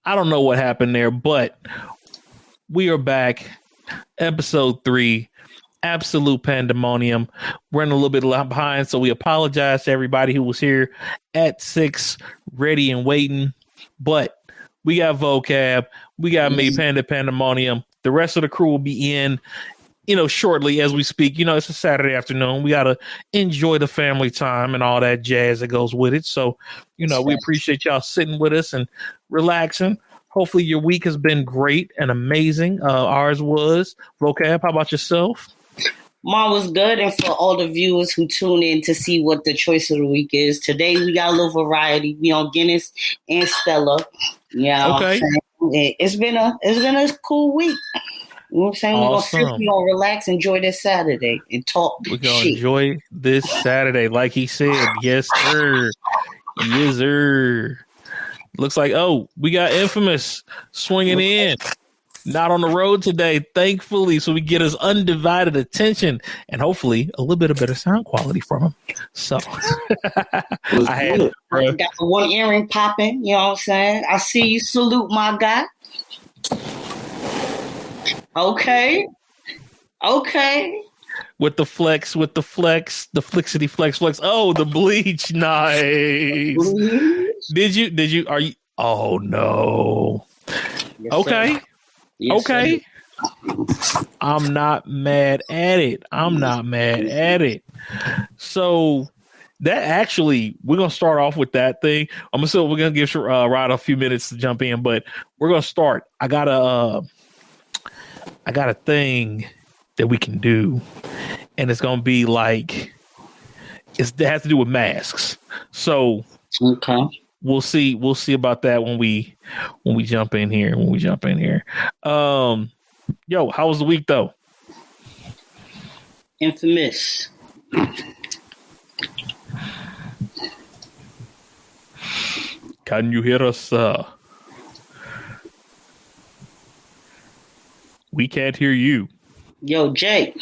I don't know what happened there, but we are back. Episode 3, Absolute Pandemonium. We're running a little bit behind, so we apologize to everybody who was here at 6, ready and waiting. But we got vocab, we got me, Pandemonium. The rest of the crew will be in, shortly as we speak. It's a Saturday afternoon. We got to enjoy the family time and all that jazz that goes with it. So, we appreciate y'all sitting with us and relaxing. Hopefully your week has been great and amazing. Ours was. Vocab, how about yourself? Mine was good. And for all the viewers who tune in to see what the choice of the week is, today we got a little variety. We on Guinness and Stella. Yeah. Okay. It's been a cool week. You know what I'm saying? Awesome. We're gonna relax, enjoy this Saturday, and talk. We're gonna enjoy this Saturday, like he said. Yes, sir. Yes, sir. Looks like, we got Infamous swinging in. Not on the road today, thankfully, so we get his undivided attention and hopefully a little bit of better sound quality from him. So I had it, bro. Got the one earring popping, you know what I'm saying? I see you, salute my guy. Okay. With the flex, the flixity flex. Oh, the bleach, nice. Did you? Are you? Oh no. Yes, okay. Yes, okay. Sir. I'm not mad at it. So that actually, we're gonna start off with that thing. We're gonna give Rod a few minutes to jump in, but we're gonna start. I got a thing that we can do, and it's gonna be like it has to do with masks. So okay. We'll see about that when we jump in here. Yo, how was the week though? Infamous. Can you hear us, sir? We can't hear you. Yo, Jay.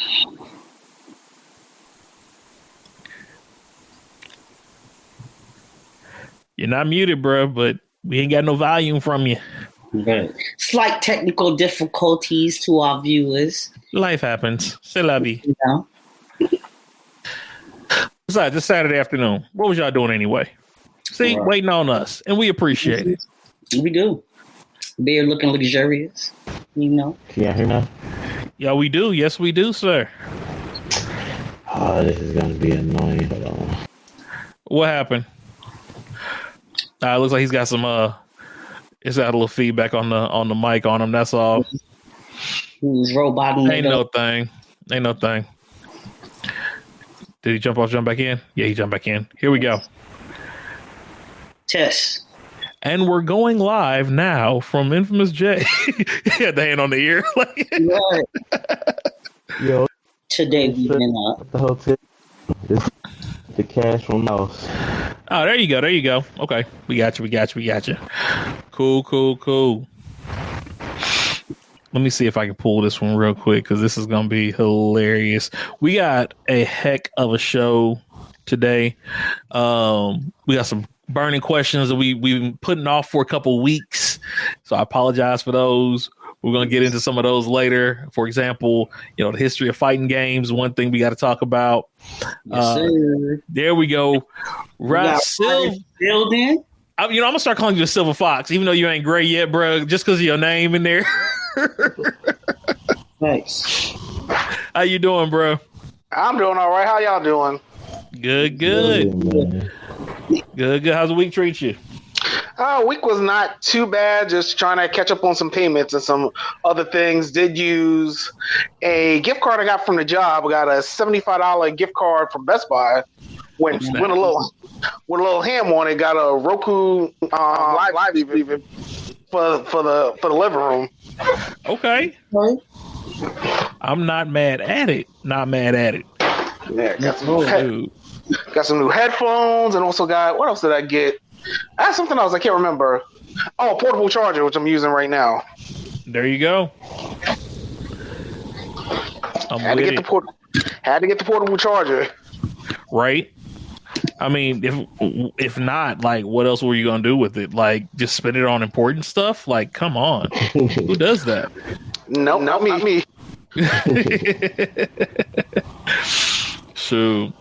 You're not muted, bro, but we ain't got no volume from you. Right. Slight technical difficulties to our viewers. Life happens. C'est la vie. Besides, it's Saturday afternoon. What was y'all doing anyway? See, waiting on us, and we appreciate it. We do. Beard looking luxurious, Can you hear me? Yeah, we do. Yes, we do, sir. Oh, this is gonna be annoying. Hold on. What happened? It looks like he's got some it's got a little feedback on the mic on him. That's all. Who's roboting? Ain't no thing. Did he jump back in? Yeah, he jumped back in. Here we go. Test. And we're going live now from Infamous J. He had the hand on the ear. Yo. Today we've been up. The hotel. The cash from mouse. Oh, there you go. Okay. We got you. Cool. Let me see if I can pull this one real quick because this is going to be hilarious. We got a heck of a show today. We got some burning questions that we've been putting off for a couple weeks. So I apologize for those. We're going to get into some of those later. For example, the history of fighting games, one thing we got to talk about. Yes, sir. There we go. Building. I'm going to start calling you the Silver Fox, even though you ain't gray yet, bro, just because of your name in there. Nice. How you doing, bro? I'm doing all right. How y'all doing? Good. Good. How's the week treat you? Week was not too bad. Just trying to catch up on some payments and some other things. Did use a gift card I got from the job. I got a $75 gift card from Best Buy. Went a little ham on it. Got a Roku live even for the living room. Okay. I'm not mad at it. Not mad at it. Yeah, got some new headphones, and also got, what else did I get? I had something else I can't remember. Oh, a portable charger, which I'm using right now. There you go. Had to get the portable charger. Right. I mean, if not, like, what else were you gonna do with it? Like, just spend it on important stuff? Like, come on, who does that? No, not me. So,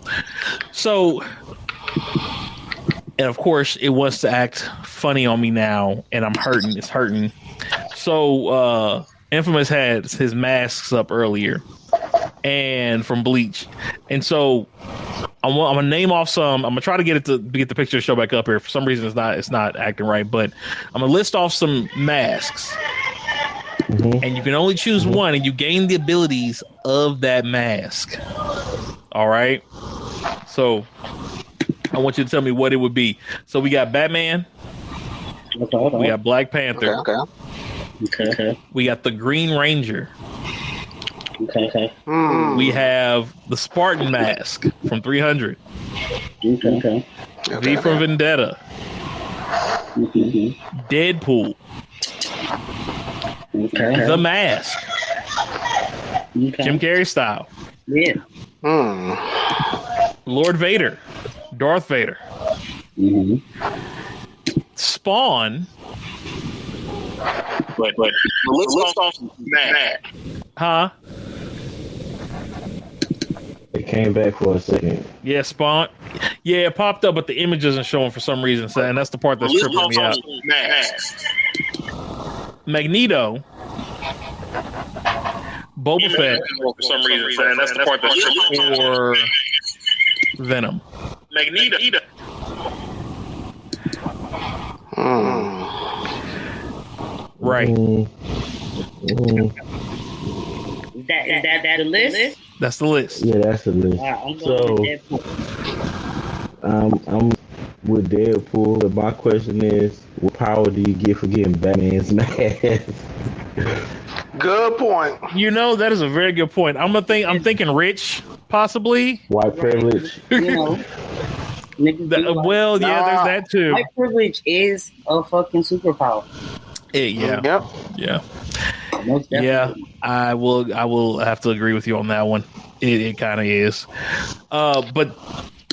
and of course, it wants to act funny on me now, and I'm hurting. It's hurting. So, Infamous had his masks up earlier, and from Bleach, and so I'm gonna name off some. I'm gonna try to get the picture to show back up here. For some reason, it's not acting right, but I'm gonna list off some masks. And you can only choose one, and you gain the abilities of that mask. All right. So I want you to tell me what it would be. So we got Batman. Okay. We got Black Panther. Okay. We got the Green Ranger. Okay. We have the Spartan mask from 300. Okay. V for Vendetta. Deadpool. Okay. The Mask. Okay. Jim Carrey style. Yeah. Lord Vader. Darth Vader. Spawn. Wait. Let's off Matt. Huh? It came back for a second. Yeah, Spawn. Yeah, it popped up, but the image isn't showing for some reason, and that's the part that's tripping me out. Magneto. Boba Fett. For some reason, and that's the part that's tripping me out. Or Venom. Magneto. Right. Is that the list? That's the list. Yeah, that's the list. I'm So going with Deadpool. I'm with Deadpool, but my question is, what power do you get for getting Batman's mask? Good point. You know, that is a very good point. I'm thinking rich, possibly. White privilege. You know, niggas be like, Well, yeah, there's that too. white privilege is a fucking superpower. Yeah. Yep. Yeah. Most Yeah, definitely. I will have to agree with you on that one. It kind of is. But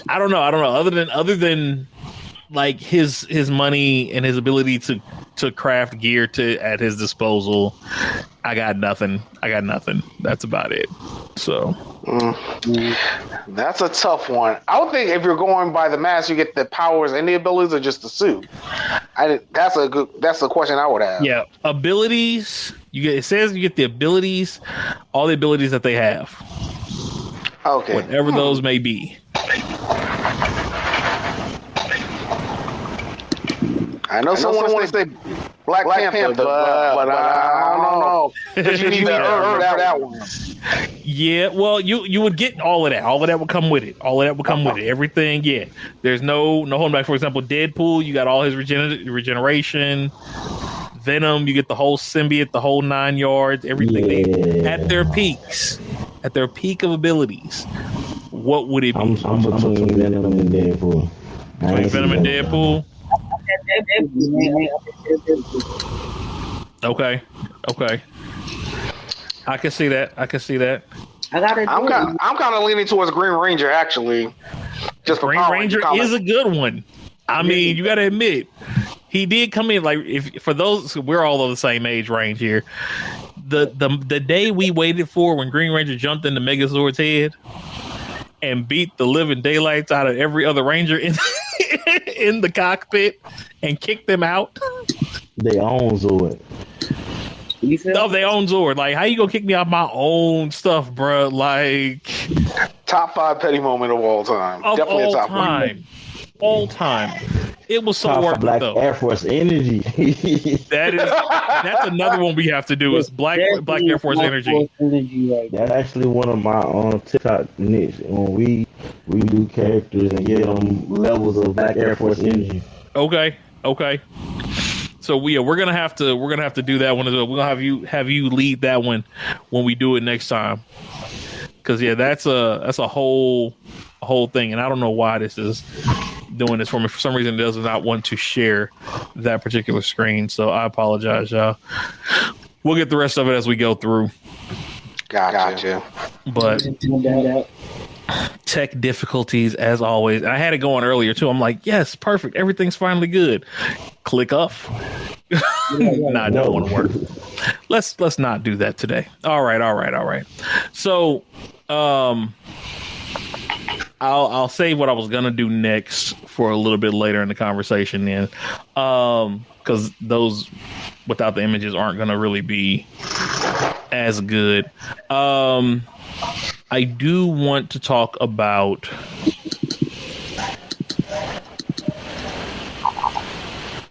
I don't know. Other than like his money and his ability to craft gear at his disposal, I got nothing. That's about it. So That's a tough one. I would think if you're going by the mask, you get the powers and the abilities, or just the suit. That's a question I would have. yeah, abilities. It says you get the abilities, all the abilities that they have, Okay. whatever those may be. I know someone wants to say Black Panther, but I don't know. 'Cause you need to earn that one. Yeah, well, you would get all of that. All of that would come with it. Everything, yeah. There's no holding back. For example, Deadpool, you got all his regeneration. Venom, you get the whole symbiote, the whole 9 yards, everything at their peaks, at their peak of abilities. What would it be? I'm between Venom and Deadpool. Between Venom and Deadpool? Okay. I can see that. I'm kind of leaning towards Green Ranger, actually. Just for Green Power Ranger Rangers is a good one. I mean, you got to admit, he did come in like for those, we're all of the same age range here. The day we waited for when Green Ranger jumped into Megazord's head and beat the living daylights out of every other Ranger in the cockpit and kicked them out. They own Zord. No, they own Zord. Like, how you gonna kick me off my own stuff, bro? Like, top 5 petty moment of all time. Definitely a top one. All time. It was so worth it, Black though. Air Force Energy. That's another one we have to do is Black Air Force Energy. That's actually one of my TikTok niche when we do characters and get them levels of Black Air Force Energy. Okay. So we're gonna have to do that one as well. We're gonna have you lead that one when we do it next time. Because that's a whole thing, and I don't know why this is doing this for me. For some reason, it does not want to share that particular screen. So I apologize, y'all. We'll get the rest of it as we go through. Gotcha. But tech difficulties as always. And I had it going earlier too. I'm like, yes, perfect. Everything's finally good. Click off. Nah, it don't want to work. Let's not do that today. All right. So I'll save what I was gonna do next for a little bit later in the conversation then. Because those without the images aren't gonna really be as good. I do want to talk about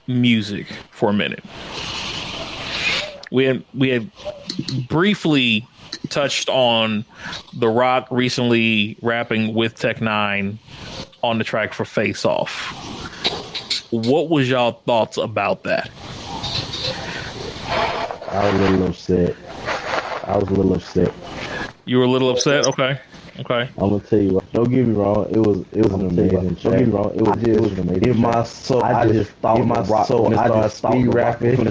music for a minute. We had briefly touched on The Rock recently rapping with Tech-9 on the track for Face Off. What was y'all thoughts about that? I was a little upset. You were a little upset? Okay. I'm gonna tell you what. Don't get me wrong. It was an amazing track. Don't get me wrong. It was an amazing. In my soul, I just thought my soul. When it started speed rapping, And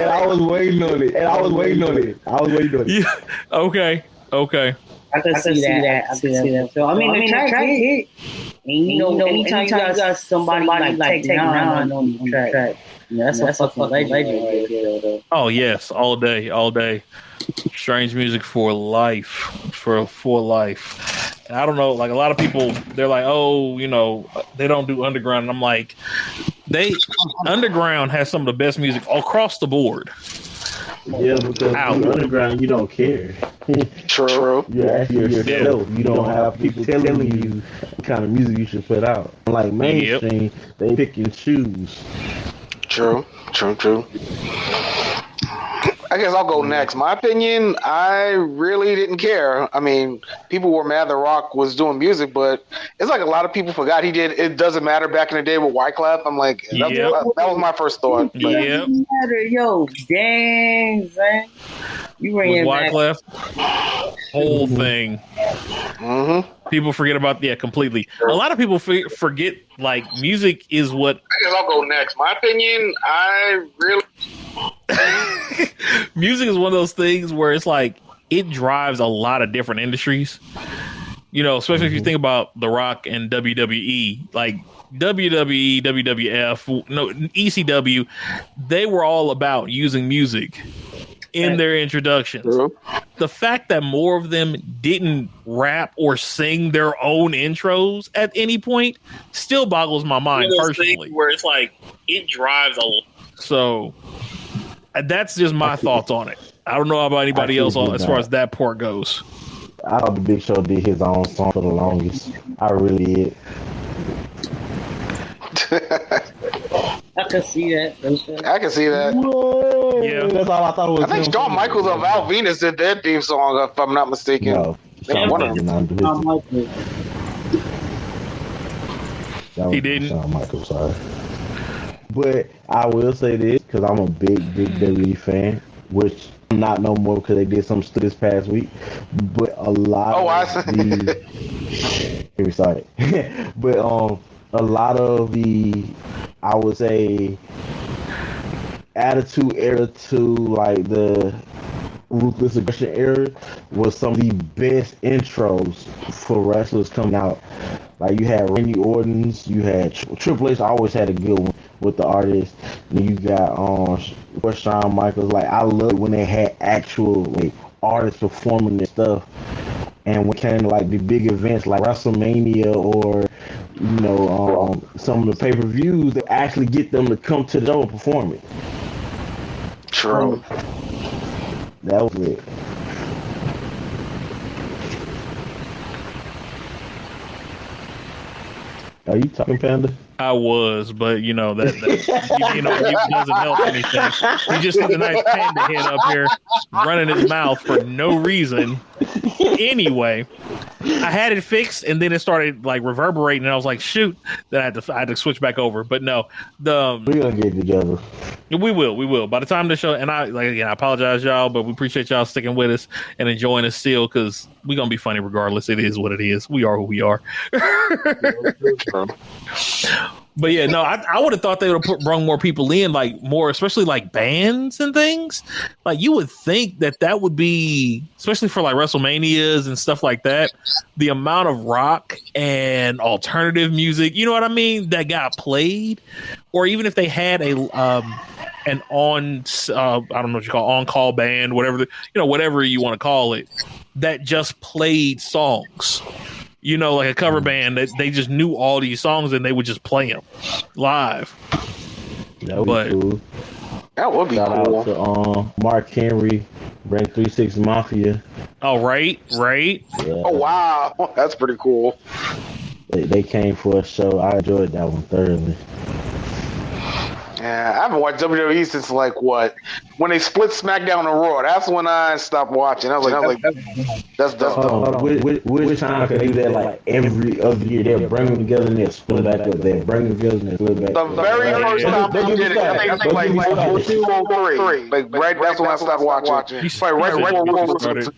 I was waiting on it. Yeah. Okay. I can see that. So I mean, the track hit. And you know, anytime you got somebody like Tech-9 on the track. Yeah, that's a fucking legend right there, though. Oh yes, all day. Strange music for life, for life. And I don't know, like a lot of people, they're like, oh, they don't do underground. And I'm like, underground has some of the best music across the board. Yeah, because underground, you don't care. True. You're actually yourself. You don't have people telling you what kind of music you should put out. Like mainstream, they pick and choose. True. I guess I'll go next. My opinion, I really didn't care. I mean, people were mad The Rock was doing music, but it's like a lot of people forgot he did It Doesn't Matter back in the day with Wyclef. I'm like, that was my first thought. Yeah. Yo, dang, man. You bring Wyclef, whole thing. Mm-hmm. People forget about completely. A lot of people forget like music is what. I guess I'll go next. My opinion, I really music is one of those things where it's like it drives a lot of different industries. Especially if you think about The Rock and WWE, like WWE, WWF, ECW, they were all about using music in their introductions. True. The fact that more of them didn't rap or sing their own intros at any point still boggles my mind personally. Where it's like it drives a. So that's just my thoughts on it. I don't know about anybody else as far as that part goes. I thought the Big Show did his own song for the longest. I really did. I can see that. Yeah, that's all I thought it was. I think Shawn Michaels of Val Venus did their theme song, if I'm not mistaken. No, he didn't. Shawn Michaels, sorry. But I will say this because I'm a big WWE fan, which I'm not no more because they did some stuff this past week. But a lot but a lot of the, I would say, Attitude Era to like the Ruthless Aggression era was some of the best intros for wrestlers coming out. Like you had Randy Orton's, you had Triple H. Always had a good one with the artists. And you got Shawn Michaels. Like I love when they had actual artists performing their stuff. And when it came to like the big events like WrestleMania or some of the pay-per-views, they actually get them to come to the show and perform it. True. That was it. Are you talking, Panda? I was, but that it doesn't help anything. He just has a nice panda head up here running his mouth for no reason. Anyway, I had it fixed, and then it started like reverberating, and I was like, "Shoot!" Then I had to switch back over. But no, we're gonna get together. We will. By the time the show, and I apologize, y'all, but we appreciate y'all sticking with us and enjoying us still, because we're gonna be funny regardless. It is what it is. We are who we are. But yeah, no, I would have thought they would have brought more people in, like more, especially like bands and things. Like you would think that would be, especially for like WrestleManias and stuff like that, the amount of rock and alternative music, you know what I mean, that got played, or even if they had an on, I don't know what you call on-call band, whatever whatever you want to call it, that just played songs. You know, like a cover band that they just knew all these songs and they would just play them live. That would be cool. That would be cool. Shout out to Mark Henry, Brand 36 Mafia. Oh, right. Yeah. Oh, wow. That's pretty cool. They came for a show. I enjoyed that one thoroughly. Yeah, I haven't watched WWE since when they split SmackDown and Raw. That's when I stopped watching. I was like, that's dumb. Which time can they do that? Like every other year, they'll bring them together and they'll split back up. They'll bring them together and they'll split back. The very first time they did it, I think like 203. Like right, that's when I stopped watching. Right before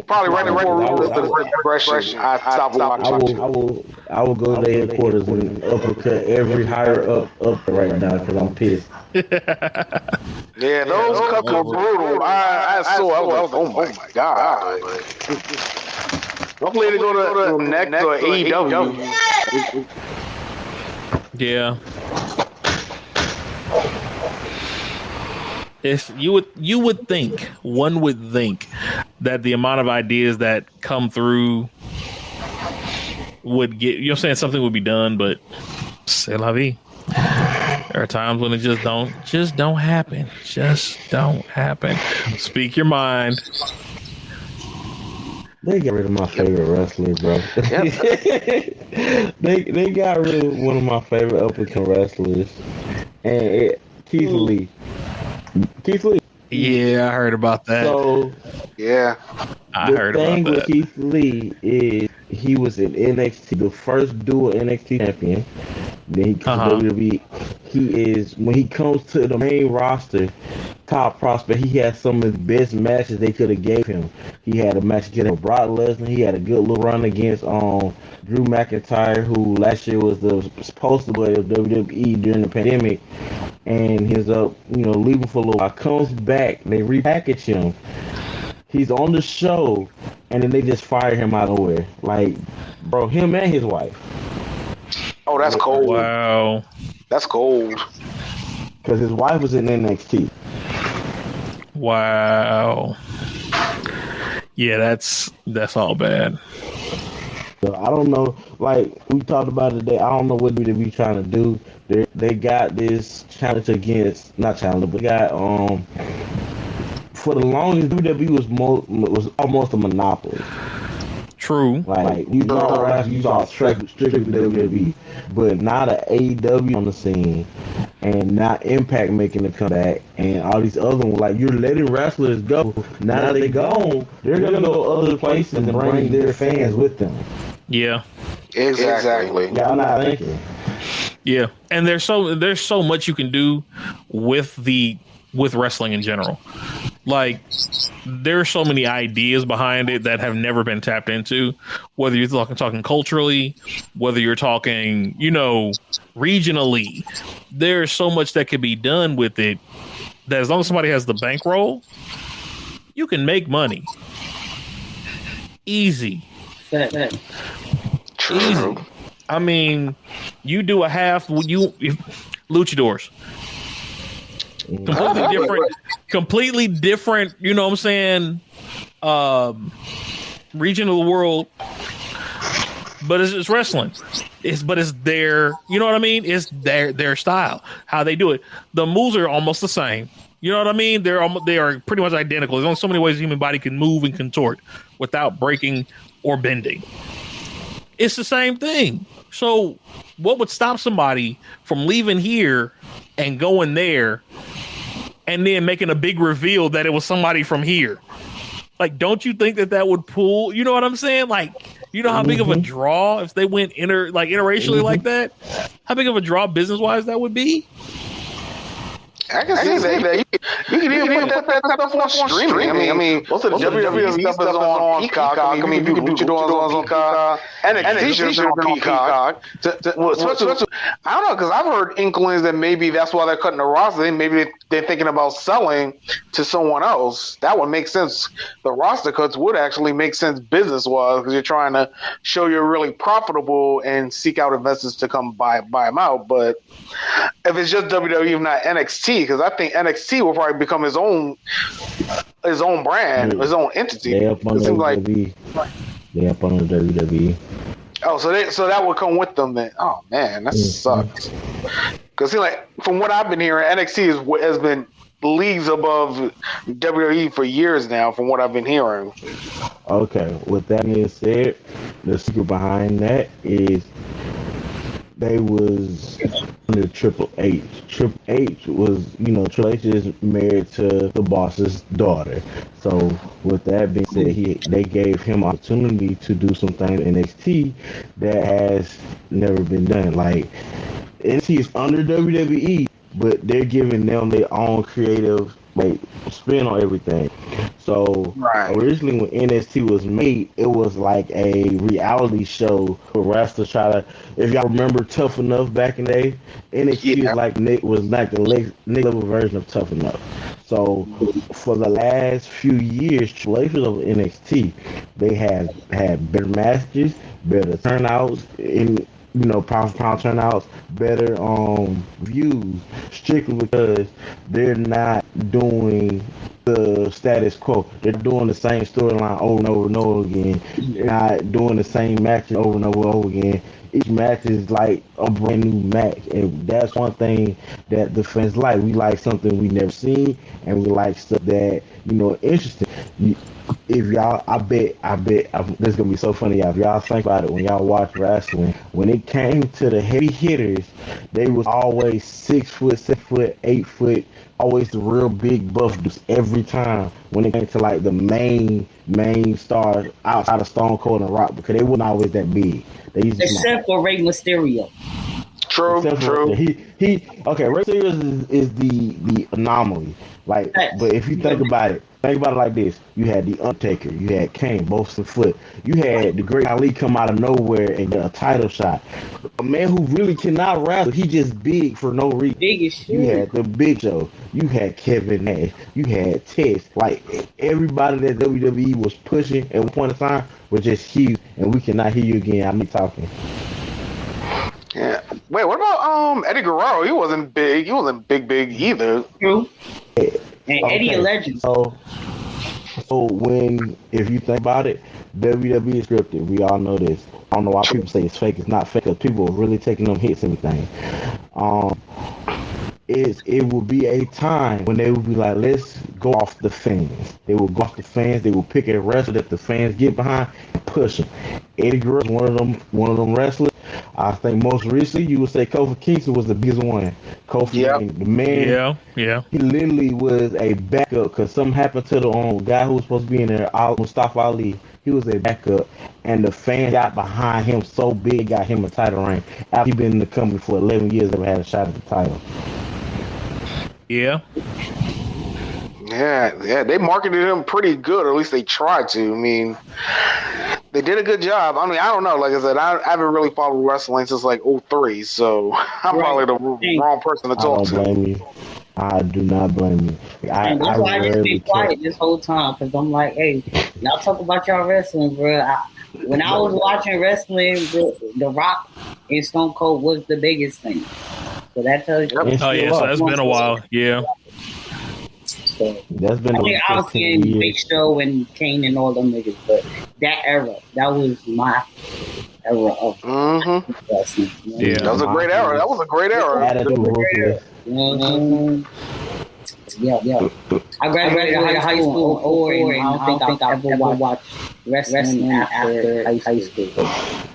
probably right before progression. I stopped watching. I will go to the headquarters and uppercut every higher up right now because I'm pissed. Yeah, those cuts were brutal. I saw. I was like, oh my god. Hopefully they go to next or AEW. Yeah. If one would think that the amount of ideas that come through would get, something would be done, but c'est la vie. There are times when it just don't happen. Just don't happen. Speak your mind. They got rid of my favorite wrestler, bro. they got rid of one of my favorite up-and-coming wrestlers, and Keith Lee. Yeah, I heard about that. So, yeah, I heard about that. The thing with Keith Lee is he was in NXT, the first dual NXT champion. Then he comes to WWE. He is, when he comes to the main roster, top prospect. He had some of the best matches they could have gave him. He had a match against Brock Lesnar. He had a good little run against Drew McIntyre, who last year was the poster boy of WWE during the pandemic. And he's leaving for a little while. Comes back, they repackage him. He's on the show, and then they just fire him out of nowhere. Like, bro, him and his wife. Oh, that's cold. Wow. That's cold. Because his wife was in NXT. Wow. Yeah, that's all bad. So I don't know. Like we talked about it today, I don't know what they be trying to do. They got this challenge against, not challenge, but they got for the longest WWE was almost a monopoly. True. Like you saw strictly WWE, but now the AEW on the scene, and now Impact making a comeback, and all these other ones. Like you're letting wrestlers go. Now that they gone, they're gonna go other places and bring their fans with them. Yeah. Exactly. Y'all not thinking. Yeah, and there's so much you can do with wrestling in general. Like there's so many ideas behind it that have never been tapped into, whether you're talking culturally, whether you're talking, regionally. There's so much that could be done with it that as long as somebody has the bankroll, you can make money. Easy. Easy. I mean, you do a half, luchadors. Completely different, you know what I'm saying, region of the world, but it's wrestling. It's their, you know what I mean? It's their style, how they do it. The moves are almost the same. You know what I mean? They are pretty much identical. There's only so many ways the human body can move and contort without breaking or bending. It's the same thing. So what would stop somebody from leaving here and going there and then making a big reveal that it was somebody from here? Like, don't you think that would pull? You know what I'm saying? Like, You know how big of a draw if they went interracially like that? How big of a draw business wise that would be? I can see that. You can even put that stuff on streaming. I mean, most of the WWE stuff is on Peacock. I mean, you can do Luchadors on Peacock. NXT should be on Peacock. I don't know, because I've heard inklings that maybe that's why they're cutting the roster. Maybe they're thinking about selling to someone else. That would make sense. The roster cuts would actually make sense business-wise because you're trying to show you're really profitable and seek out investors to come buy them out. But if it's just WWE, not NXT, because I think NXT will probably become his own brand, his own entity. They up on WWE. They up on the WWE. Oh, so that would come with them then. Oh man, that sucks. Because from what I've been hearing, NXT has been leagues above WWE for years now. From what I've been hearing. Okay, with that being said, the secret behind that is they was under Triple H. Triple H was, Triple H is married to the boss's daughter. So with that being said, they gave him opportunity to do some things in NXT that has never been done. Like NXT is under WWE, but they're giving them their own creative spin on everything. So originally when NXT was made, it was like a reality show for wrestlers try to. If y'all remember Tough Enough back in the day, NXT was like the next level version of Tough Enough. So for the last few years, Triple H of NXT, they have had better matches, better turnouts in. Pound for pound turnouts, better views, strictly because they're not doing the status quo. They're doing the same storyline over and over and over again. They're not doing the same matches over and over again. Each match is like a brand new match, and that's one thing that the fans like. We like something we never seen, and we like stuff that interesting. If y'all, I bet, this is gonna be so funny, y'all. If y'all think about it, when y'all watch wrestling, when it came to the heavy hitters, they was always 6 foot, 7 foot, 8 foot, always the real big buff dudes every time. When it came to like the main stars outside of Stone Cold and Rock, because they wasn't always that big. Except for Rey Mysterio. True. He okay. Rey Mysterio is the anomaly. But if you think about it like this: you had the Undertaker, you had Kane, both some foot. You had the Great Ali come out of nowhere and get a title shot. A man who really cannot wrestle. He just big for no reason. Big as shit. You had the Big Show. You had Kevin Nash. You had Test. Like everybody that WWE was pushing at one point in time was just huge. And we cannot hear you again. I'm not talking. Yeah. Wait, what about Eddie Guerrero? He wasn't big. He wasn't big either. True. And Eddie a legend. So if you think about it, WWE is scripted. We all know this. I don't know why people say it's fake. It's not fake because people are really taking them hits and everything. It will be a time when they will be like, let's go off the fans. They will go off the fans. They will pick a wrestler that the fans get behind and push him. Eddie Guerrero is one of them wrestlers. I think most recently you would say Kofi Kingston was the biggest one. Kofi, the man, he literally was a backup because something happened to the guy who was supposed to be in there, Mustafa Ali. He was a backup, and the fans got behind him so big, got him a title reign. After he'd been in the company for 11 years, never had a shot at the title. Yeah. Yeah, they marketed him pretty good, or at least they tried to. I mean, they did a good job. I mean, I don't know. Like I said, I haven't really followed wrestling since like 2003, so I'm probably the wrong person to talk to. I don't blame you. I do not blame you. That's why I just been quiet this whole time, because I'm like, hey, y'all talk about y'all wrestling, bro. When I was watching wrestling, The Rock and Stone Cold was the biggest thing. So that tells you. Oh, yeah, so that's been a while. Yeah. So, that's been I was seeing Big Show and Kane and all them niggas, but that era, that was my era of wrestling. Yeah, that was a great era. That was a great era. Yeah. I graduated high school in 2004, and I don't think I've ever watched wrestling after high school.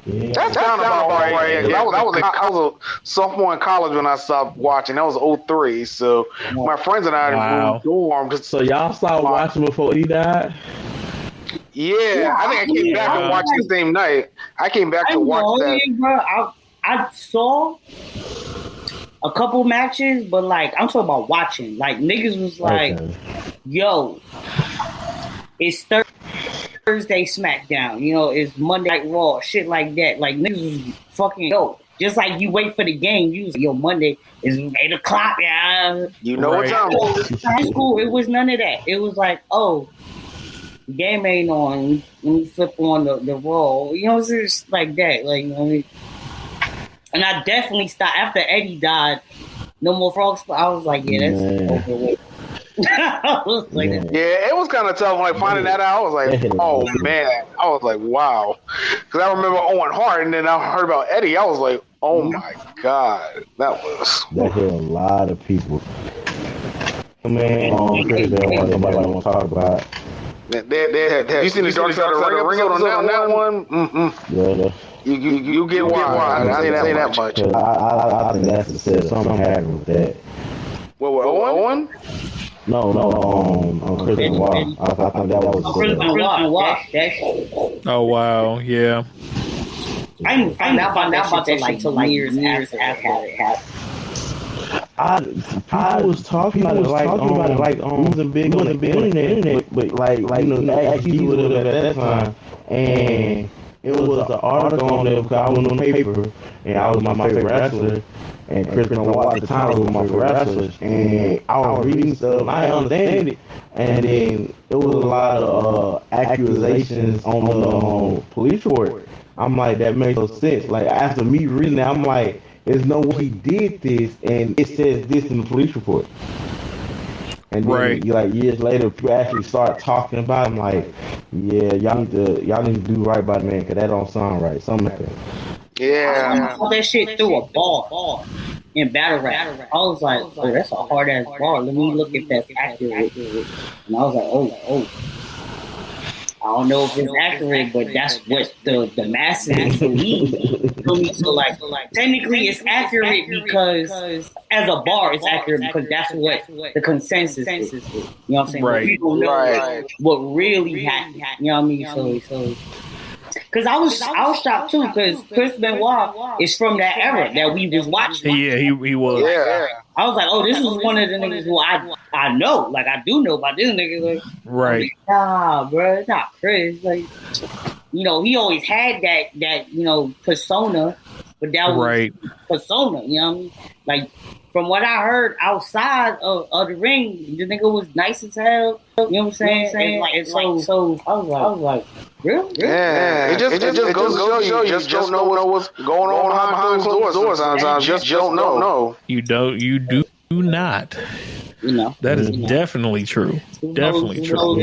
Yeah. That's kind of about right. I was a sophomore in college when I stopped watching. That was 2003. So my friends and I moved dorm. So y'all started watching before he died? Yeah, I think I came back and watched the same night. I came back to watch that. Bro, I saw a couple matches, but like I'm talking about watching. Like niggas was like, "Yo, it's Thursday SmackDown. You know, it's Monday Night Raw, shit like that." Like niggas was fucking just like you wait for the game. You was Monday is 8:00. Yeah, you know what time it is. High school, it was none of that. It was like, the game ain't on. Let me flip on the Raw. You know, it's just like that. Like, you know what I mean? And I definitely stopped after Eddie died. No more frogs. I was like, yeah, that's over with. I was like, yeah, it was kind of tough. Like finding that out, I was like, oh man, I was like, wow, because I remember Owen Hart, and then I heard about Eddie. I was like, oh my god, that hit a lot of people. Man, nobody want to talk about. Have you seen the Dark Side of the Ring episode on that one? Yeah. You get why. I didn't say that much. I think that's the set. Something happened with that. What, Owen? No, Chris Benoit. I thought that was Chris Benoit. Oh wow, yeah. I didn't find out about that like till years after it happened. I was talking about it like wasn't big on the internet, but like you know, actually was at that time, and it was an article on there because I was on the paper, and I was my favorite wrestler, and Chris Benoit at the time was my favorite wrestler, and I was reading stuff, and I understand it, and then it was a lot of accusations on the police report. I'm like, that makes no sense. Like after me reading it, I'm like, there's no way he did this, and it says this in the police report. And then, like years later, people actually start talking about him. Like, yeah, y'all need to do right by the man, because that don't sound right. Something like that. Yeah. I saw that shit through a ball in battle rap. I was like, oh, that's a hard ass ball. Let me look if that's accurate. And I was like, oh. I don't know if it's accurate, but that's what the masses believe. So like technically it's accurate because as a bar it's accurate because that's what the consensus is. You know what I'm saying? Right. People know what really happened. You know what I mean? So because I was shocked too, because Chris Benoit is from that era that we was watching. Yeah, he was. Yeah. I was like, oh, this is one of the niggas who I know. Like, I do know about this nigga. Like, right. Nah, bro, it's not Chris. Like, you know, he always had that you know, persona, but that was persona, you know what I mean? Like, from what I heard outside of the ring, the nigga was nice as hell. You know what I'm saying? And so I was like, really? Yeah. It just goes to show you just don't know what's going on behind closed doors sometimes. Just don't know. You do not. You know, that is definitely true. Definitely true.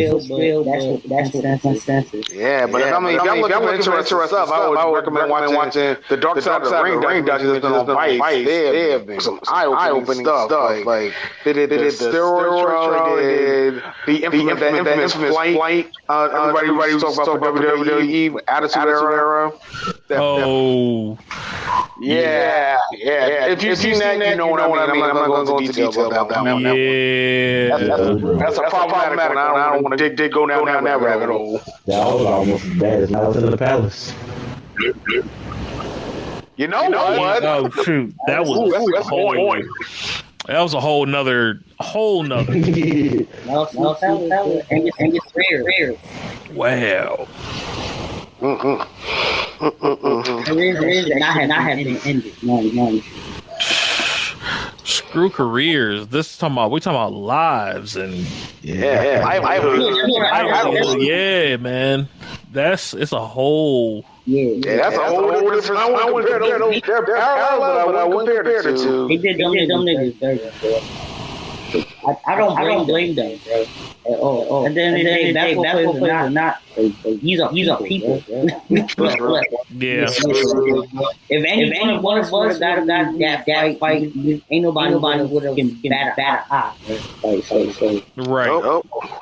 That's consensus. Yeah, but I mean, if y'all looking interesting stuff, I would recommend watching the Dark Side of the Ring documentary on Vice. They have been some eye-opening stuff. Like they did the steroid trial, they did the infamous flight. Everybody was talking about WWE Attitude Era. Oh. Yeah. If you've seen that, you know what I mean. I'm not going to go into detail about that one. Yeah. That's a problematic one. I don't want to go down that rabbit hole. That was almost as bad as I was in the Palace. You know what? Oh, shoot. That was that's a point. That was a whole nother. No, and it's rare. Wow. There is, and I have been ended. No. Screw careers. We're talking about lives and yeah, man. It's a whole. Yeah, that's a whole different. I wouldn't compare those. They're parallel, but I wouldn't compare the two. They did them niggas dirty. I don't blame them, bro. Oh. And then they basketball players are not. These are people. Yeah. If any one of us got that fight, ain't nobody would have been bad eye. Right.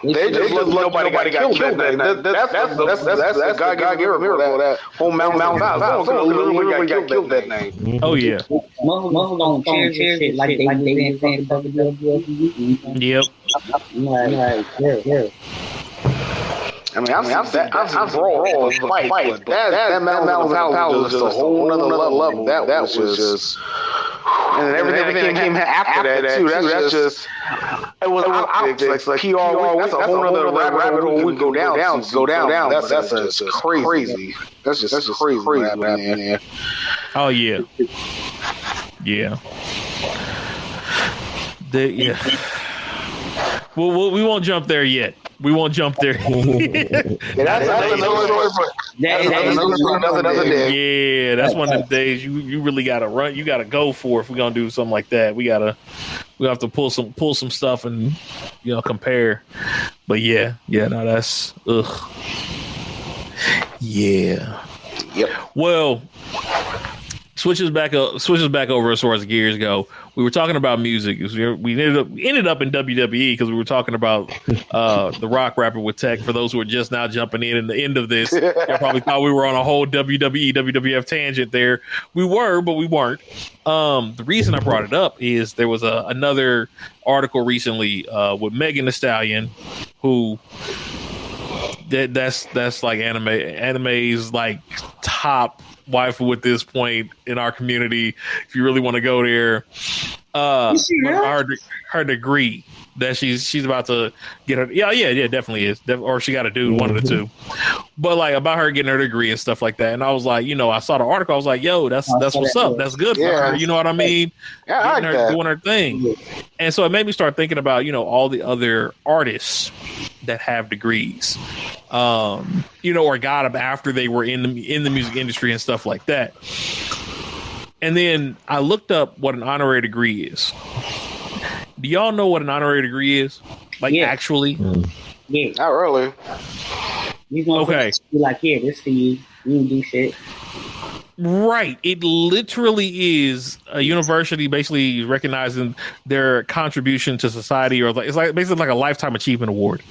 They just look nobody got killed that night. That's God gave a miracle. That whole Mount Vow. Literally got killed that night. Oh yeah. Motherfuckers gonna cheer shit like they been saying fucking WWE. Yep. Like, yeah. I mean, I've rolled fight, but that Mountain Palace was just a whole nother level. That was just, and then everything that came after that too. That's just, it was optics, like PR. That's a whole nother rabbit hole we go down. That's just crazy. That's just crazy, man. Oh yeah. Well, we won't jump there yet. We won't jump there. That's another story for another day. Yeah, that's one of the days you really gotta run. You gotta go for if we're gonna do something like that. We have to pull some stuff and compare. But yeah, no, that's ugh. Yeah. Yep. Well, switches back over as far as gears go. We were talking about music. We ended up in WWE because we were talking about the Rock rapper with Tech. For those who are just now jumping in the end of this, you probably thought we were on a whole WWE, WWF tangent there. We were, but we weren't. The reason I brought it up is there was another article recently with Megan Thee Stallion, who that's like anime's like top waifu at this point in our community. If you really want to go there, her degree that she's about to get her. Yeah, definitely is. Or she got a dude, one of the two. But like about her getting her degree and stuff like that. And I was like, I saw the article. I was like, yo, that's what's up. That's good for her. You know what I mean? Yeah, getting her doing her thing. And so it made me start thinking about all the other artists that have degrees, or got them after they were in the music industry and stuff like that. And then I looked up what an honorary degree is. Do y'all know what an honorary degree is? Like actually? Yeah. Not really. Okay. Be like, yeah, this for you. You didn't do shit. Right. It literally is a university basically recognizing their contribution to society, or it's like basically like a lifetime achievement award.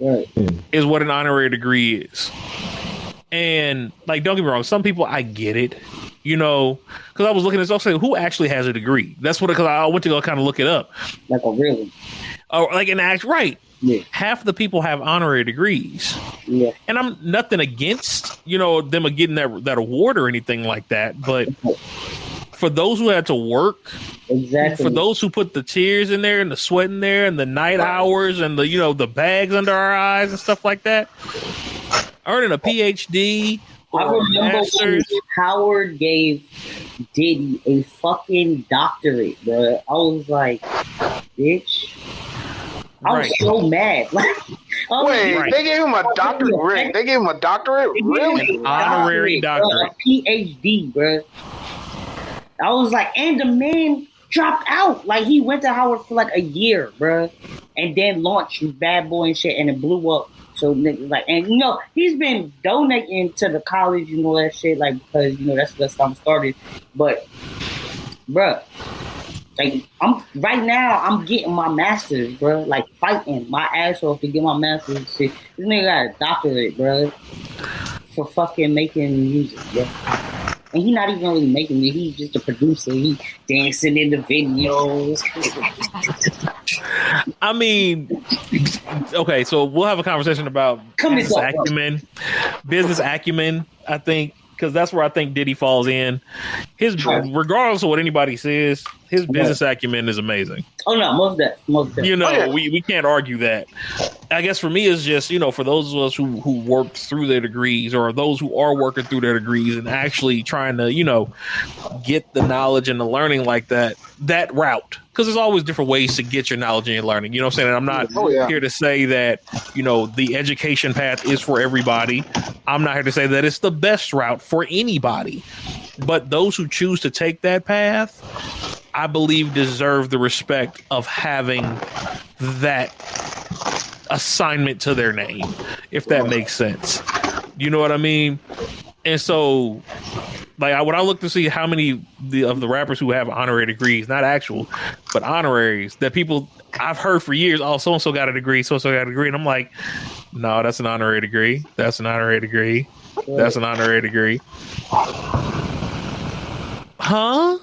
Right. Is what an honorary degree is. And like, don't get me wrong, some people, I get it, because I was looking at this, saying who actually has a degree. That's what, because I went to go kind of look it up. Like a really? Oh, like an act, right? Yeah. Half the people have honorary degrees. Yeah. And I'm nothing against, them getting that award or anything like that. But for those who had to work, exactly. For those who put the tears in there and the sweat in there and the night hours and the bags under our eyes and stuff like that, earning a PhD. I remember when Howard gave Diddy a fucking doctorate, bro. I was like, bitch. I was so mad. Wait, they gave him a doctorate? They gave him a doctorate? Really? An honorary doctorate. A PhD, bro. I was like, and the man dropped out. Like, he went to Howard for like a year, bro. And then launched Bad Boy and shit, and it blew up. So niggas like, and he's been donating to the college and all that shit, like, because that's what got started. But, bruh, like, I'm getting my master's, bruh, like fighting my ass off to get my master's and shit. This nigga got a doctorate, bruh, for fucking making music, bruh. And he's not even really making it. He's just a producer. He dancing in the videos. I mean, okay, so we'll have a conversation about business acumen, I think, because that's where I think Diddy falls in. Regardless of what anybody says, his business acumen is amazing. Oh no, most definitely. We can't argue that. I guess for me, it's just for those of us who worked through their degrees, or those who are working through their degrees and actually trying to get the knowledge and the learning like that route. Because there's always different ways to get your knowledge and your learning. You know what I'm saying? And I'm not here to say that, the education path is for everybody. I'm not here to say that it's the best route for anybody. But those who choose to take that path, I believe, deserve the respect of having that assignment to their name, if that makes sense. You know what I mean? And so, like, when I look to see how many of the rappers who have honorary degrees, not actual, but honoraries, that people I've heard for years, oh, so-and-so got a degree, so-and-so got a degree. And I'm like, no, that's an honorary degree. That's an honorary degree. That's an honorary degree. Huh?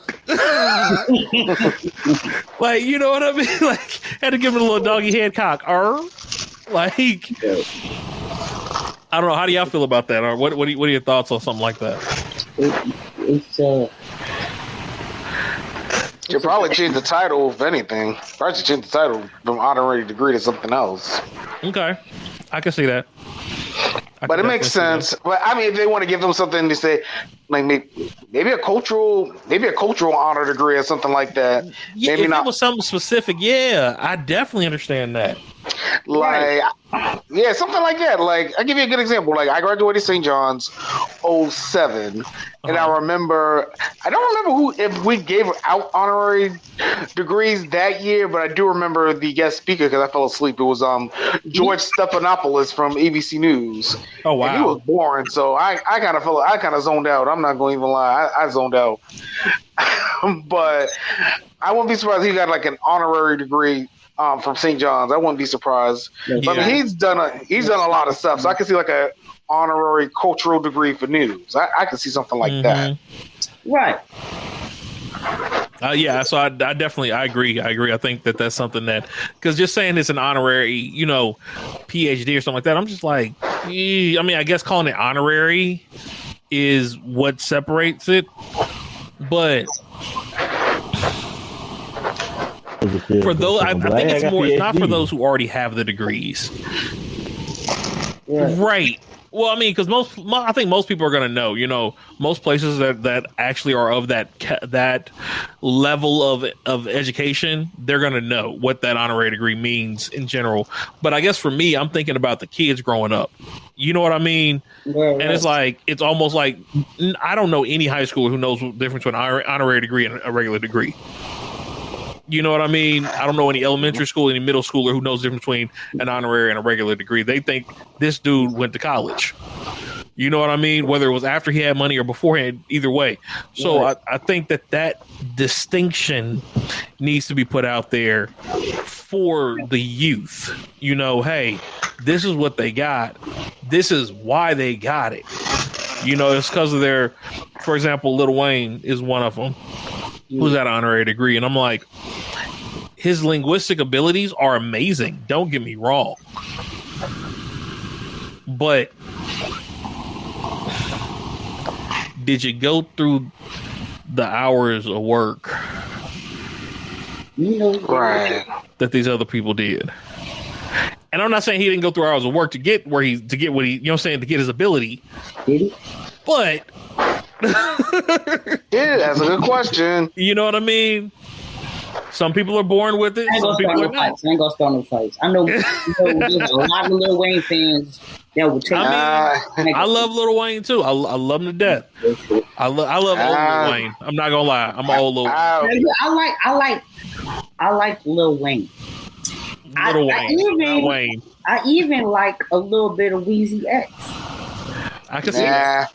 Like, you know what I mean? Like, had to give it a little doggy head cock. Like, I don't know. How do y'all feel about that? Or what are your thoughts on something like that? You probably change the title, if anything. Probably should change the title from honorary degree to something else. Okay, I can see that. But it makes sense. But I mean, if they want to give them something to say, like maybe a cultural honor degree or something like that. Yeah, maybe if not. it was something specific, yeah, I definitely understand that. Like, yeah, something like that. Like, I'll give you a good example. Like, I graduated St. John's 07, and I don't remember if we gave out honorary degrees that year, but I do remember the guest speaker because I fell asleep. It was George Stephanopoulos from ABC News. Oh, wow. And he was boring, so I kind of zoned out. I'm not going to even lie. I zoned out. But I wouldn't be surprised if he got like an honorary degree from St. John's. I wouldn't be surprised. Yeah. But I mean, he's done a lot of stuff. So I can see like a honorary cultural degree for news. I can see something like that. Right. Yeah, so I definitely I agree. I think that's something that, because just saying it's an honorary, PhD or something like that, I'm just like, I mean, I guess calling it honorary is what separates it, but for those, I think it's more. It's not for those who already have the degrees, right? Well, I mean, because I think most people are going to know. Most places that actually are of that level of education, they're going to know what that honorary degree means in general. But I guess for me, I'm thinking about the kids growing up. You know what I mean? And it's almost like I don't know any high schooler who knows the difference between an honorary degree and a regular degree. You know what I mean? I don't know any elementary school, any middle schooler who knows the difference between an honorary and a regular degree. They think this dude went to college. You know what I mean? Whether it was after he had money or beforehand, either way. So I think that distinction needs to be put out there for the youth. Hey, this is what they got. This is why they got it. It's because of their, for example, Lil Wayne is one of them. Who's got an honorary degree, and I'm like, his linguistic abilities are amazing. Don't get me wrong, but did you go through the hours of work that these other people did? And I'm not saying he didn't go through hours of work to get what he, to get his ability, but. Yeah, that's a good question. You know what I mean? Some people are born with it. Some people are not. I ain't gonna start no fights. I know, there's a lot of Lil Wayne fans that would take. I love Lil Wayne too. I love him to death. I love old Lil Wayne. I'm not gonna lie. I'm an old Lil Wayne. I like Lil Wayne. I even like a little bit of Weezy X. I can see that.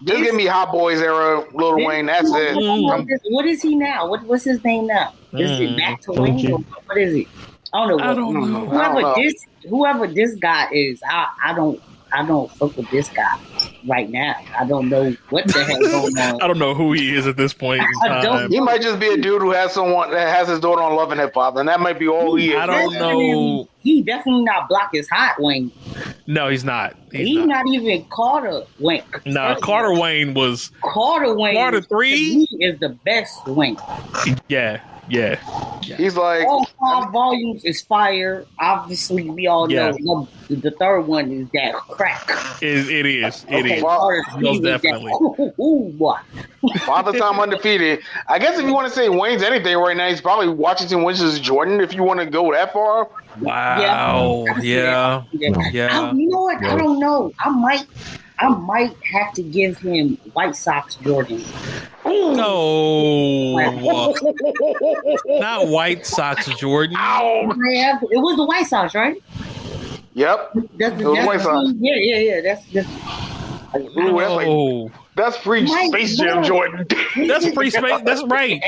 Just give me Hot Boys era Lil Wayne. That's it. What is he now? What's his name now? Is it Back to Wayne? Or what is it? I don't know. Whoever this guy is, I don't fuck with this guy right now. I don't know what the hell going on. I don't know who he is at this point in time. He might just be a dude who has someone that has his daughter on Love and Hip Hop, and that might be all he is. I don't know. He definitely not Block Is Hot Wayne. No, he's not. He's not even Carter Wayne. Nah, Carter Wayne was Carter 3. He is the best Wayne. Yeah. He's like all 5 volumes is fire. Obviously, we all know the third one is that crack. It is. Most definitely. Father Time Undefeated. I guess if you want to say Wayne's anything right now, he's probably Washington Wizards Jordan. If you want to go that far. Wow. Yeah. You know what? I don't know. I might have to give him White Sox Jordan. No, not White Sox Jordan. It was the White Sox, right? Yep. That's White Sox. Yeah. That's free Space Jam Jordan. That's free Space. That's right.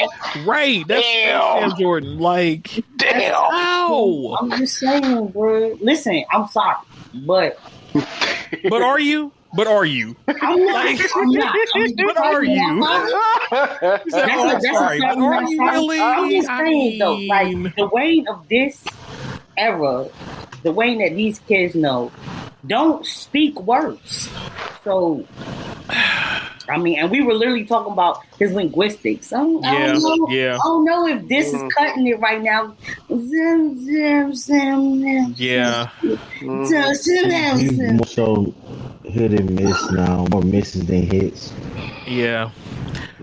That's Space Jam Jordan. Like, damn. Ow. I'm just saying, bro. Listen, I'm sorry, but are you? I'm not. But are you? Are you really? I'm just saying, though, like the Wayne of this era, the Wayne that these kids know, don't speak words. So, I mean, and we were literally talking about his linguistics. I don't know if this is cutting it right now. Yeah. He's more so hit and miss now, more misses than hits. Yeah.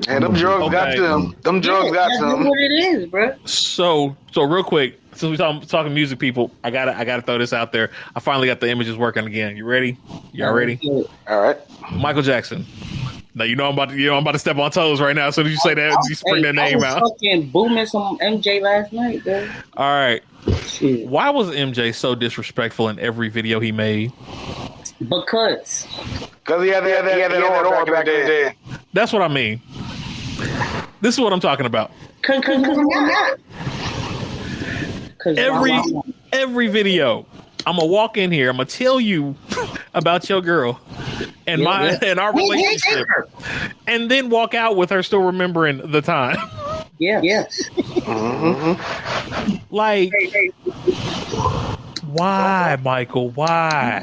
And them drugs got to him. Them drugs got to him. What it is, bro. So real quick, since we're talking music, people, I gotta throw this out there. I finally got the images working again. You ready? Y'all ready? All right. Michael Jackson. Now I'm about to step on toes right now. So did you say that? You spring that name out? Fucking booming some MJ last night, bro. All right. Shit. Why was MJ so disrespectful in every video he made? Because he had that aura back in the day. That's what I mean. This is what I'm talking about. Cause Every video, I'm gonna walk in here. I'm gonna tell you about your girl and and our relationship, and then walk out with her still remembering the time. Yes. Like, why, Michael? Why?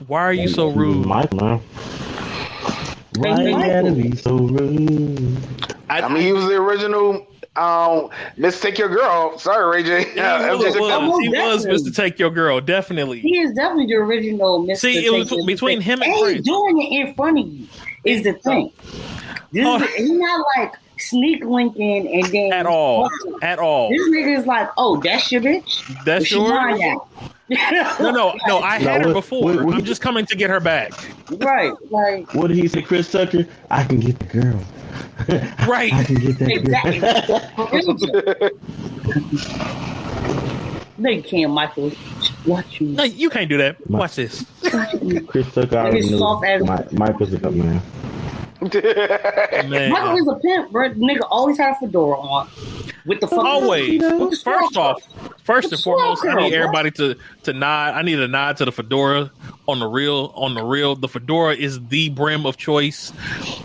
Why are you so rude? Michael, man. Why you gotta be so rude? I mean, he was the original Mr. Take Your Girl. Sorry, Ray J. He was Mr. Take Your Girl, definitely. He is definitely the original Mr. See, it was between him and Prince. Doing it in front of you is the thing. He's not like sneak linking and then at all. This nigga is like, oh, that's your bitch. That's yours. No. I had her before. I'm just coming to get her back. Right. Like, what did he say, Chris Tucker? I can get the girl. Right. I can get that girl. They can't, Michael. Watch you. No, you can't do that. Watch this. Chris Tucker already knew Michael's a good man. Michael is a pimp, bro. Nigga always had a fedora on. With the fucking always. First and foremost, I need everybody to nod. I need a nod to the fedora on the real. The fedora is the brim of choice.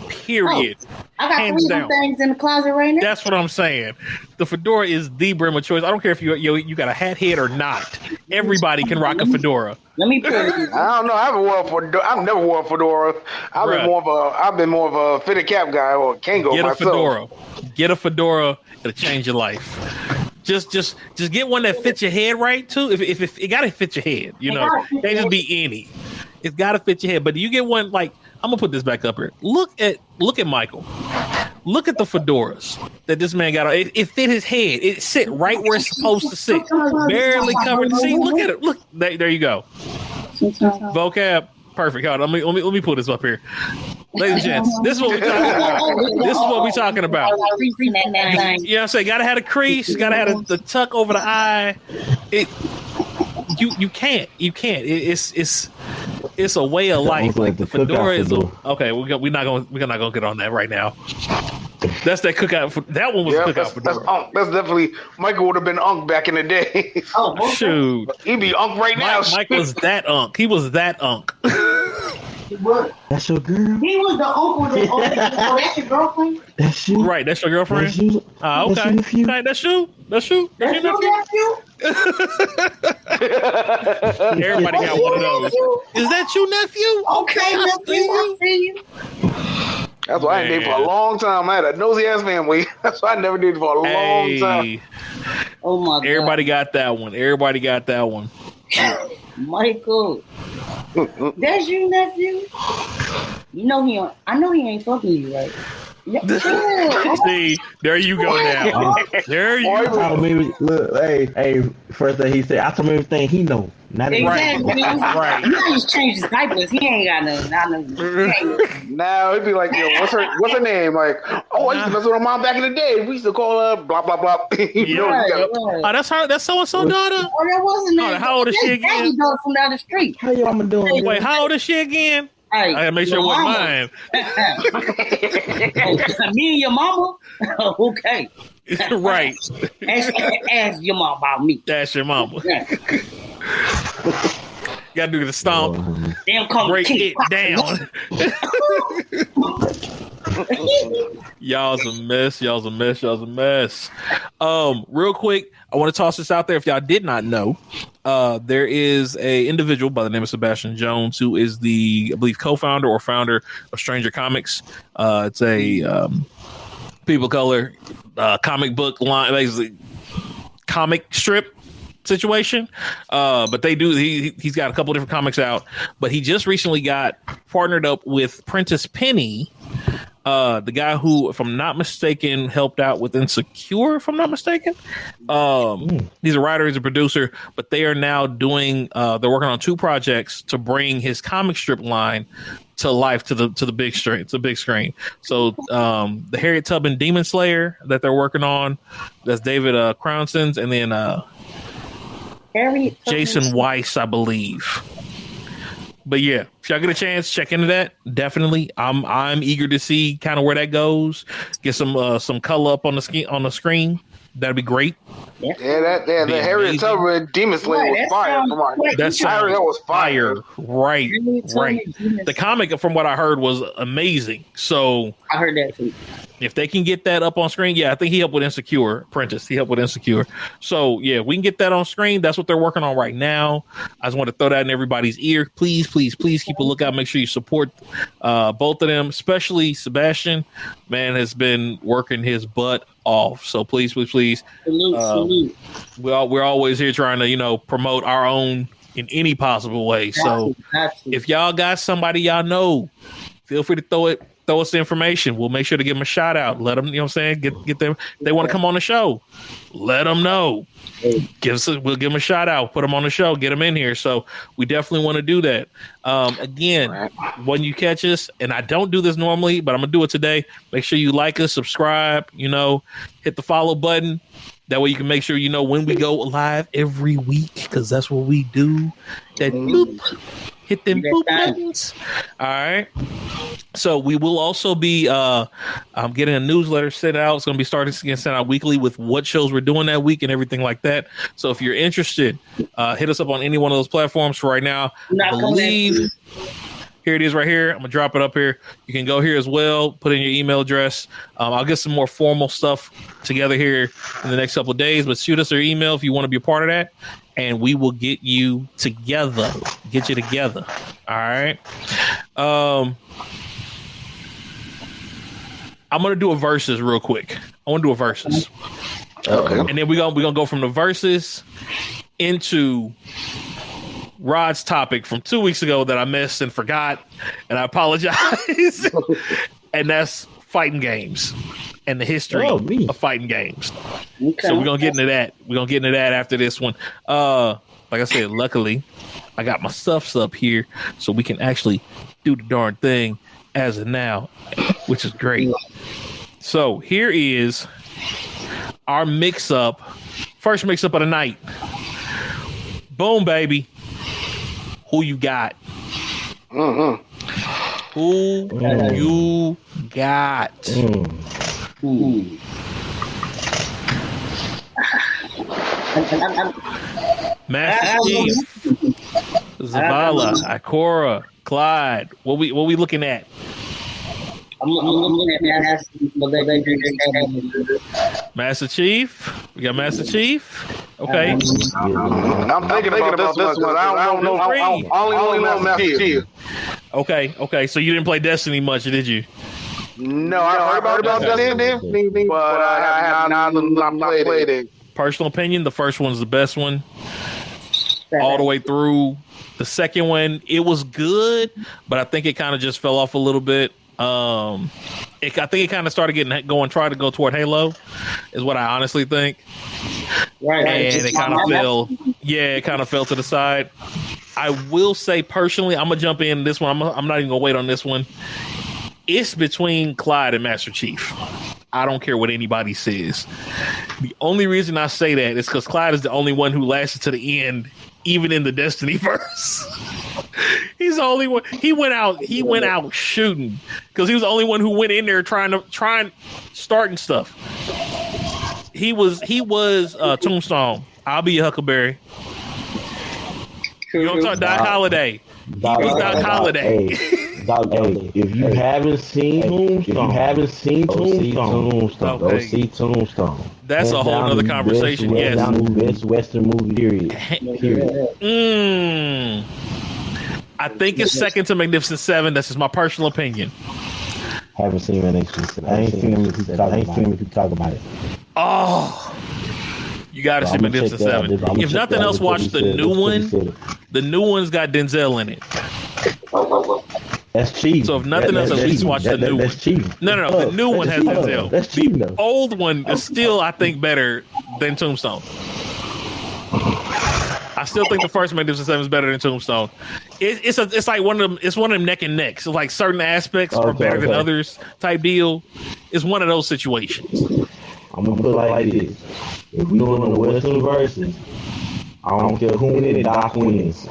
Period. I got hands 3 things in the closet right now. That's what I'm saying. The fedora is the brim of choice. I don't care if you got a hat head or not. Everybody can rock a fedora. Let me put it. I don't know. I've never wore a fedora. I've been more of a fitted cap guy or Kango myself. Get a fedora. It'll change your life. Just get one that fits your head right too. If it gotta fit your head, you know, it can't just be any. It's gotta fit your head. But you get one like, I'm gonna put this back up here. Look at Michael. Look at the fedoras that this man got on. It fit his head. It sit right where it's supposed to sit. Barely covered. See, look at it. Look, there you go. Vocab, perfect. Hold on, let me pull this up here. Ladies and gents, this is what we're talking about. You know what I'm saying? Gotta have a crease, gotta have the tuck over the eye. You can't. It's a way of life. Like the fedora is okay. We're not gonna get on that right now. That's that cookout. That one was a cookout fedora. That's definitely Michael would have been Unk back in the day. Oh shoot, he'd be Unk right now. Mike was that Unk. He was that Unk. That's your girl. He was the uncle that's your girlfriend. That's you. Right, that's your girlfriend. That's you. Okay. Okay, that's you. That's your nephew. Everybody got one of those. Is that your nephew? Okay, nephew. I see you. That's why I didn't date for a long time. I had a nosy ass family. That's why I never did for a long time. Oh my God. Everybody got that one. Michael. That's your nephew? I know he ain't fucking you, right? See, there you go now. There you go. Hey, first thing he said, I told him everything he know. Not exactly. Right. You just changed his diapers. He ain't got nothing. Now it'd be like, yo, what's her name? Like, oh, I used to mess with her mom back in the day. We used to call her blah blah blah. Oh, that's her. That's so and so daughter. Oh, that wasn't that. How old is she again? From down the street. How your mama doing? Wait, how old is she again? Hey, I gotta make sure it wasn't mine. Me and your mama? Okay. Right. Ask your mom about me. That's your mama. Yeah. You gotta do the stomp. Damn, come break it down. Y'all's a mess. Real quick, I want to toss this out there. If y'all did not know, there is a individual by the name of Sebastian Jones who is the, I believe, co-founder or founder of Stranger Comics. It's a people of color comic book line, basically comic strip situation. But they do. He's got a couple different comics out, but he just recently got partnered up with Prentice Penny. The guy who, if I'm not mistaken, helped out with Insecure, if I'm not mistaken. He's a writer, he's a producer, but they are now doing, they're working on 2 projects to bring his comic strip line to life, to the big screen, So the Harriet Tubman Demon Slayer that they're working on, that's David Crownson's, and then Jason Weiss, I believe. But yeah, if y'all get a chance, check into that. Definitely, I'm eager to see kind of where that goes. Get some color up on the screen. That'd be great. Yeah, the Harriet Tubman Demon Slayer was fire. That was fire. Right. The comic, from what I heard, was amazing. So I heard that too. If they can get that up on screen, yeah, I think he helped with Insecure. Prentice, he helped with Insecure. So yeah, we can get that on screen. That's what they're working on right now. I just want to throw that in everybody's ear. Please keep a lookout. Make sure you support both of them, especially Sebastian. Man has been working his butt off. So please. Salute. We're always here trying to promote our own in any possible way. So if y'all got somebody y'all know, feel free to throw us the information. We'll make sure to give them a shout out. Let them, get them. If they want to come on the show, let them know. We'll give them a shout out. Put them on the show. Get them in here. So we definitely want to do that. Again, when you catch us, and I don't do this normally, but I'm gonna do it today. Make sure you like us, subscribe. Hit the follow button. That way you can make sure when we go live every week, because that's what we do. That boop. Hit them boop buttons. All right. So we will also be I'm getting a newsletter sent out. It's going to be starting to get sent out weekly with what shows we're doing that week and everything like that. So if you're interested, hit us up on any one of those platforms. For right now, I believe here it is right here. I'm going to drop it up here. You can go here as well. Put in your email address. I'll get some more formal stuff together here in the next couple of days. But shoot us your email if you want to be a part of that. And we will get you together. Get you together. All right. I'm gonna do a versus real quick. I want to do a versus. Okay. And then we're gonna go from the versus into Rod's topic from 2 weeks ago that I missed and forgot, and I apologize. And that's fighting games and the history of fighting games. Okay. So we're gonna get into that. We're gonna get into that after this one. Like I said, luckily I got my stuffs up here so we can actually do the darn thing as of now, which is great. So here is our mix-up. First mix-up of the night. Boom, baby. Who you got? Mm-hmm. Who you got? Ooh. Master Chief, Zavala, Ikora, Clyde. What we looking at? I'm looking at Master Chief. We got Master Chief. Okay. I'm thinking about this one. I don't know. I only know Master Chief. Okay. So you didn't play Destiny much, did you? No, I heard about Destiny, but I have not played it. Personal opinion, the first one's the best one. All the way through. The second one, it was good, but I think it kind of just fell off a little bit. I think it kind of started trying to go toward Halo, is what I honestly think. Right. And it kind of fell. Yeah, it kind of fell to the side. I will say personally, I'm gonna jump in this one. I'm not even gonna wait on this one. It's between Clyde and Master Chief. I don't care what anybody says. The only reason I say that is because Clyde is the only one who lasted to the end, even in the Destiny verse. He's the only one. He went out shooting because he was the only one who went in there trying starting stuff. He was Tombstone. I'll be your Huckleberry. You don't talk Doc Holliday. He was Doc Holliday. If you haven't seen Tombstone, go see Tombstone. That's a whole other conversation. Yes, best Western movie. Period. I think it's second to Magnificent Seven. That's just my personal opinion. Haven't seen Magnificent Seven. I ain't seen him if you talk about it. Oh, you got to see Magnificent Seven. If nothing else, watch the new one. The new one's got Denzel in it. That's cheap. So if nothing else, at least watch the new one. That's cheap. No. The new one has Denzel. That's cheap. The old one is still, I think, better than Tombstone. I still think the first Magnificent Seven is better than Tombstone. It's like one of them. It's one of them neck and neck. So like certain aspects are better than others. Type deal. It's one of those situations. I'm gonna put it like this: if we're doing the Western version, I don't care who in it, Doc wins.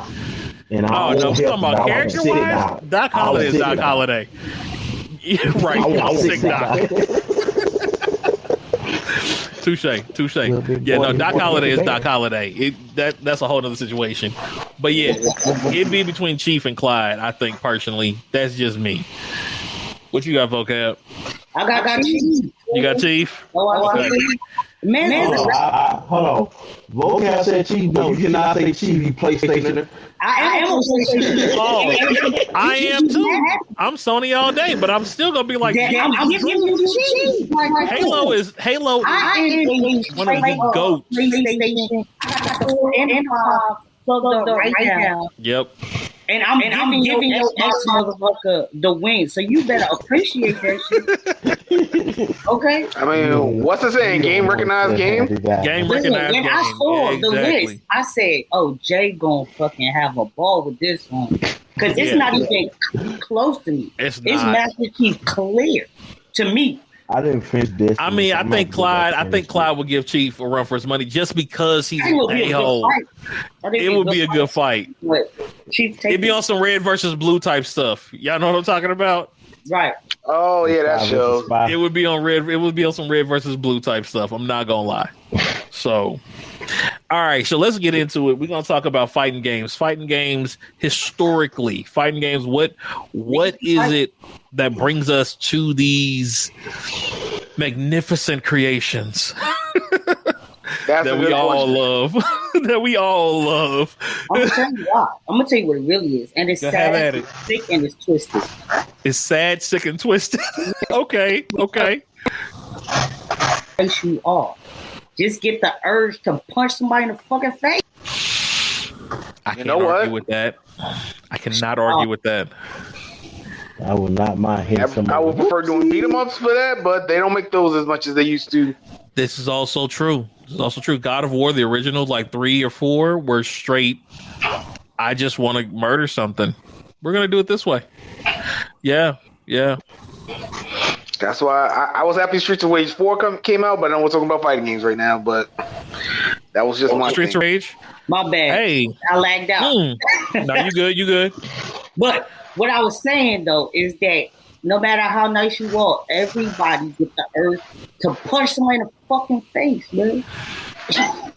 And we're talking about character wise. Doc Holliday is Doc Holliday. Yeah, right. Sick Doc. Touche. Yeah, no, Doc Holliday is Doc Holliday. That's a whole other situation. But yeah, it'd be between Chief and Clyde, I think, personally. That's just me. What you got, Vocab? I got Chief. You got Chief? Okay. Hold on. Vocab said Chief, but you cannot say Chief, you PlayStation. I am a PlayStation. Oh, I am too. I'm Sony all day, but I'm still gonna be like, I'm giving you Chief. Halo is one of the GOATs. PlayStation. I got the 4 and 5 right now. Yep. And I'm giving your ass motherfucker the win. So you better appreciate that shit. Okay? I mean, what's it saying? Game recognized game? Game recognized game. When I saw the list, I said, oh, Jay gonna fucking have a ball with this one. Because it's not even close to me. It's Master Chief clear to me. I didn't finish this. I mean, I think Clyde would give Chief a run for his money just because he's an a-hole. It would be a good fight. It'd be on some red versus blue type stuff. Y'all know what I'm talking about? Right. Oh yeah, that show. It would be on red. It would be on some red versus blue type stuff. I'm not gonna lie. So, all right. So let's get into it. We're gonna talk about fighting games. Fighting games historically. Fighting games. What is it that brings us to these magnificent creations that we all love? That we all love. I'm gonna tell you why. I'm gonna tell you what it really is, and it's sad, sick, and it's twisted. It's sad, sick, and twisted. Okay. Face you off. Just get the urge to punch somebody in the fucking face. I can't argue with that. I cannot argue with that. I would not mind hitting somebody. I would prefer doing beat 'em ups for that, but they don't make those as much as they used to. This is also true. God of War, the original, like 3 or 4, were straight. I just want to murder something. We're gonna do it this way. Yeah. That's why I was happy Streets of Rage 4 came out, but I know we're talking about fighting games right now. But that was just my Streets of Rage. My bad. Hey, I lagged out. No, you good. But what I was saying though is that no matter how nice you are, everybody get the urge to punch somebody in the fucking face, man.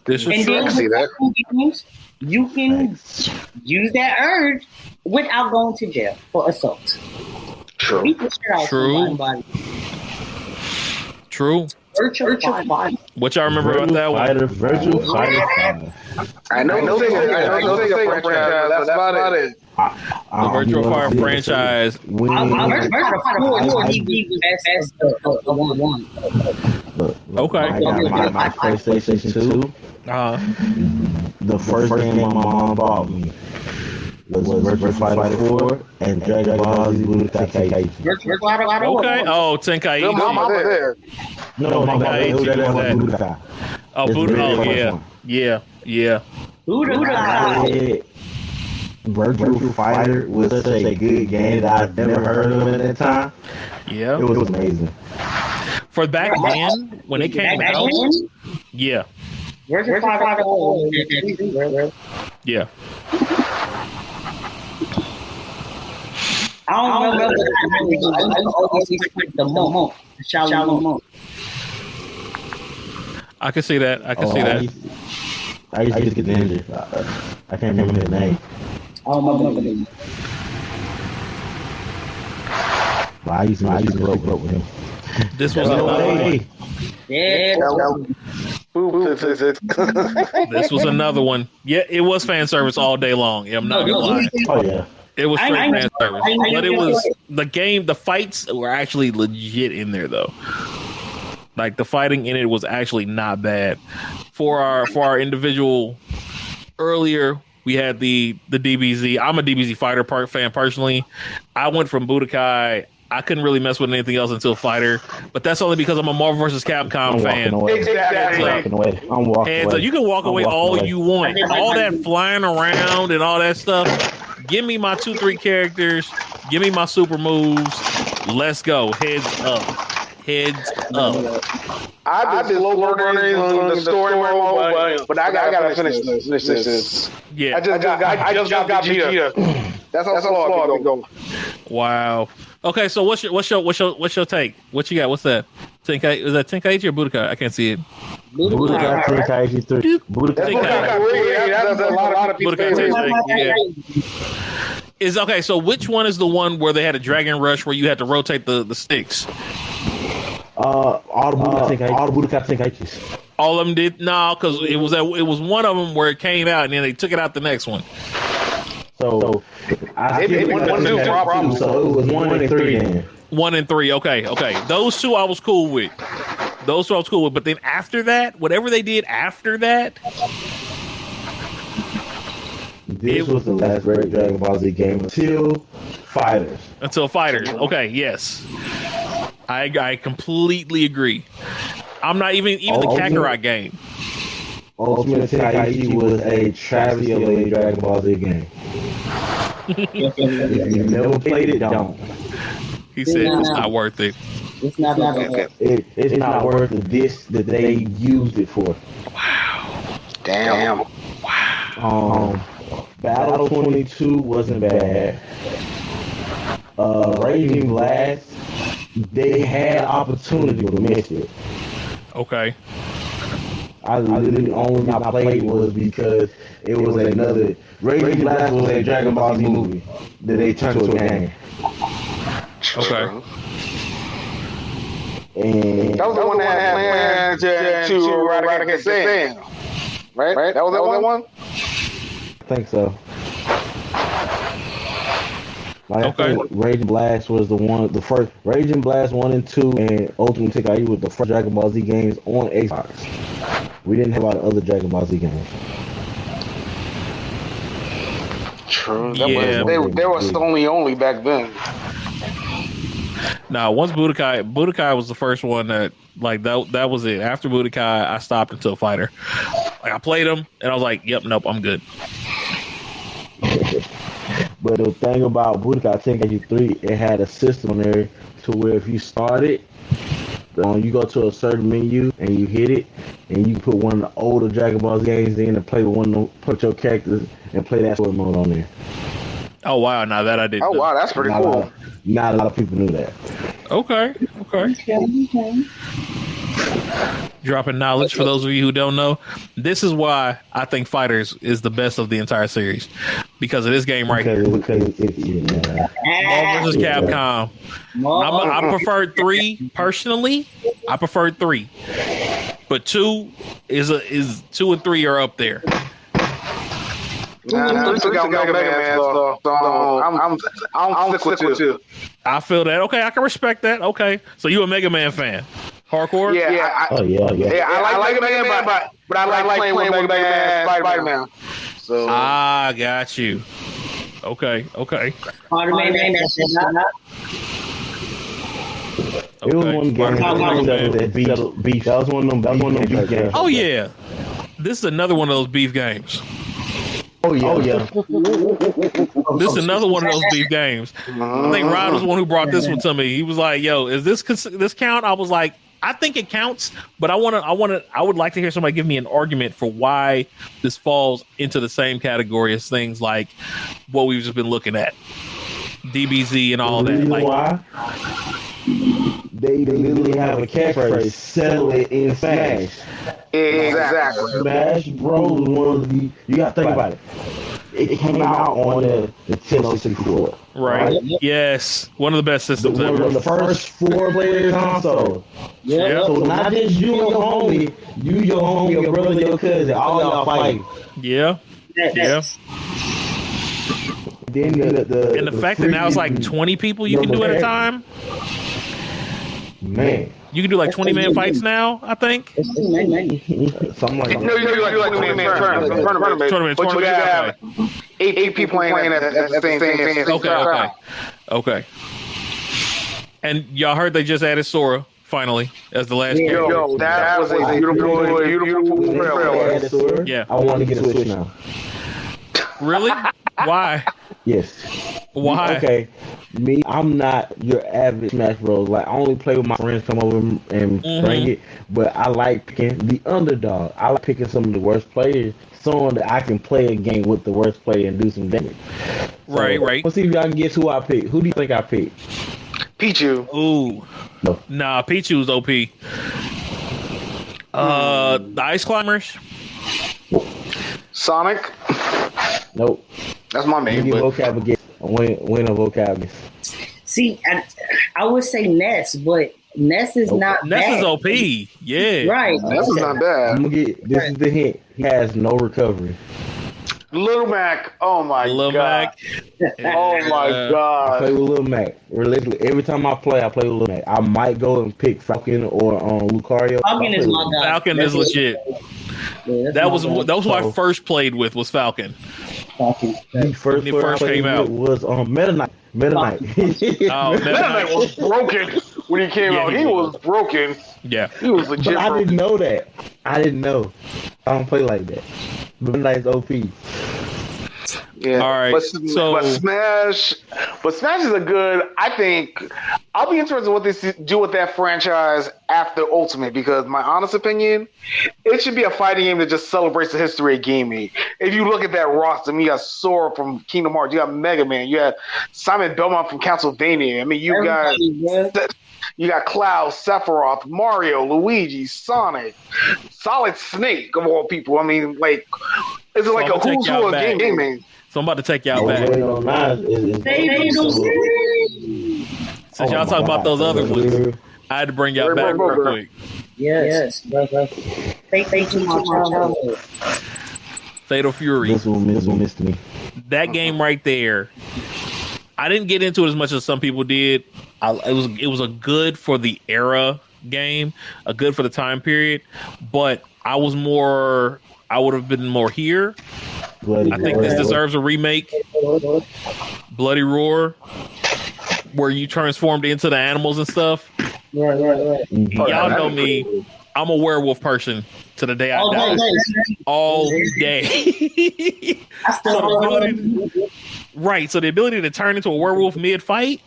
This is true. I see that. You can use that urge without going to jail for assault. True. True. Virtual body. What y'all remember about that one? Virtual Fighter. I know the Sega franchise. That's about it. The Virtual Fire franchise. Virtual Fighter was the one. Okay. I got my PlayStation 2. The first game my mom bought me was Virtual Fighter 4 and Dragon Ball Z Budokai. Okay. Oh, Tenkaichi. No, mama there. No, Budokai. Oh, Budokai. Yeah. Budokai. Virtual Fighter was such a good game that I've never heard of at that time. Yeah. It was amazing. For back then, when it came out, yeah. Virtual Fighter. Yeah. I don't remember the monk. Shaolin monk. I can see that. I used to get the ninja. I can't remember the name. I don't remember the name. I used to grow up with him. This was another one. This was another one. Yeah, it was fan service all day long. I'm not gonna lie. Oh yeah. It was straight fan service, but it was the game. The fights were actually legit in there, though. Like the fighting in it was actually not bad. For our individual earlier, we had the DBZ. I'm a DBZ fighter fan personally. I went from Budokai. I couldn't really mess with anything else until Fighter, but that's only because I'm a Marvel vs. Capcom fan. Exactly. I'm walking away. So you can walk away all you want. All that flying around and all that stuff. Give me my 2-3 characters. Give me my super moves. Let's go. Heads up. I've been slow learning on the story mode, but I gotta finish this. Yeah. I just got Vegeta. That's how slow I've been going. Wow. Okay, so what's your take? What you got? What's that? Tenkaichi? Is that Tenkaichi or Budokai? I can't see it. Budokai Tenkaichi 3. Budokai. That's a lot of people. Is okay. So which one is the one where they had a Dragon Rush where you had to rotate the sticks? All the Budokai Tenkaichis. All of them did? No, because it was one of them where it came out and then they took it out the next one. So it was 1 and 3 then. 1 and 3. Okay. Those two I was cool with. But then after that, whatever they did after that, this was the last great Dragon Ball Z game until Fighters. Okay, yes. I completely agree. I'm not even the Kakarot game. Ultimate Tenkaichi was a travesty of a Dragon Ball Z game. If you never played it, don't. He said it's not worth it. It's not worth it. It's not worth the disc that they used it for. Wow. Damn. Wow. Battle 22 wasn't bad. Raging Blast, they had opportunity to miss it. Okay. I literally only I played was because it was another Raging Blast was a Dragon Ball Z movie that they turned to a game. Okay. And that was the one that had plans to eradicate Saiyan. Right? That was that one? I think so. I think Raging Blast was the first. Raging Blast 1 and 2 and Ultimate Tenkaichi was the first Dragon Ball Z games on Xbox. We didn't have a lot of other Dragon Ball Z games. True. They were only back then. Now, once Budokai was the first one that that was it. After Budokai, I stopped until Fighter. Like I played them and I was like, "Yep, nope, I'm good." But the thing about Budokai Tenkaichi 3, it had a system there to where if you started, you go to a certain menu and you hit it, and you put one of the older Dragon Ball Z games in and play with put your characters and play that story mode on there. Oh wow! Now that I didn't. Oh wow, that's pretty cool. Not a lot of people knew that. Okay. Dropping knowledge for those of you who don't know. This is why I think Fighters is the best of the entire series because of this game right here. Marvel vs. Capcom. I preferred 3 personally. I preferred 3, but 2 is 2 and 3 are up there. I'm stick with 2. I feel that. Okay, I can respect that. Okay, so you a Mega Man fan? Hardcore? Yeah. I like Mega Man, but I like playing with Mega Man, Spider-Man. So I got you. Okay. It was one game that was one of them beef games. Oh yeah, this is another one of those beef games. Oh yeah. This is another one of those beef games. I think Rod was the one who brought this one to me. He was like, "Yo, is this count?" I was like, "I think it counts, but I would like to hear somebody give me an argument for why this falls into the same category as things like what we've just been looking at, DBZ and all that." Like, why? They literally have a catchphrase: "Settle it in Smash." Exactly. Smash Bros. Was one of the. You got to think about it. it came out on the Nintendo 64. Right. Yes. One of the best systems One ever. of the first 4-player console. Yeah. So not just you and your homie, your homie, your brother, your cousin, all y'all fighting. Yeah. Yeah. Then And the fact that now it's like 20 people you can do at a time. Man. You can do like 20-man fights now, I think. Something like that. No, you do like 20-man tournament. But you have 8 people playing at the same thing. Okay. And y'all heard they just added Sora, finally, as the last character. Yo, that was a beautiful trailer. Yeah. I want to get a Switch now. Really? Why? Yes. Why? Okay. Me, I'm not your average Smash Bros. Like, I only play with my friends, come over and bring it. But I like picking the underdog. I like picking some of the worst players so that I can play a game with the worst player and do some damage. So, Right. Let's see if y'all can guess who I picked. Who do you think I picked? Pichu. Ooh. No. Nah, Pichu's OP. The Ice Climbers. Sonic. Nope. That's my main. Give vocab again. Win a vocab again. See, I would say Ness, but Ness is not Ness bad. is OP. Yeah. Right. This is not bad. I'm gonna get this is the hint. He has no recovery. Little Mac. Oh my Lil god. Mac. Oh my I god. play with Lil Mac. Realistically, every time I play with Lil Mac. I might go and pick Falcon or Lucario. Falcon is my guy. Falcon is legit. Yeah, That was who I first played with was Falcon. Falcon. The first When he player first I played came out. with was Meta Knight. Oh, That Knight was broken when he came Yeah, out. he He was. was broken. Yeah. He was legit. But I broken. didn't know that. I didn't know. I don't play like that. Meta Knight's OP. Yeah. All right, But Smash is a good. I think I'll be interested in what they do with that franchise after Ultimate, because my honest opinion, it should be a fighting game that just celebrates the history of gaming. If you look at that roster, you got Sora from Kingdom Hearts, you got Mega Man, you got Simon Belmont from Castlevania. I mean, you got Cloud, Sephiroth, Mario, Luigi, Sonic, Solid Snake of all people. I mean, like, is it like I'm a gonna take who's y'all who of back. gaming? So I'm about to take y'all back. Since y'all talk about those other ones, I had to bring y'all back real quick. Yes. Thank you, my childhood. Fatal Fury. This one missed me. That game right there. I didn't get into it as much as some people did. It was a good for the era game, a good for the time period, but I would have been more here. I think this deserves a remake. Bloody Roar, where you transformed into the animals and stuff. Right. Y'all know me. I'm a werewolf person to the day I die. All day. Right. So the ability to turn into a werewolf mid-fight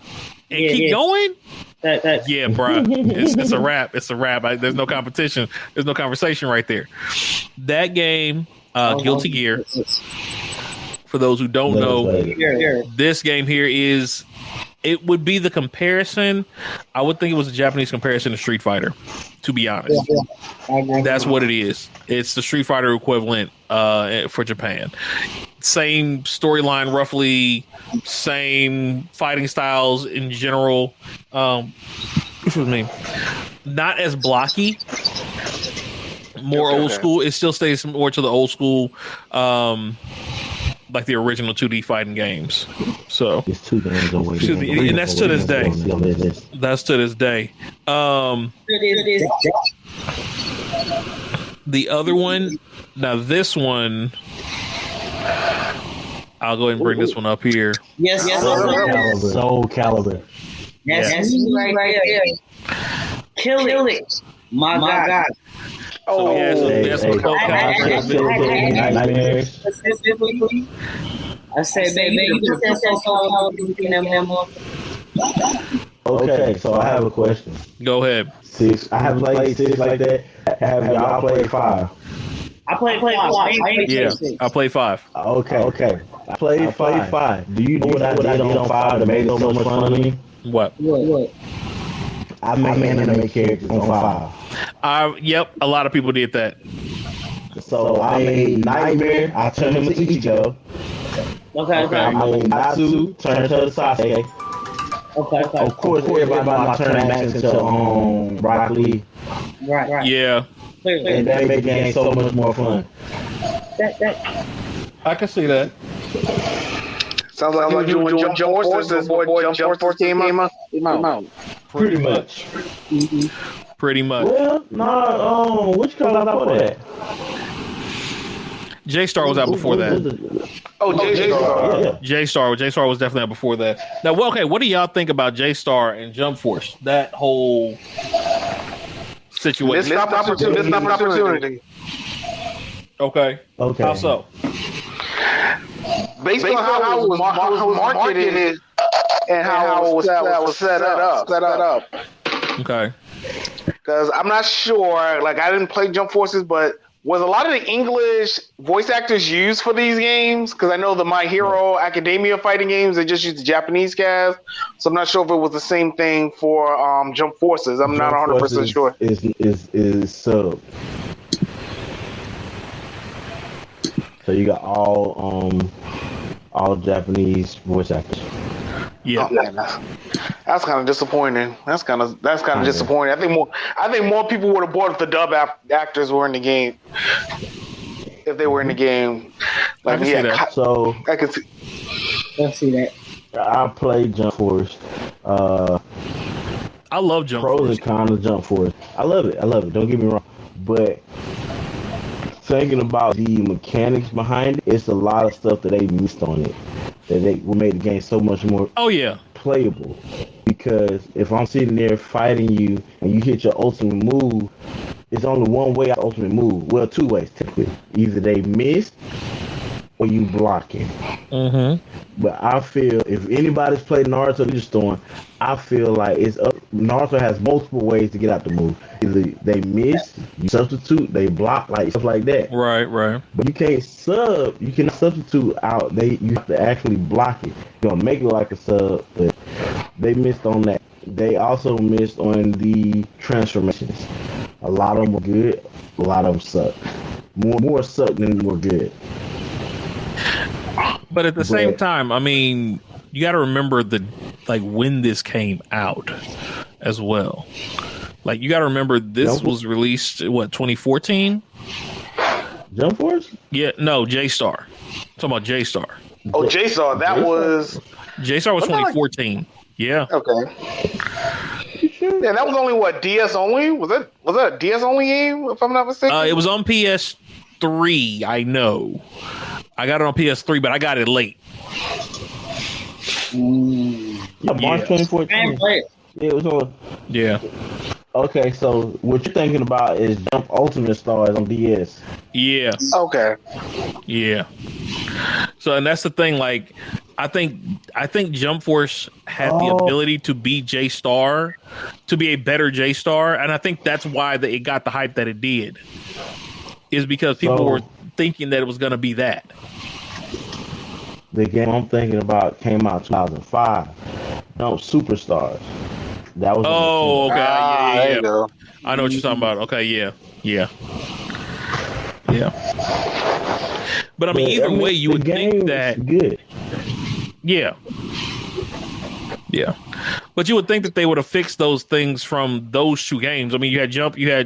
and keep going? Yeah, bro. It's a wrap. It's a wrap. There's no competition. There's no conversation right there. That game, Guilty Gear, for those who don't know, this game here it would be the comparison. I would think it was a Japanese comparison to Street Fighter, to be honest. That's what it is. It's the Street Fighter equivalent for Japan. Same storyline, roughly, same fighting styles in general. Excuse me. Not as blocky. More old school. It still stays more to the old school, like the original 2D fighting games. So It's 2 games away. excuse me, and that's to this day. That's to this day. The other one, now this one, I'll go ahead and bring this one up here. Yes. Soul Calibur. That's right there. Kill it. My God. So that's what Soul Calibur Nightmares. I said, baby, you put that Soul Calibur. Okay, so I have a question. Go ahead. 6. I haven't played 6 like that. Have y'all played 5? I played 5. Yeah, I played 5. Okay. I played 5. Do you know what I did on 5 that made it so much fun to me? What? I made anime characters on 5. Yep, a lot of people did that. So I made Nightmare. I turned him into Ichigo. Okay. I made Natsu turn to Sasuke. Okay. Of course, everybody might turn Max into Rock Lee. Right. Yeah, Clearly. And that made the game so much more fun. I can see that. Sounds like you were doing Jump Forces before Jump Force came out. Pretty much. Pretty much. Well, no, which color I put that? J-Star was out before that. J-Star. Yeah. J-Star was definitely out before that. Now, okay, what do y'all think about J-Star and Jump Force? That whole situation. Missed opportunity. Okay. How so? Based on how it was marketed and how it was set up. Okay. Because I'm not sure, like I didn't play Jump Forces, but was a lot of the English voice actors used for these games? Because I know the My Hero Academia fighting games, they just used the Japanese cast. So I'm not sure if it was the same thing for Jump Forces. I'm not 100% sure. Is sub. So you got all Japanese voice actors. Yeah, oh, man, that's kind of disappointing. That's kind of disappointing. I think more people would have bought if the dub actors were in the game. If they were in the game, like, I can see that. So I can see. Let's see that. I played Jump Force. I love Jump Force. Pros and cons of Jump Force. I love it. Don't get me wrong, but thinking about the mechanics behind it, it's a lot of stuff that they missed on it. That they made the game so much more playable. Because if I'm sitting there fighting you and you hit your ultimate move, it's only one way out of ultimate move. Well, two ways typically. Either they miss or you blocking. Mm-hmm. But I feel if anybody's played Naruto Ninja Storm, I feel like Naruto has multiple ways to get out the move. Either they miss, you substitute, they block, like stuff like that. Right. But you can't substitute out. You have to actually block it. You're gonna make it like a sub, but they missed on that. They also missed on the transformations. A lot of them were good, a lot of them suck. More suck than were good. But at the same time, I mean, you got to remember when this came out as well. Like, you got to remember this was released, 2014? Jump Force? Yeah, no, J-Star. I'm talking about J-Star. Oh, J-Star, J-Star was 2014. Yeah. Okay. Yeah, that was only DS only? Was that a DS only game, if I'm not mistaken? It was on PS3, I know. I got it on PS3, but I got it late. Yeah, March 2014. It was on. Yeah. Okay, so what you're thinking about is Jump Ultimate Stars on DS. Yeah. Okay. Yeah. So, and that's the thing. Like, I think Jump Force had the ability to be J-Star, to be a better J-Star, and I think that's why it got the hype that it did. Is because people were thinking that it was going to be that. The game I'm thinking about came out 2005. Jump Superstars. That was. Oh, okay. Yeah. There you go. I know what you're talking about. Okay, yeah. But I mean, either way, you would think that. Good. Yeah. But you would think that they would have fixed those things from those two games. I mean, you had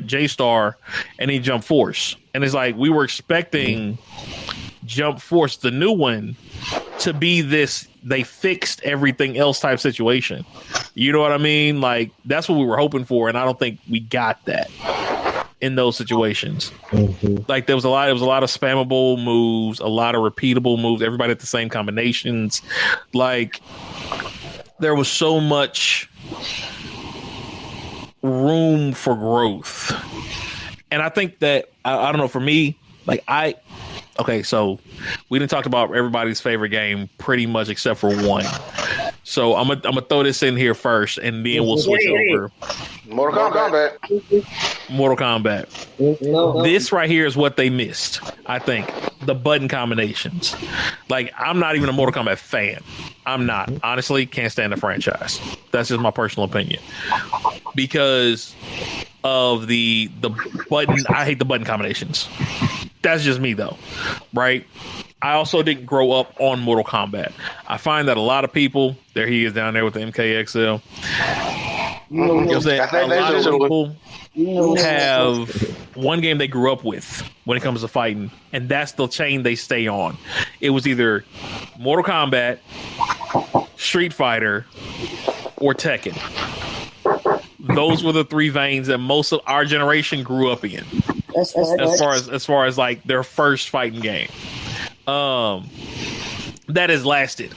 J-Star, and then Jump Force. And it's like, we were expecting Jump Force, the new one, to be this, they fixed everything else type situation. You know what I mean? Like, that's what we were hoping for, and I don't think we got that in those situations. Mm-hmm. Like, there was a lot of spammable moves, a lot of repeatable moves, everybody at the same combinations. Like, there was so much room for growth. And I think that, I don't know, for me, like, okay, so we didn't talk about everybody's favorite game pretty much except for one. So I'm gonna throw this in here first, and then we'll switch over. Mortal Kombat. This right here is what they missed, I think. The button combinations. Like, I'm not even a Mortal Kombat fan. I'm not. Honestly, can't stand the franchise. That's just my personal opinion. Because of the button, I hate the button combinations. That's just me, though, right? I also didn't grow up on Mortal Kombat. I find that a lot of people, there he is down there with the MKXL. You know what I'm saying? A lot of people have one game they grew up with when it comes to fighting, and that's the chain they stay on. It was either Mortal Kombat, Street Fighter, or Tekken. Those were the three veins that most of our generation grew up in. As far as like their first fighting game. That has lasted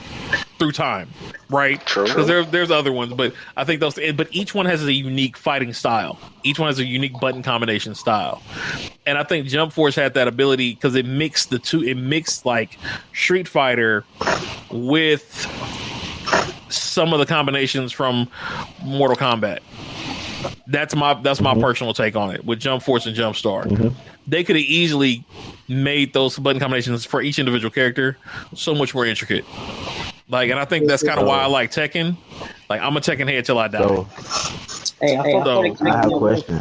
through time, right? Because there's other ones, but I think those. But each one has a unique fighting style. Each one has a unique button combination style, and I think Jump Force had that ability because it mixed the two. It mixed like Street Fighter with some of the combinations from Mortal Kombat. That's my personal take on it with Jump Force and Jump Star. They could have easily made those button combinations for each individual character so much more intricate. Like, and I think that's kind of why I like Tekken. Like, I'm a Tekken head till I die. I have a question.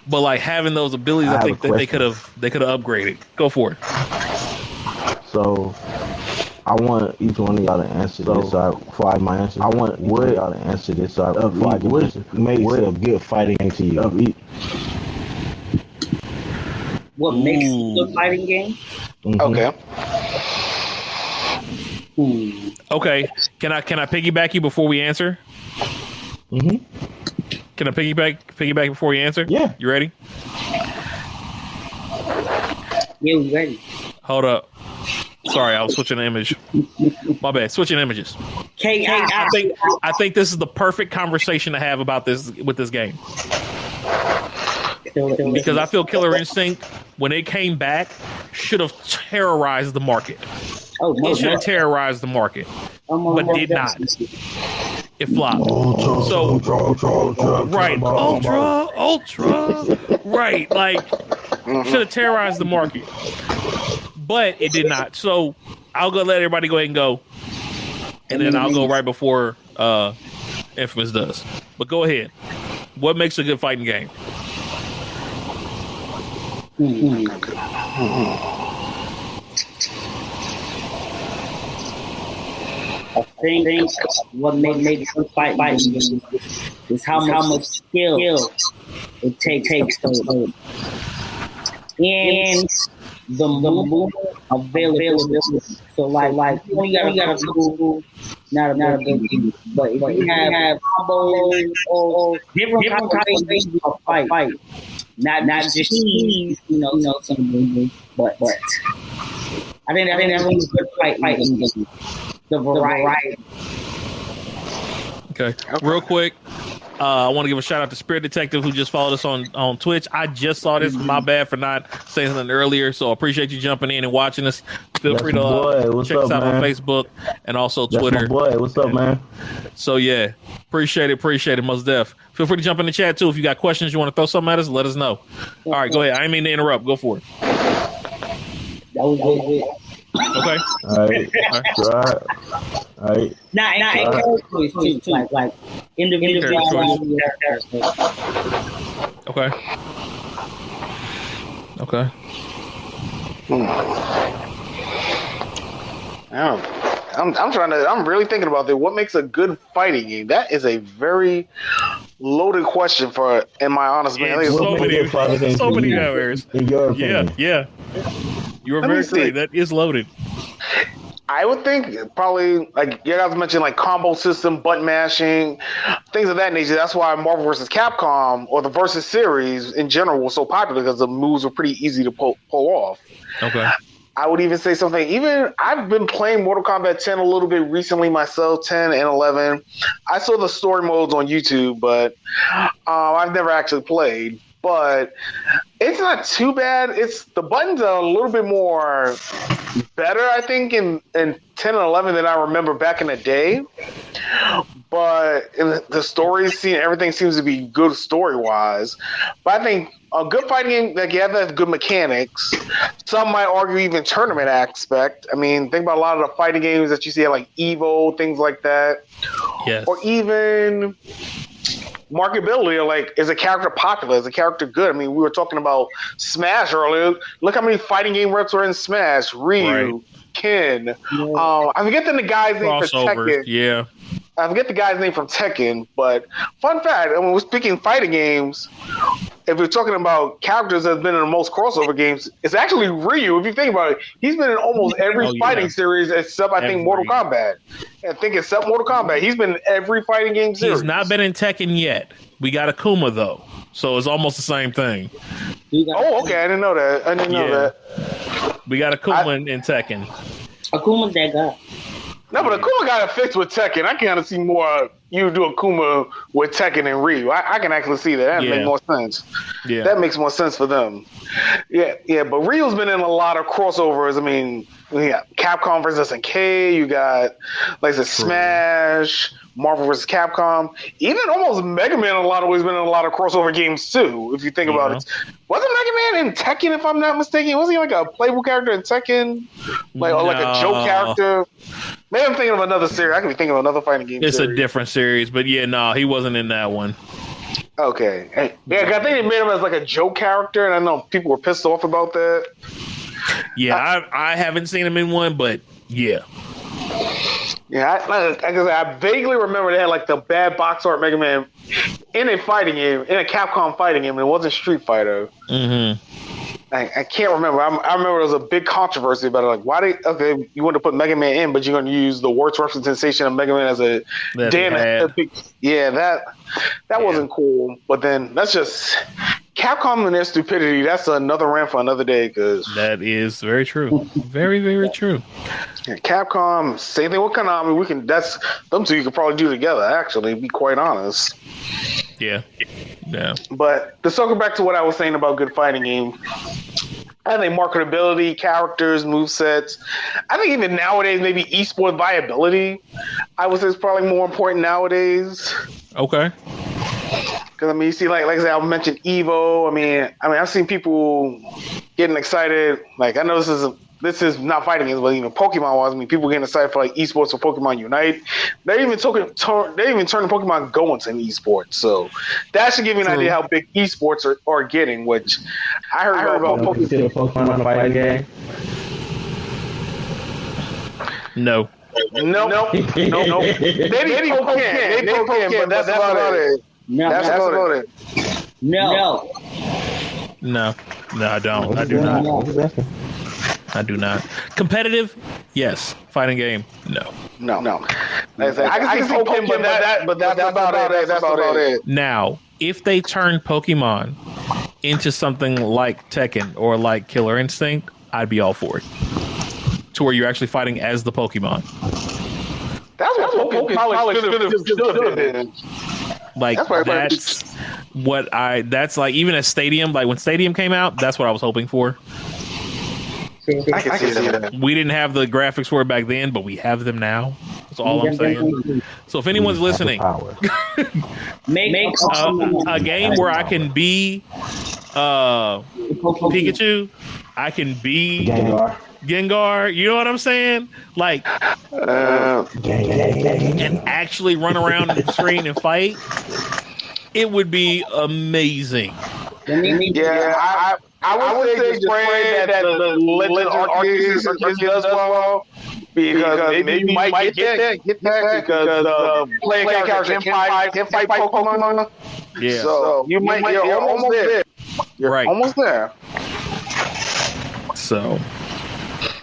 But like having those abilities, I think that they could have upgraded. Go for it. So I want each one of y'all to answer this. Before I give my answer, I want one of y'all to answer this. So before I give my answer, what makes a good fighting game to you? What makes a good fighting game? Okay. Okay. Can I piggyback you before we answer? Can I piggyback before you answer? Yeah. You ready? Yeah, we ready. Hold up. Sorry, I was switching the image. My bad. Switching images. I think this is the perfect conversation to have about this with this game. Because I feel Killer Instinct, when it came back, should have terrorized the market. It should have terrorized the market, but did not. It flopped. Right, ultra, right, like should have terrorized the market, but it did not. So I'll go let everybody go ahead and go, and then I'll go right before Infamous does. But go ahead. What makes a good fighting game? I think what made a fight is how much skill it takes to and the movement availability. So like you gotta do not a big deal, but if you have combos or different combinations of fight. Not just cheese, some but I think that's a good fighting game. The variety. Okay. Real quick, I want to give a shout out to Spirit Detective who just followed us on Twitch. I just saw this. My bad for not saying something earlier. So I appreciate you jumping in and watching us. Feel free to check us out on Facebook and also Twitter. What's up, man? So yeah, appreciate it, most def. Feel free to jump in the chat too. If you got questions, you want to throw something at us, let us know. All right, go ahead. I didn't mean to interrupt. Go for it. That was it. Okay. All right. Not too, like individual characters. Okay. I'm really thinking about that. What makes a good fighting game? That is a very loaded question in my honest opinion. So many areas. In your opinion. Yeah. You are very correct. That is loaded. I would think probably like you guys mentioned, like combo system, button mashing, things of that nature. That's why Marvel vs. Capcom or the Versus series in general was so popular because the moves were pretty easy to pull off. Okay. I would even say something. Even I've been playing Mortal Kombat 10 a little bit recently myself, 10 and 11. I saw the story modes on YouTube, but I've never actually played. But it's not too bad. The buttons are a little bit more better, I think, in 10 and 11 than I remember back in the day. But the story scene, everything seems to be good story-wise. But I think a good fighting game, like, yeah, that's good mechanics. Some might argue even tournament aspect. I mean, think about a lot of the fighting games that you see, like Evo, things like that. Yes. Or even marketability, or like, is a character popular? Is a character good? I mean, we were talking about Smash earlier. Look how many fighting game reps are in Smash. Ryu, Ken. I forget the guy's name for Tekken. Yeah. I forget the guy's name from Tekken, but fun fact, when we're speaking fighting games, if we're talking about characters that's been in the most crossover games, it's actually Ryu. If you think about it, he's been in almost every fighting series except, I think, Mortal Kombat. I think except Mortal Kombat. He's been in every fighting game series. He's not been in Tekken yet. We got Akuma, though. So it's almost the same thing. Oh, okay. I didn't know that. I didn't know that. We got Akuma in Tekken. Akuma's that guy. No, but Akuma got it fixed with Tekken. I can kind of see more you do Akuma with Tekken and Ryu. I can actually see that. That makes more sense. Yeah. That makes more sense for them. Yeah. But Ryu's been in a lot of crossovers. I mean, we got Capcom vs. SNK. You got, like I said, Smash, Marvel vs. Capcom. Even almost Mega Man in a lot of ways been in a lot of crossover games too, if you think about it. Wasn't Mega Man in Tekken, if I'm not mistaken? Wasn't he like a playable character in Tekken? Or like a joke character? Maybe I'm thinking of another series. I could be thinking of another fighting game It's series. a different series, but he wasn't in that one. Okay. Yeah, I think they made him as like a joke character, and I know people were pissed off about that. Yeah, I haven't seen him in one, but yeah. Yeah, I vaguely remember they had like the bad box art Mega Man in a fighting game, in a Capcom fighting game, and it wasn't Street Fighter. Mm-hmm. I can't remember. I remember there was a big controversy about it. Like, you want to put Mega Man in, but you're going to use the worst representation of Mega Man as a that wasn't cool. But then that's just Capcom and their stupidity. That's another rant for another day. Because that is very true. Very, very true. Yeah, Capcom, same thing with Konami. That's them two you could probably do together. Actually, to be quite honest. Yeah. But to circle back to what I was saying about good fighting game, I think marketability, characters, movesets. I think even nowadays, maybe esports viability, I would say is probably more important nowadays. Okay. Because I mean, you see, like I said, I mentioned Evo. I mean, I've seen people getting excited. Like, I know this is not fighting games, but even Pokemon was. I mean, people getting excited for like esports or Pokemon Unite. They even turning Pokemon Go into an esports. So that should give you an idea how big esports are getting. Which I heard about Pokemon fighting game. No. Nope. They did Pokemon, but that's about it. No, that's about it. No, I don't. I do not. I do not. Competitive, yes. Fighting game, no. I can see Pokemon, but that's about it. That's about it. Now, if they turn Pokemon into something like Tekken or like Killer Instinct, I'd be all for it. To where you're actually fighting as the Pokemon. That's what Pokemon should have been. Like that's like even a Stadium, like when Stadium came out, that's what I was hoping for. I can see that. We didn't have the graphics for it back then, but we have them now. That's all I'm saying. So if anyone's listening, make a game where I can be Pikachu, I can be Gengar. You know what I'm saying? Like, and actually run around the screen and fight. It would be amazing. Yeah, I would say just pray that the Legend Arceus does well, because maybe you might get that because playing character can fight Pokemon. Yeah, so you're almost there. You're right, almost there. So,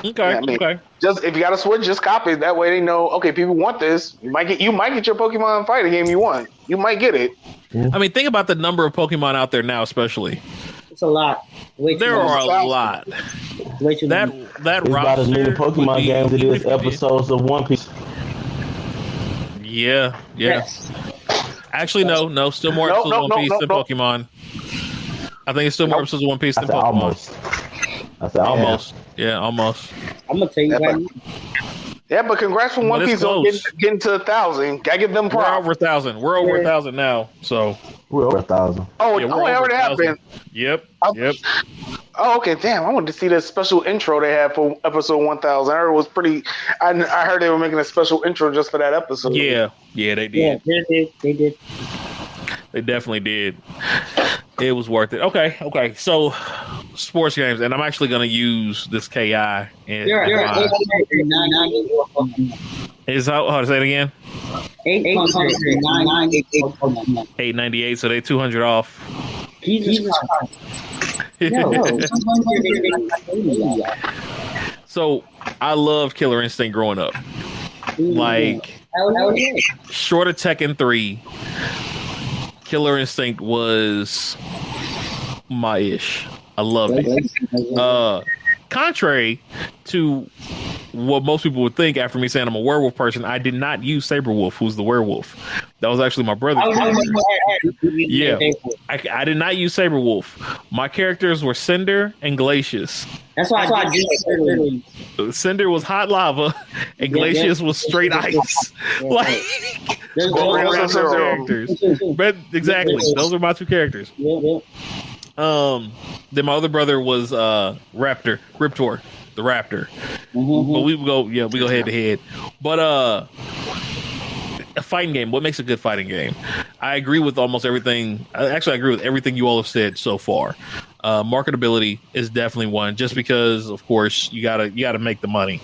okay. Just if you got a Switch, just copy it. That way they know. Okay, people want this. You might get your Pokemon fighting game you want. You might get it. I mean, think about the number of Pokemon out there now, especially. It's a lot. There are a lot. That about as many Pokemon games as it is episodes of One Piece. Yeah. Yes. Actually, no. Still more episodes of One Piece than Pokemon. I think it's still more episodes of One Piece than Pokemon. Almost. Yeah, almost. I'm gonna tell you right now. Yeah, but congrats for One Piece on getting to 1,000. Gotta give them props. We're over 1,000. We're over 1,000 now. So we're over 1,000. Oh, it already happened. Yep. Oh, okay. Damn, I wanted to see the special intro they had for episode 1,000. I heard it was pretty. I heard they were making a special intro just for that episode. Yeah, they did. Yeah, they did. They definitely did. It was worth it. Okay. So sports games, and I'm actually going to use this KI. And is how to say it again? 898. So they 200 off. So I loved Killer Instinct growing up. Like short of Tekken 3, Killer Instinct was my ish. I loved it. Contrary to what most people would think after me saying I'm a werewolf person, I did not use Saberwolf, who's the werewolf. That was actually my brother's character. Yeah, I did not use Saberwolf. My characters were Cinder and Glacius. That's why I did Cinder was hot lava, and Glacius was straight ice. Like, characters. But exactly, those are my two characters. Then my other brother was Riptor, the Raptor. But we go head to head. But a fighting game. What makes a good fighting game? I agree with almost everything. Actually, I agree with everything you all have said so far. Marketability is definitely one, just because, of course, you gotta make the money.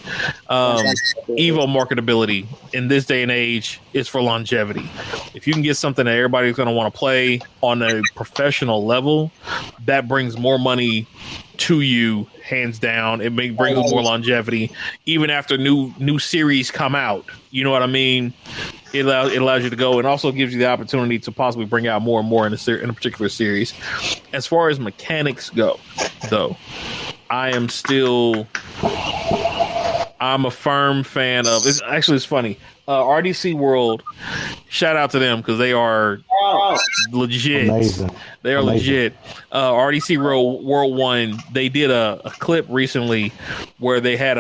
Evo marketability in this day and age is for longevity. If you can get something that everybody's going to want to play on a professional level, that brings more money to you, hands down. It brings more longevity, even after new series come out. You know what I mean? It allows you to go, and also gives you the opportunity to possibly bring out more and more in a particular series. As far as mechanics go, though, I'm a firm fan of. It's funny. RDC World, shout out to them because they are legit. Amazing. They are legit. RDC World 1, they did a clip recently where they had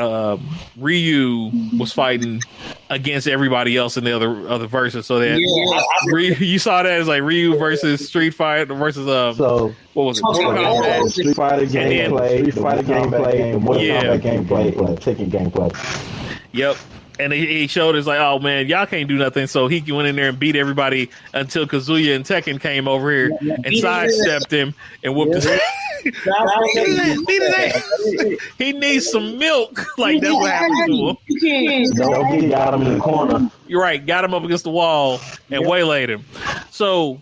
Ryu was fighting against everybody else in the other verses. So that you saw that as like Ryu versus Street Fighter versus what was it? Street Fighter gameplay, Mortal Kombat gameplay, Tekken gameplay. Yep. And he showed us like, oh man, y'all can't do nothing. So he went in there and beat everybody until Kazuya and Tekken came over here and sidestepped him and whooped his ass. He needs some milk. Like that's what happened to him. He got him in the corner. You're right. Got him up against the wall and waylaid him. So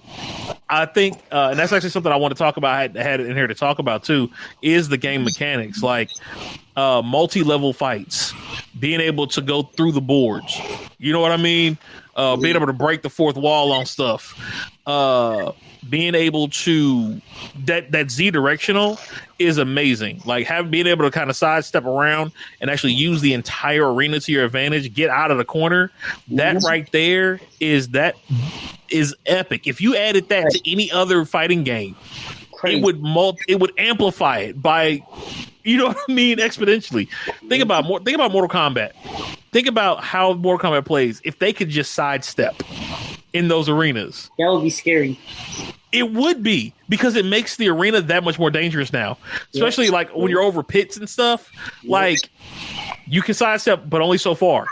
I think, and that's actually something I want to talk about. I had it in here to talk about too, is the game mechanics, like multi-level fights, being able to go through the boards. You know what I mean? Being able to break the fourth wall on stuff. Being able to that Z directional is amazing. Like being able to kind of sidestep around and actually use the entire arena to your advantage, get out of the corner. That right there is epic. If you added that to any other fighting game, it would amplify it by, you know what I mean, exponentially. Think about Mortal Kombat. Think about how Mortal Kombat plays. If they could just sidestep in those arenas, that would be scary. It would be, because it makes the arena that much more dangerous now, especially like when you're over pits and stuff. Like you can sidestep, but only so far.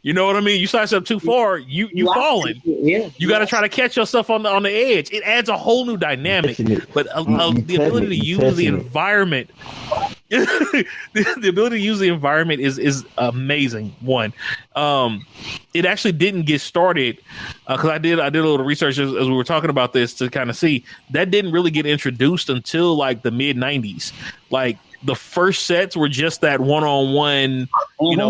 You know what I mean? You sidestep too far, you falling. You got to try to catch yourself on the edge. It adds a whole new dynamic. But the ability to use the environment, the ability to use the environment is amazing. One, it actually didn't get started because I did a little research as we were talking about this to kind of see that didn't really get introduced until like the mid 90s. Like the first sets were just that one-on-one,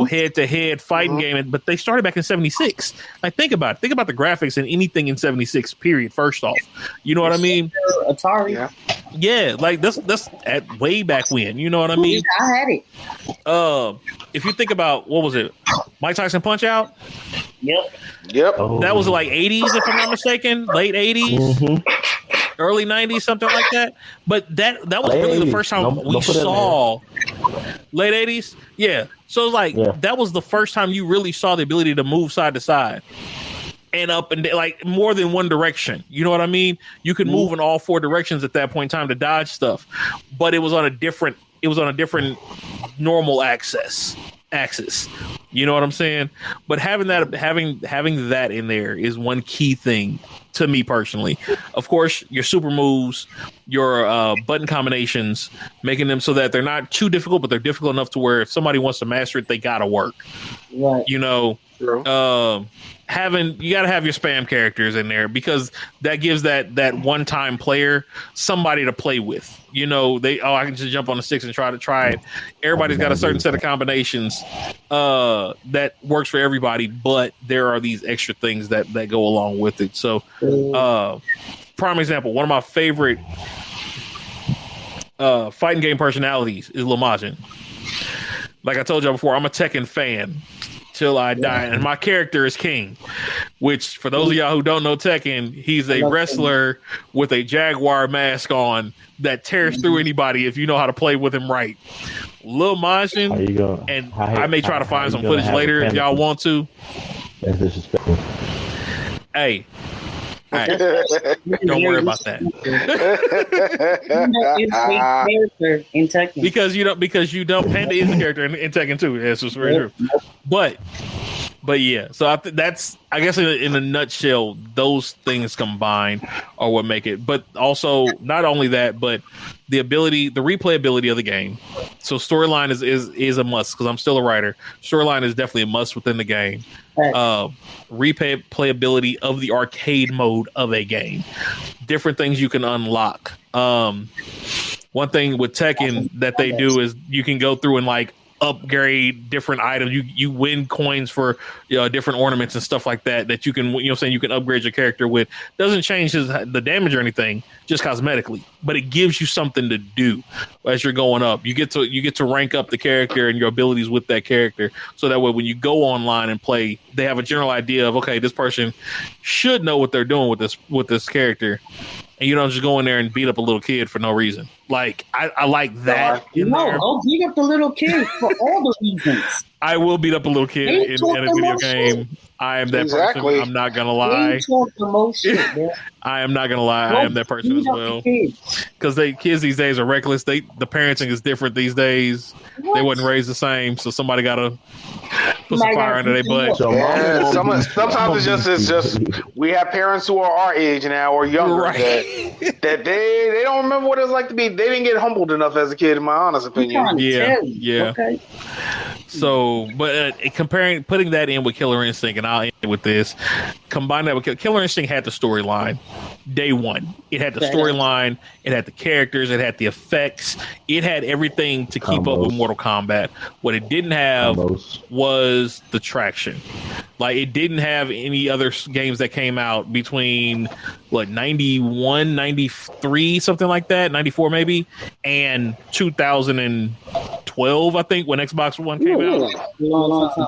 head-to-head fighting game, but they started back in '76. Like, think about the graphics in anything in '76. Period. First off, you know what I mean? Atari. Yeah, like that's at way back when. You know what I mean? I had it. If you think about what was it, Mike Tyson Punch Out? Yep. That was like '80s, if I'm not mistaken, late '80s. Early 90s, something like that. But that was really the first time we saw late 80s. Yeah. So like that was the first time you really saw the ability to move side to side and up and like more than one direction. You know what I mean? You could move in all four directions at that point in time to dodge stuff. But it was on a different normal axis. You know what I'm saying? But having that in there is one key thing to me personally. Of course, your super moves button combinations, making them so that they're not too difficult, but they're difficult enough to where if somebody wants to master it, they gotta work. Right. You know, you gotta have your spam characters in there because that gives that one-time player somebody to play with. You know, I can just jump on the sticks and try it. Everybody's got a certain set of combinations that works for everybody, but there are these extra things that go along with it. So, prime example, one of my favorite fighting game personalities is Lil Majin. Like I told y'all before, I'm a Tekken fan till I die, and my character is King, which for those of y'all who don't know Tekken, he's a wrestler with a jaguar mask on that tears through anybody if you know how to play with him right. Lil Majin, and I may try to find some footage later if y'all want to. That's disrespectful. Hey, don't worry about that. Character in Tekken. Because you don't. Panda is a character in Tekken too. That's just very true. But yeah. So that's I guess in a nutshell, those things combined are what make it. But also not only that, but the replayability of the game. So storyline is a must because I'm still a writer. Storyline is definitely a must within the game. Replayability of the arcade mode of a game. Different things you can unlock. One thing with Tekken that they do is you can go through and like upgrade different items. You win coins for different ornaments and stuff like that you can you can upgrade your character with. Doesn't change the damage or anything, just cosmetically, but it gives you something to do as you're going up. You get to rank up the character and your abilities with that character, so that way when you go online and play, they have a general idea of, okay, this person should know what they're doing with this character. And you don't just go in there and beat up a little kid for no reason. Like I like that. Don't beat up the little kid for all the reasons. I will beat up a little kid in a video game. I am that person. I'm not gonna lie. I am not gonna lie. I am that person as well. Because kids these days are reckless. The parenting is different these days. What? They wasn't raised the same, so somebody gotta put some fire under their butt. Yeah, sometimes it's just we have parents who are our age now or younger that they don't remember what it's like to be. They didn't get humbled enough as a kid, in my honest opinion. Yeah. Okay. So, but putting that in with Killer Instinct, and I'll end with this. Combine that with Killer Instinct had the storyline. Day one, it had the storyline, it had the characters, it had the effects, it had everything to keep up with Mortal Kombat. What it didn't have was the traction. Like, it didn't have any other games that came out between 91, 93, something like that, 94 maybe, and 2012, I think, when Xbox One came out.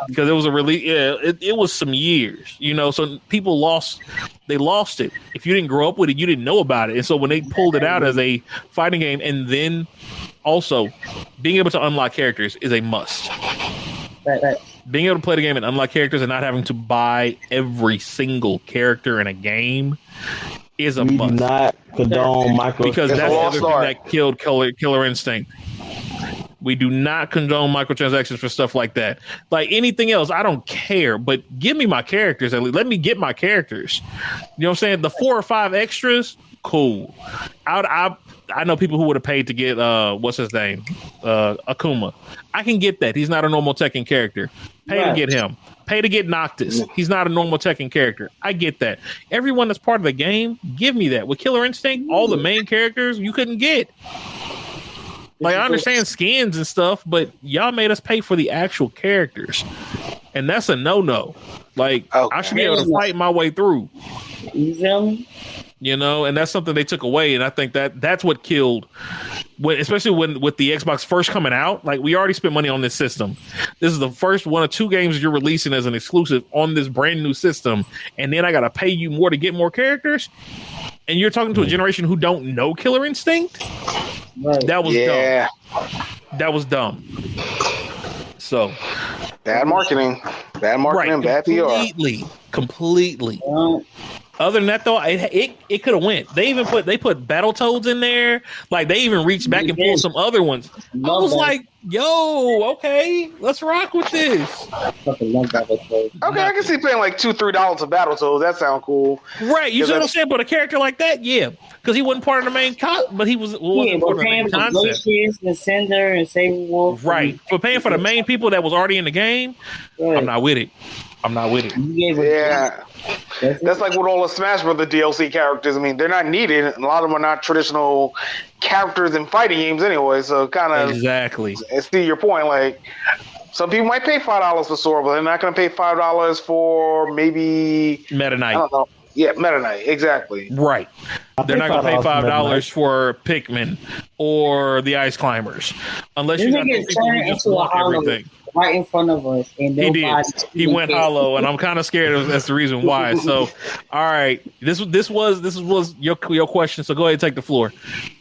Because it was a release. Yeah, it was some years, so people lost it. If you didn't grow up with it, you didn't know about it. And so when they pulled it out as a fighting game, and then also being able to unlock characters is a must. Right. Being able to play the game and unlock characters and not having to buy every single character in a game is a must. Do not condone because that's the other thing that killed Killer Instinct. We do not condone microtransactions for stuff like that. Like anything else, I don't care. But give me my characters. At least let me get my characters. You know what I'm saying? The 4 or 5 extras, cool. I know people who would have paid to get what's his name, Akuma. I can get that. He's not a normal Tekken character. Pay to get him. Pay to get Noctis. He's not a normal Tekken character. I get that. Everyone that's part of the game, give me that. With Killer Instinct, all the main characters you couldn't get. Like, I understand skins and stuff, but y'all made us pay for the actual characters. And that's a no-no. Like, I should be able to fight my way through. You feel me? And that's something they took away. And I think that's what killed, especially with the Xbox first coming out. Like, we already spent money on this system. This is the first 1 or 2 games you're releasing as an exclusive on this brand new system. And then I got to pay you more to get more characters. And you're talking to a generation who don't know Killer Instinct? Right. That was dumb. That was dumb. So. Bad marketing. Bad PR. Completely. Other than that, though, it could have went. They put Battletoads in there. Like they even reached back and pulled some other ones. I was like, yo, okay, let's rock with this. Okay, I can see paying like $2-3 for Battletoads. That sounds cool. Right, you see what I'm saying? But a character like that, yeah, because he wasn't part of the main but he wasn't part of the main concept. Glacius and Cinder and Saberwolf. Right, for paying for the main people that was already in the game, right. I'm not with it. Yeah. That's like with all the Smash Brothers DLC characters. I mean, they're not needed. A lot of them are not traditional characters in fighting games anyway. So kind of exactly. See your point. Like some people might pay $5 for Sora, but they're not going to pay $5 for maybe Meta Knight. I don't know. Yeah, Meta Knight, exactly. Right. They're not going to pay $5 for Pikmin or the Ice Climbers unless you got people who just want everything. Right in front of us, and he did. He went hollow, and I'm kind of scared. That's the reason why. So, all right, this was your question. So go ahead and take the floor.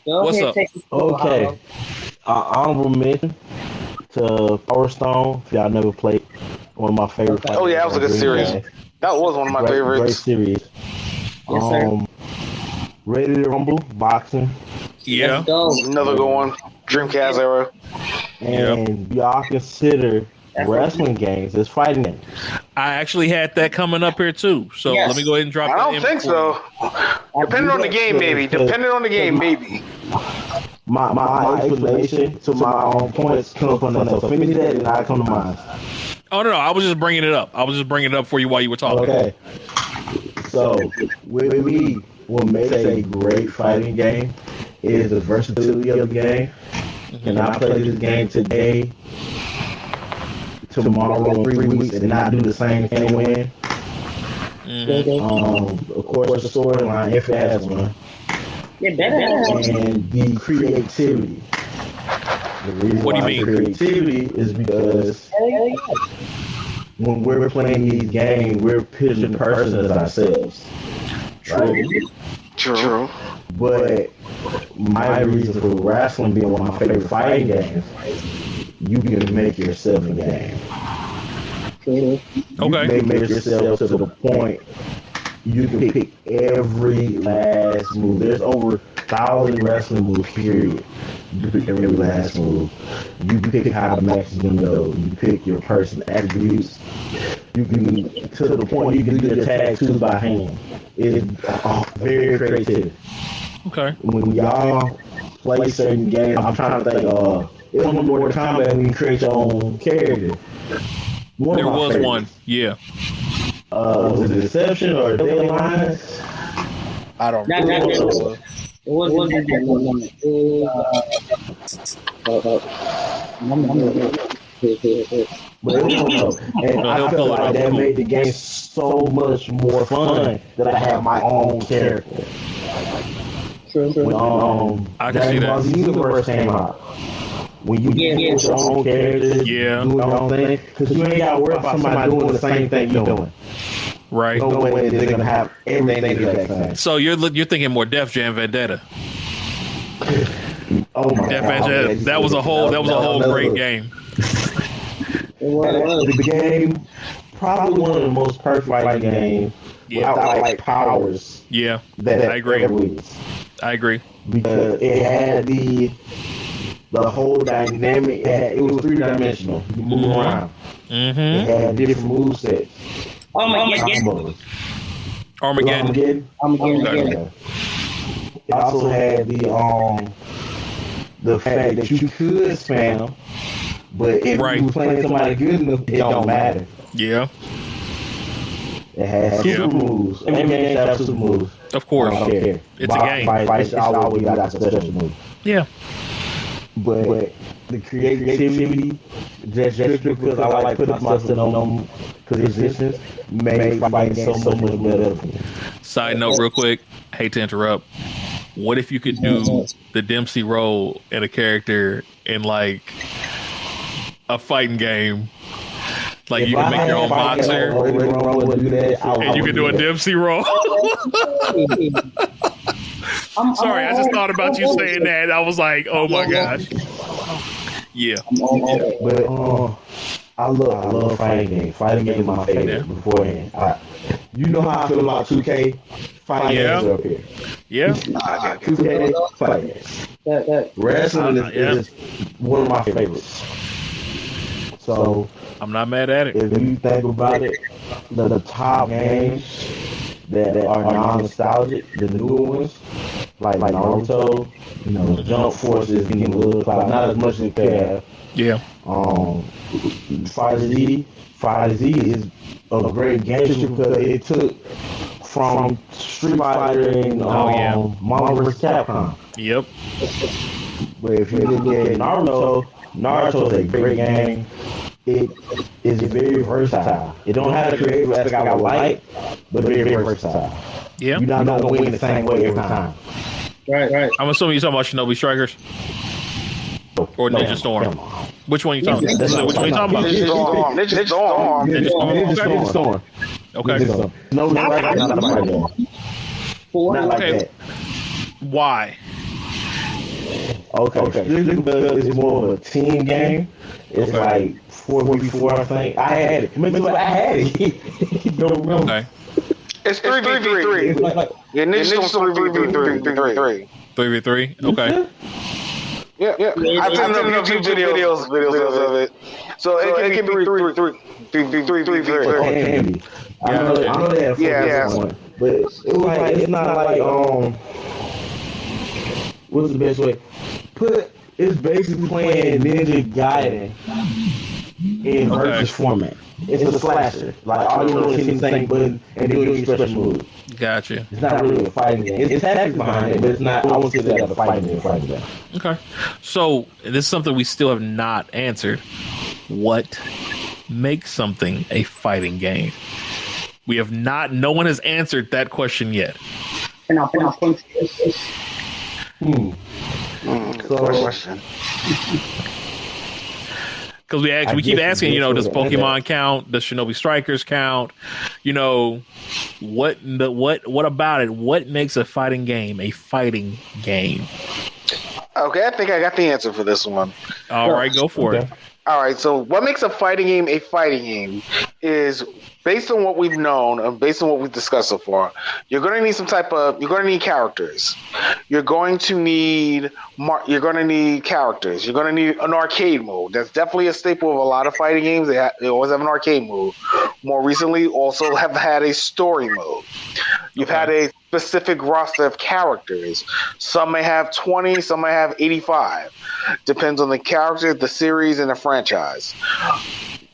What's up? Okay, honorable mention to Power Stone. If y'all never played, one of my favorite. Oh yeah, that was a good series. That was one of my favorites. Great series. Yes, Ready to Rumble boxing. Yeah, another good one. Dreamcast era. And y'all consider wrestling games as fighting games. I actually had that coming up here too. So let me go ahead and drop that. I don't think so. Depending on the game, maybe. My explanation to my own points come from that. So finish that and I come to mine. Oh, no, I was just bringing it up. For you while you were talking. Okay. So, what makes a great fighting game is the versatility of the game. Can I play this game today, tomorrow, 3 weeks, and not do the same thing win? Of course, the storyline, if it has one. And the creativity. The reason what do you mean? Creativity is because when we're playing these games, we're picturing person as ourselves. True. But my reason for wrestling being one of my favorite fighting games, you can make yourself a game. Okay. You can make yourself to the point you can pick every last move. There's over 1,000 wrestling moves, period. You pick every last move. You pick how the match is going to go. You pick your person attributes. You can, to the point, you can do the tag 2 by hand. It's very creative. Okay. When y'all play certain games, I'm trying to think, it was Mortal Kombat when you create your own character. There was one, yeah. Was it Deception or Deadly Lines? I don't know. It wasn't that one. But it was and I felt like that made the game so much more fun that I had my own character. When I can see that. The Universe came out. When you get your own character, doing your own thing, because you ain't got to worry about somebody doing the same thing you're doing. Right. No way they're gonna have everything the exact same. So you're thinking more Def Jam Vendetta. Oh my Def God! Vendetta. That was a whole great game. The game, probably one of the most perfect fighting games without like powers. Yeah, that I agree. I agree because it had the whole dynamic. It was 3-dimensional. You move around. Mm-hmm. It had different movesets. Armageddon. It also had the fact that you could spam, but if you were playing somebody good enough, it don't matter. Yeah. It has super moves. Every game has super moves. Of course. It's a game. Fights always got special moves. Yeah. But the creativity, just because I like putting myself on positions, made fighting so much better. Side note, real quick, hate to interrupt. What if you could do the Dempsey role in a character in like a fighting game? Like you can make your own boxer, and you can do a Dempsey role. Sorry, I just thought about you saying that. I was like, oh my gosh. Yeah. But I love fighting games. Fighting games is my favorite beforehand. You know how I feel about 2K fighting games up here. Yeah. 2K fighting games. Wrestling is one of my favorites. So I'm not mad at it. if you think about it, the top games that are non-nostalgic, the newer ones, like Naruto, Jump Force is getting a little not as much as it could have. Yeah. Fighter Z is a great game because it took from Street Fighter and Marvel vs. Capcom. Yep. But if you look at Naruto is a great game. It is very versatile. It don't have the creative aspect I would like, but very, very versatile. Yeah. You're not gonna win the same way every time. Right. I'm assuming you're talking about Shinobi Strikers or Ninja Storm. Which one you talking about? Which one you talking about? Ninja Storm. Okay. No, not like that. Not like that. Why? Okay. Because it's more of a team game. It's like 4v4, I think. I had it. Don't remember. Okay. It's 3v3. Yeah, Ninja Storm 3v3. 3v3? Okay. Yeah. I've seen enough videos of it. So it can be 3v3. I know that. Yeah. But it's it's not like what's the best way? It's basically playing Ninja Gaiden in versus format. It's a slasher. Like all you do is hit the same button and do your special move. Gotcha. It's not really a fighting game. It's tactics behind it, but it's not. I won't say that as a fighting game. Okay. So this is something we still have not answered. What makes something a fighting game? We have not. No one has answered that question yet. Question. Because we keep asking, does Pokemon count? Does Shinobi Strikers count? What about it? What makes a fighting game a fighting game? Okay, I think I got the answer for this one. All right, go for it. All right, so what makes a fighting game is based on what we've known and based on what we've discussed so far. You're going to need you're going to need characters. You're going to need characters. You're going to need an arcade mode. That's definitely a staple of a lot of fighting games. They always have an arcade mode. More recently, also have had a story mode. You've had a specific roster of characters. Some may have 20, some may have 85. Depends on the character, the series, and the franchise.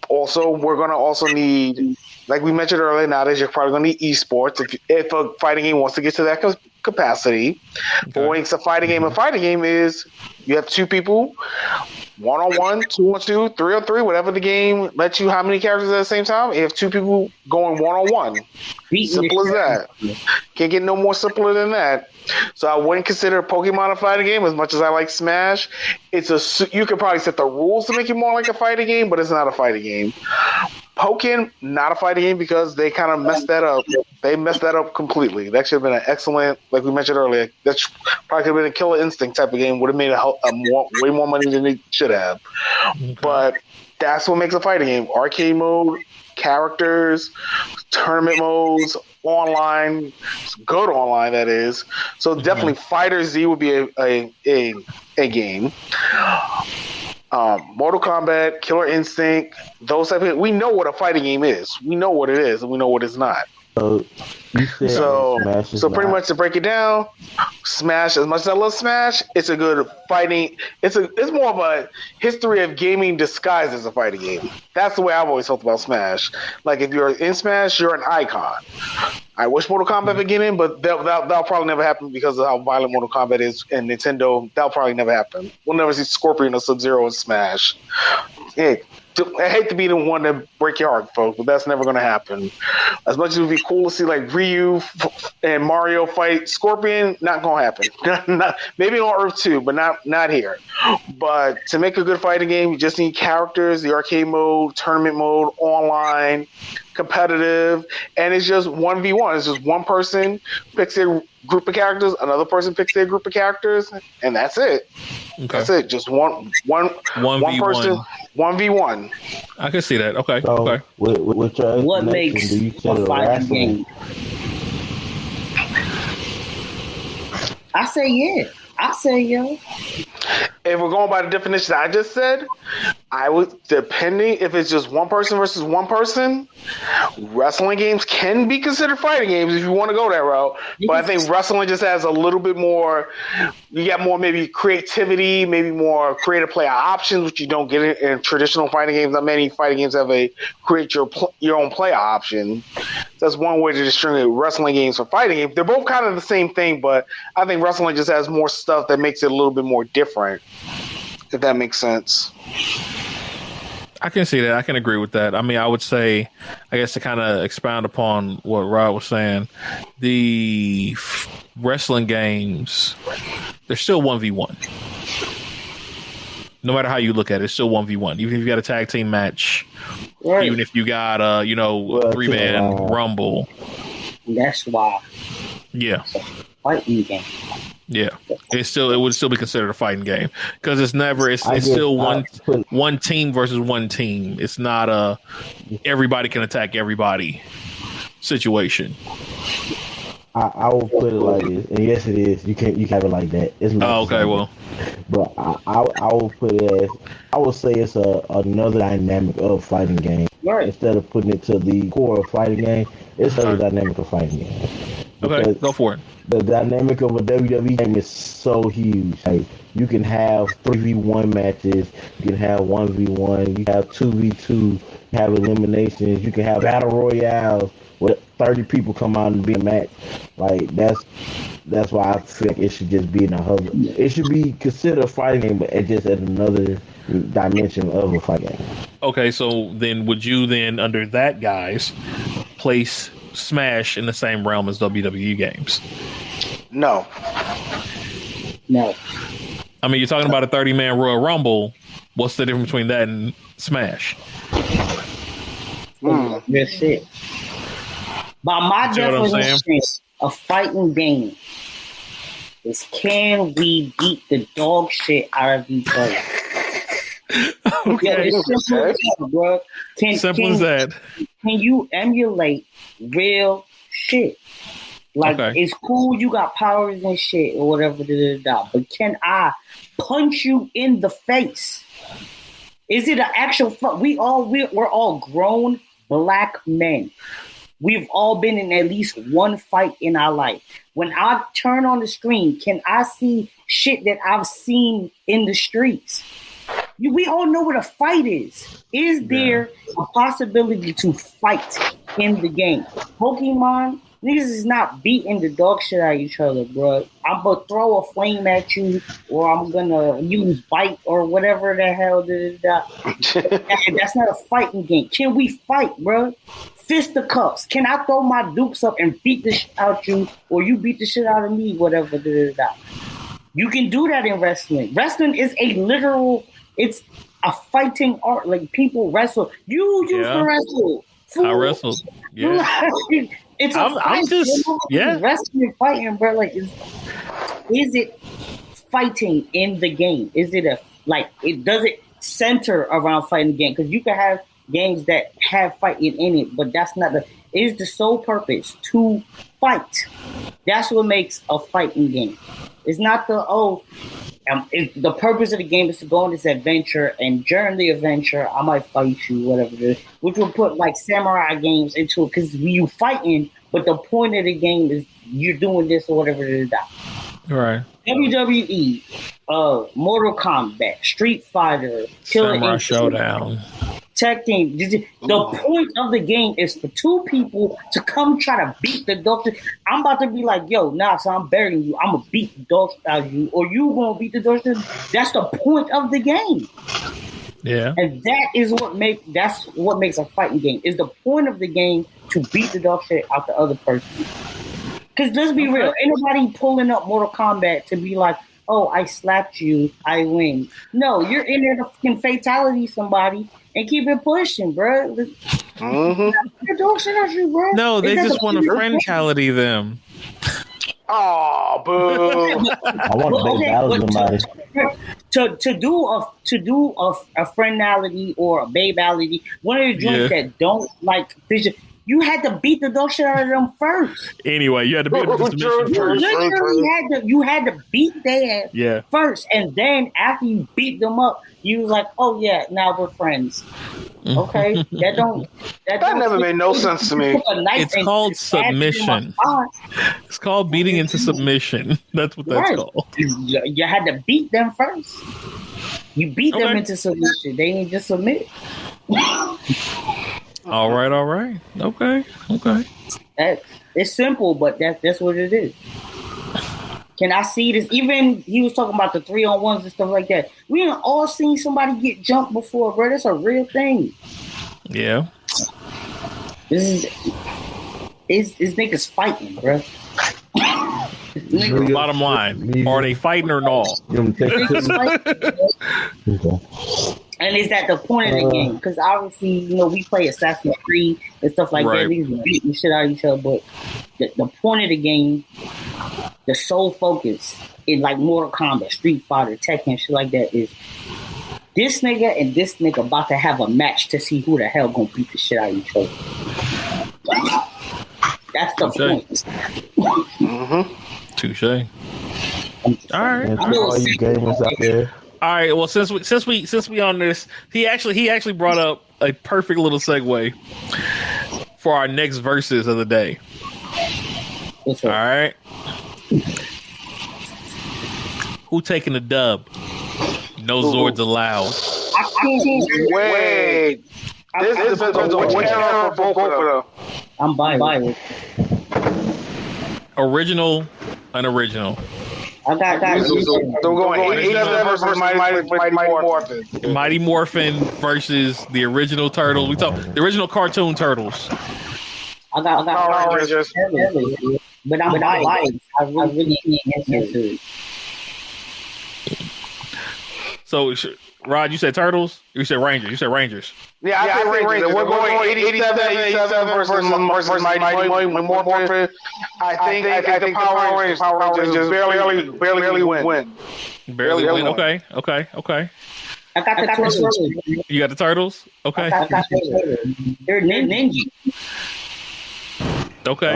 Also, we're going to also need, like we mentioned earlier, nowadays you're probably going to need esports if a fighting game wants to get to that capacity. Okay. But what makes a fighting game is you have two people, 1-on-1, 2-on-2, 3-on-3, whatever the game lets you, how many characters at the same time. You have two people going 1-on-1. Simple as that. Can't get no more simpler than that. So I wouldn't consider Pokemon a fighting game as much as I like Smash. You could probably set the rules to make it more like a fighting game, but it's not a fighting game. Pokken, not a fighting game because they kind of messed that up. They messed that up completely. That should have been an excellent, like we mentioned earlier, that probably could have been a Killer Instinct type of game. Would have made way more money than it should have. Okay. But that's what makes a fighting game. Arcade mode, characters, tournament modes, online, good online that is. So definitely Fighter Z would be a game. Mortal Kombat, Killer Instinct, those type of, we know what a fighting game is. We know what it is and we know what it's not. So pretty much to break it down, Smash, as much as I love Smash, it's a good fighting. It's more of a history of gaming disguised as a fighting game. That's the way I've always felt about Smash. Like if you're in Smash, you're an icon. I wish Mortal Kombat would get in, but that'll probably never happen because of how violent Mortal Kombat is and Nintendo. That'll probably never happen. We'll never see Scorpion or Sub-Zero in Smash. Hey, I hate to be the one to break your heart, folks, but that's never going to happen. As much as it would be cool to see like Ryu and Mario fight Scorpion, not going to happen. Maybe on Earth 2, but not here. But to make a good fighting game, you just need characters, the arcade mode, tournament mode, online, competitive, and it's just 1v1. It's just one person picks a group of characters, another person picks their group of characters, and that's it. Okay. That's it. Just one person, 1v1. I can see that. Okay. So, okay. What makes a fighting game? I say yeah. I say yeah. If we're going by the definition I just said, I would, depending if it's just one person versus one person, wrestling games can be considered fighting games if you want to go that route. But I think wrestling just has a little bit more, you got more maybe creativity, maybe more creative player options, which you don't get in traditional fighting games. Not many fighting games have a create your own player option. That's one way to distinguish wrestling games from fighting games. They're both kind of the same thing, but I think wrestling just has more stuff that makes it a little bit more different, if that makes sense. I can see that. I can agree with that. I mean, I would say, I guess to kind of expound upon what Rod was saying, the wrestling games, they're still 1v1. No matter how you look at it, it's still 1v1. Even if you got a tag team match, right. Even if you got a 3-man rumble. That's why. Yeah. It's a fighting game. Yeah, it would still be considered a fighting game because it's still one team versus one team. It's not a everybody can attack everybody situation. I will put it like this, and yes, it is. You can have it like that. It's not okay. Well, but I will put it as, I will say it's another dynamic of fighting game. Right. Instead of putting it to the core of fighting game, it's another dynamic of fighting game. Okay, go for it. The dynamic of a WWE game is so huge. Like, you can have 3v1 matches, you can have 1v1, you have 2v2, you have eliminations, you can have battle royales where 30 people come out and be a match. Like, that's why I feel like it should just be in a hub. It should be considered a fighting game, but it's just at another dimension of a fighting game. Okay, so then would you then, under that, guys, place Smash in the same realm as WWE games? No. I mean, you're talking about a 30-man Royal Rumble. What's the difference between that and Smash? That's it. By my definition, a fighting game is, can we beat the dog shit out of each other? Okay. It's simple as that, bro. Simple as that. Can you emulate real shit? Like, it's cool, you got powers and shit or whatever, but can I punch you in the face? Is it an actual fight? We're all grown black men. We've all been in at least one fight in our life. When I turn on the screen, can I see shit that I've seen in the streets? We all know what a fight is. Is there a possibility to fight in the game? Pokemon, niggas is not beating the dog shit out of each other, bro. I'm gonna throw a flame at you, or I'm gonna use bite or whatever the hell. That's not a fighting game. Can we fight, bro? Fisticuffs. Can I throw my dukes up and beat the shit out you, or you beat the shit out of me, whatever. You can do that in wrestling. Wrestling is a literal. It's a fighting art. Like, people wrestle. You used to wrestle. Fool. I wrestled. Yeah. It's I'm just wrestling and fighting, bro. Like, is it fighting in the game? Is it does it center around fighting game? Because you can have games that have fighting in it, but that's not is the sole purpose to fight. That's what makes a fighting game. It's not the purpose of the game is to go on this adventure, and during the adventure, I might fight you, whatever it is, which will put like samurai games into it, because you fighting, but the point of the game is you're doing this or whatever it is. Right. WWE, Mortal Kombat, Street Fighter, Samurai Showdown, Tekken. The point of the game is for two people to come try to beat the dog. I'm about to be like, yo, so I'm burying you. I'm gonna beat the dog out of you, or you gonna beat the dog. That's the point of the game. Yeah. And that's what makes a fighting game. Is the point of the game to beat the dog shit out the other person. Because let's be real, ain't nobody pulling up Mortal Kombat to be like, oh, I slapped you, I win. No, you're in there to fucking fatality somebody and keep it pushing, bro. The dog shit out you, bro. No, they just want to friendality them. Oh, boo! I want to battle somebody. To do a friendality or a babality, one of the joints that don't like vision. You had to beat the dog shit out of them first. Anyway, you had to beat them first. You had to beat their ass first, and then after you beat them up, you was like, "Oh yeah, now we're friends." Okay, that never made no sense to me. It's called submission. It's called beating into submission. That's what that's called. You had to beat them first. You beat them into submission. They didn't just submit. All right. Okay. It's simple, but that's what it is. Can I see this? Even he was talking about the 3-on-1s and stuff like that. We ain't all seen somebody get jumped before, bro. That's a real thing. Yeah. This is niggas fighting, bro. Bottom line, are they fighting or no? And is that the point of the game? Because obviously, we play Assassin's Creed and stuff like that. Niggas beating the shit out of each other. But the point of the game, the sole focus in like Mortal Kombat, Street Fighter, Tekken, shit like that is this nigga and this nigga about to have a match to see who the hell gonna beat the shit out of each other. That's the point. Touche. All right. All you gamers out there. All right. Well, since we on this, he actually brought up a perfect little segue for our next verses of the day. All right. Who taking the dub? No Zords allowed. Wait. This is a era for both of them. I'm buying it. Original, unoriginal. I got I'm going 87 versus Mighty Morphin. Mighty Morphin versus the original Turtles. We talk the original cartoon Turtles. I got Power Rangers. But I'm buying. I really can't answer it. So, Rod, you said Turtles? You said Rangers? You said Rangers. Yeah, I said Rangers. We're going 87 versus Mighty Morphin. I think the Power Rangers barely win. Barely win. Okay. I got the Turtles. You got the Turtles? Okay. I got the Turtles. They're ninja. Okay.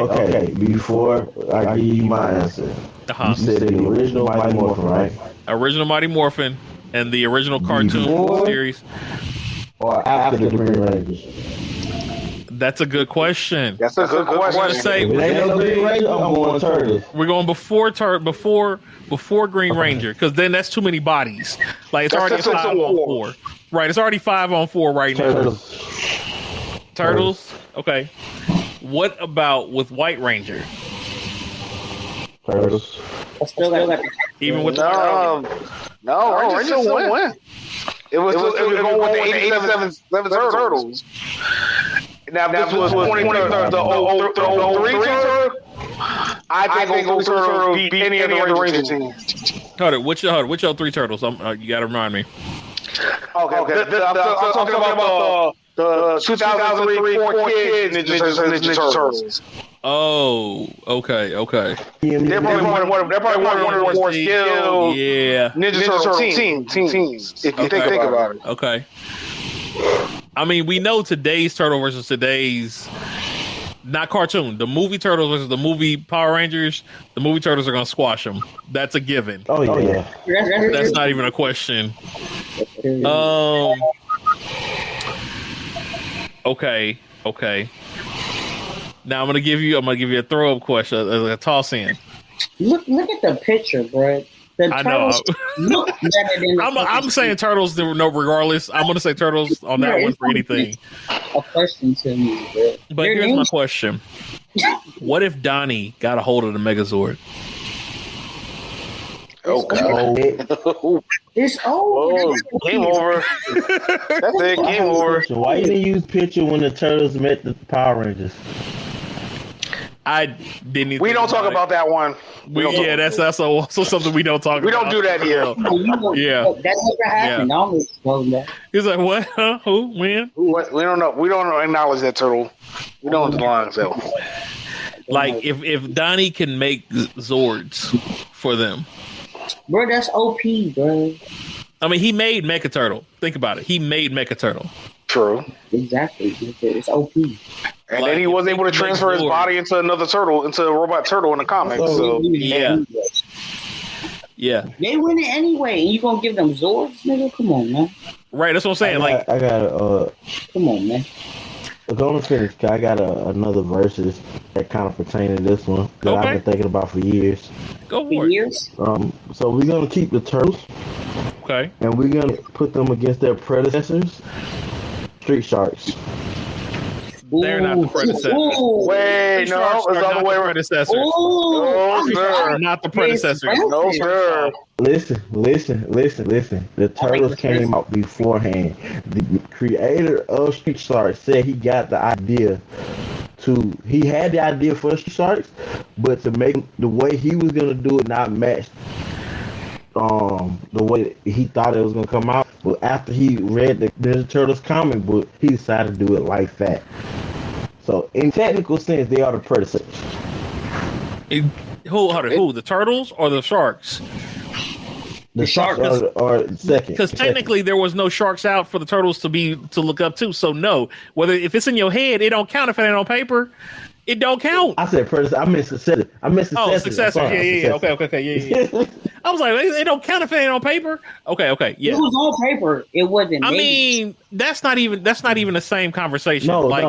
Before I give you my answer, you said the original Mighty Morphin, right? Original Mighty Morphin and the original cartoon series. Or after the Green Rangers? That's a good question. That's a good question. I want to say I'm going Turtles. We're going before Green Ranger, because then that's too many bodies. Like it's already 5-on-4. Right, it's already 5-on-4 right now. Turtles. Okay. What about with White Ranger? Turtles. I still got even with no, Rangers still win. It was going with the 87 Turtles. Now, this was the 03 Turtles. I think those Turtles beat any of the Ranger teams. Hold it. Which your 3 Turtles? You got to remind me. Okay. I'm talking about the 2003 4 Kids Ninja Turtles. Oh, okay. They're probably one of the more skilled Ninja Turtle teams. If you think about it. Okay. I mean, we know today's Turtle versus today's not cartoon. The movie Turtles versus the movie Power Rangers. The movie Turtles are gonna squash them. That's a given. Oh yeah. That's not even a question. Okay. Now I'm gonna give you a throw up question, a toss in. Look at the picture, bro. I know. I'm saying Turtles. Regardless, I'm gonna say Turtles on that one for anything. A question to me, bro. But here's my question: what if Donnie got a hold of the Megazord? It's over. Game over. That's it. Game over. So why you didn't use picture when the Turtles met the Power Rangers? I didn't. Even we don't talk about that one. That's also something we don't talk about. We don't do that here. Yeah, that never happened. I don't know that. He's like, what? Huh? Who? When? What? We don't know. We don't acknowledge that turtle. We don't know the lines though. Like if Donnie can make Zords for them, bro, that's OP, bro. I mean, he made Mecha Turtle. Think about it. He made Mecha Turtle. True. Exactly. It's OP. And like, then he was able to transfer his body into another turtle, into a robot turtle in the comics. So yeah. They win it anyway, and you gonna give them Zords, nigga? Come on, man. Right. That's what I'm saying. I got come on, man. Going to finish. I got another verses that kind of pertain to this one that I've been thinking about for years. Go for it. Years. So we're gonna keep the turtles. Okay. And we're gonna put them against their predecessors, Street Sharks. They're not the predecessors. Wait, no, it's all the way predecessors. No, sir. Not the predecessors. No, sir. Listen. The turtles came out beforehand. The creator of Street Sharks said he got the idea he had the idea for Street Sharks, but to make the way he was gonna do it not match the way he thought it was gonna come out. But after he read the Ninja Turtles comic book, he decided to do it like that. So in technical sense, they are the predecessors. Who? The turtles or the sharks? The sharks are second. Because technically there was no sharks out for the turtles to look up to. So no, if it's in your head, it don't count if it ain't on paper. It don't count. I said predecessor. I meant successor. Oh, successor. Yeah. Okay. Yeah. I was like, it don't count if it ain't on paper. Okay. Yeah. It was on paper. It wasn't. I mean, that's not even the same conversation. No. I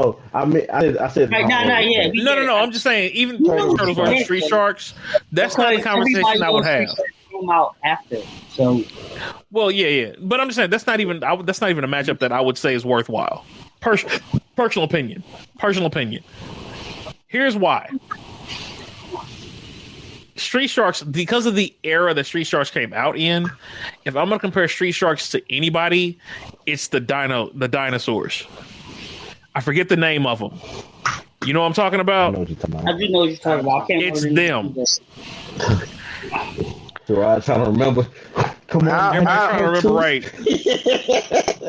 said. No. I'm just saying, even Turtles versus Street Sharks. That's not the conversation I would have. Out after. So. Well, yeah. But I'm just saying that's not even a matchup that I would say is worthwhile. Personal opinion. Here's why. Street Sharks, because of the era that Street Sharks came out in, if I'm going to compare Street Sharks to anybody, it's the dinosaurs. I forget the name of them. You know what I'm talking about? I do know what you're talking about. It's them. So I'm trying to remember. Come on, I'm trying to remember right.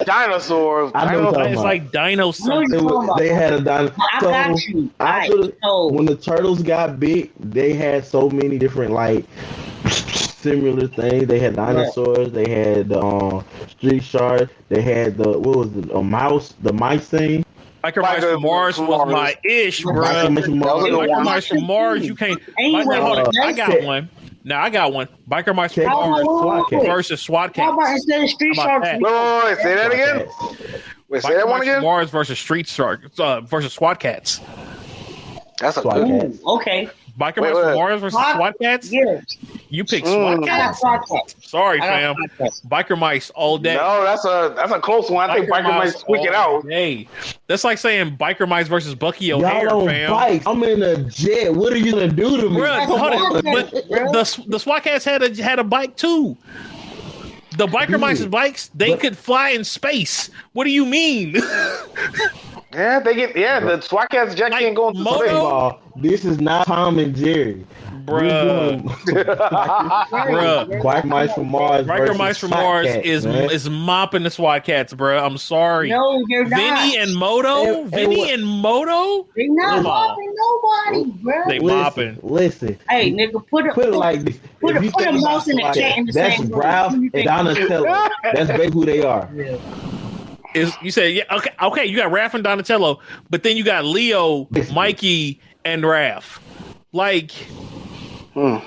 Dinosaurs. It's like dinosaurs. They had a dinosaur. I got you. When the turtles got big, they had so many different similar things. They had dinosaurs. They had the Street Sharks. They had the mice thing. Biker Mice from Mars was my ish, bro. Biker Mice from Mars, you can't. I got one. Now I got one. Biker Mice from Mars versus SWAT Cats. How about instead of Street Sharks? Wait, say that again. Say that one again. Mars versus Street Sharks versus SWAT Cats. That's a good one. Okay. Biker Mice from Mars versus SWAT Cats? Yeah. You pick SWAT Cats? Sorry, fam. Biker Mice all day. No, that's a close one. I think Biker Mice squeak it out. Hey, that's like saying Biker Mice versus Bucky O'Hare, fam. Bikes. I'm in a jet. What are you gonna do to me? The SWAT Cats had a bike too. The Biker Mice's bikes, they could fly in space. What do you mean? Yeah, the SWAT Cats jet can't go into Moto? space. This is not Tom and Jerry. Bruh. Biker Mice from Mars. Biker Mice from Mars is mopping the SWAT Cats, bro. I'm sorry. No, they're not. Vinny and Moto? They're not mopping nobody, bro. They mopping. Listen. Hey, nigga, put it like this. Put them both in the chat in the that's same Ralph and Donatello. That's basically who they are. Yeah. You said, okay, you got Raph and Donatello, but then you got Leo, Mikey, and Raph. Like, who?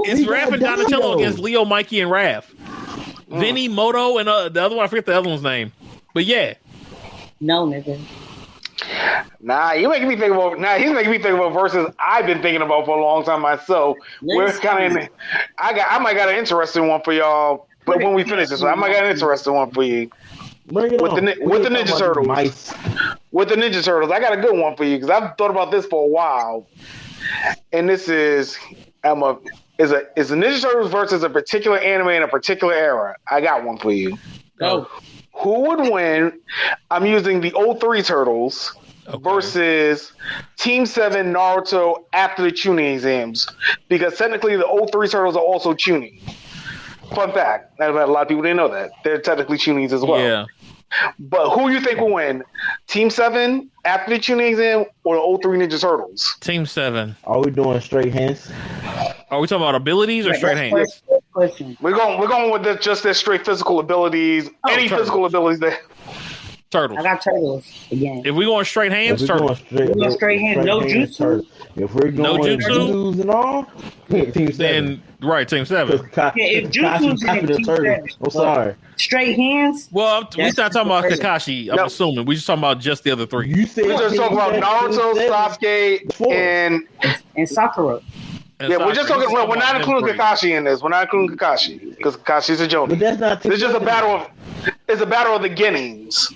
It's Raph and Donatello against Leo, Mikey, and Raph. Vinny, Moto, and the other one, I forget the other one's name. But yeah. No, nigga. Nah, he's making me think about verses I've been thinking about for a long time myself. Where it's kind of, I might got an interesting one for y'all. But when we finish this, I might got an interesting one for you. With the Ninja Turtles. With the Ninja Turtles, I got a good one for you because I've thought about this for a while. And this is the Ninja Turtles versus a particular anime in a particular era. I got one for you. Go. Who would win? I'm using the 03 Turtles versus Team 7 Naruto after the Chunin exams, because technically the 03 turtles are also Chunin. Fun fact, a lot of people didn't know that they're technically Chunins as well. Yeah. But who you think will win? Team 7 after the Chunin exam or the 03 Ninja Turtles? Team 7. Are we doing straight hands? Are we talking about abilities or straight hands? Question. We're going with just their straight physical abilities. Any turtles. physical abilities that. Turtles. I got turtles again. If we going straight hands, turtles. Going straight hands, no jutsu. If we're going No jutsu? jutsus and all, Team 7. Then right, Team 7. if jutsu's in Team 7, I'm sorry. Straight hands. Well, we're not talking about crazy. Kakashi. I'm No. assuming we're just talking about just the other three. You said We're just talking about Naruto, Sasuke, and Sakura. And yeah, we're just talking. We're not about including them three. Kakashi in this. We're not including Kakashi because Kakashi's a Jonin. But that's not. It's just a battle of. It's a battle of the Guineas.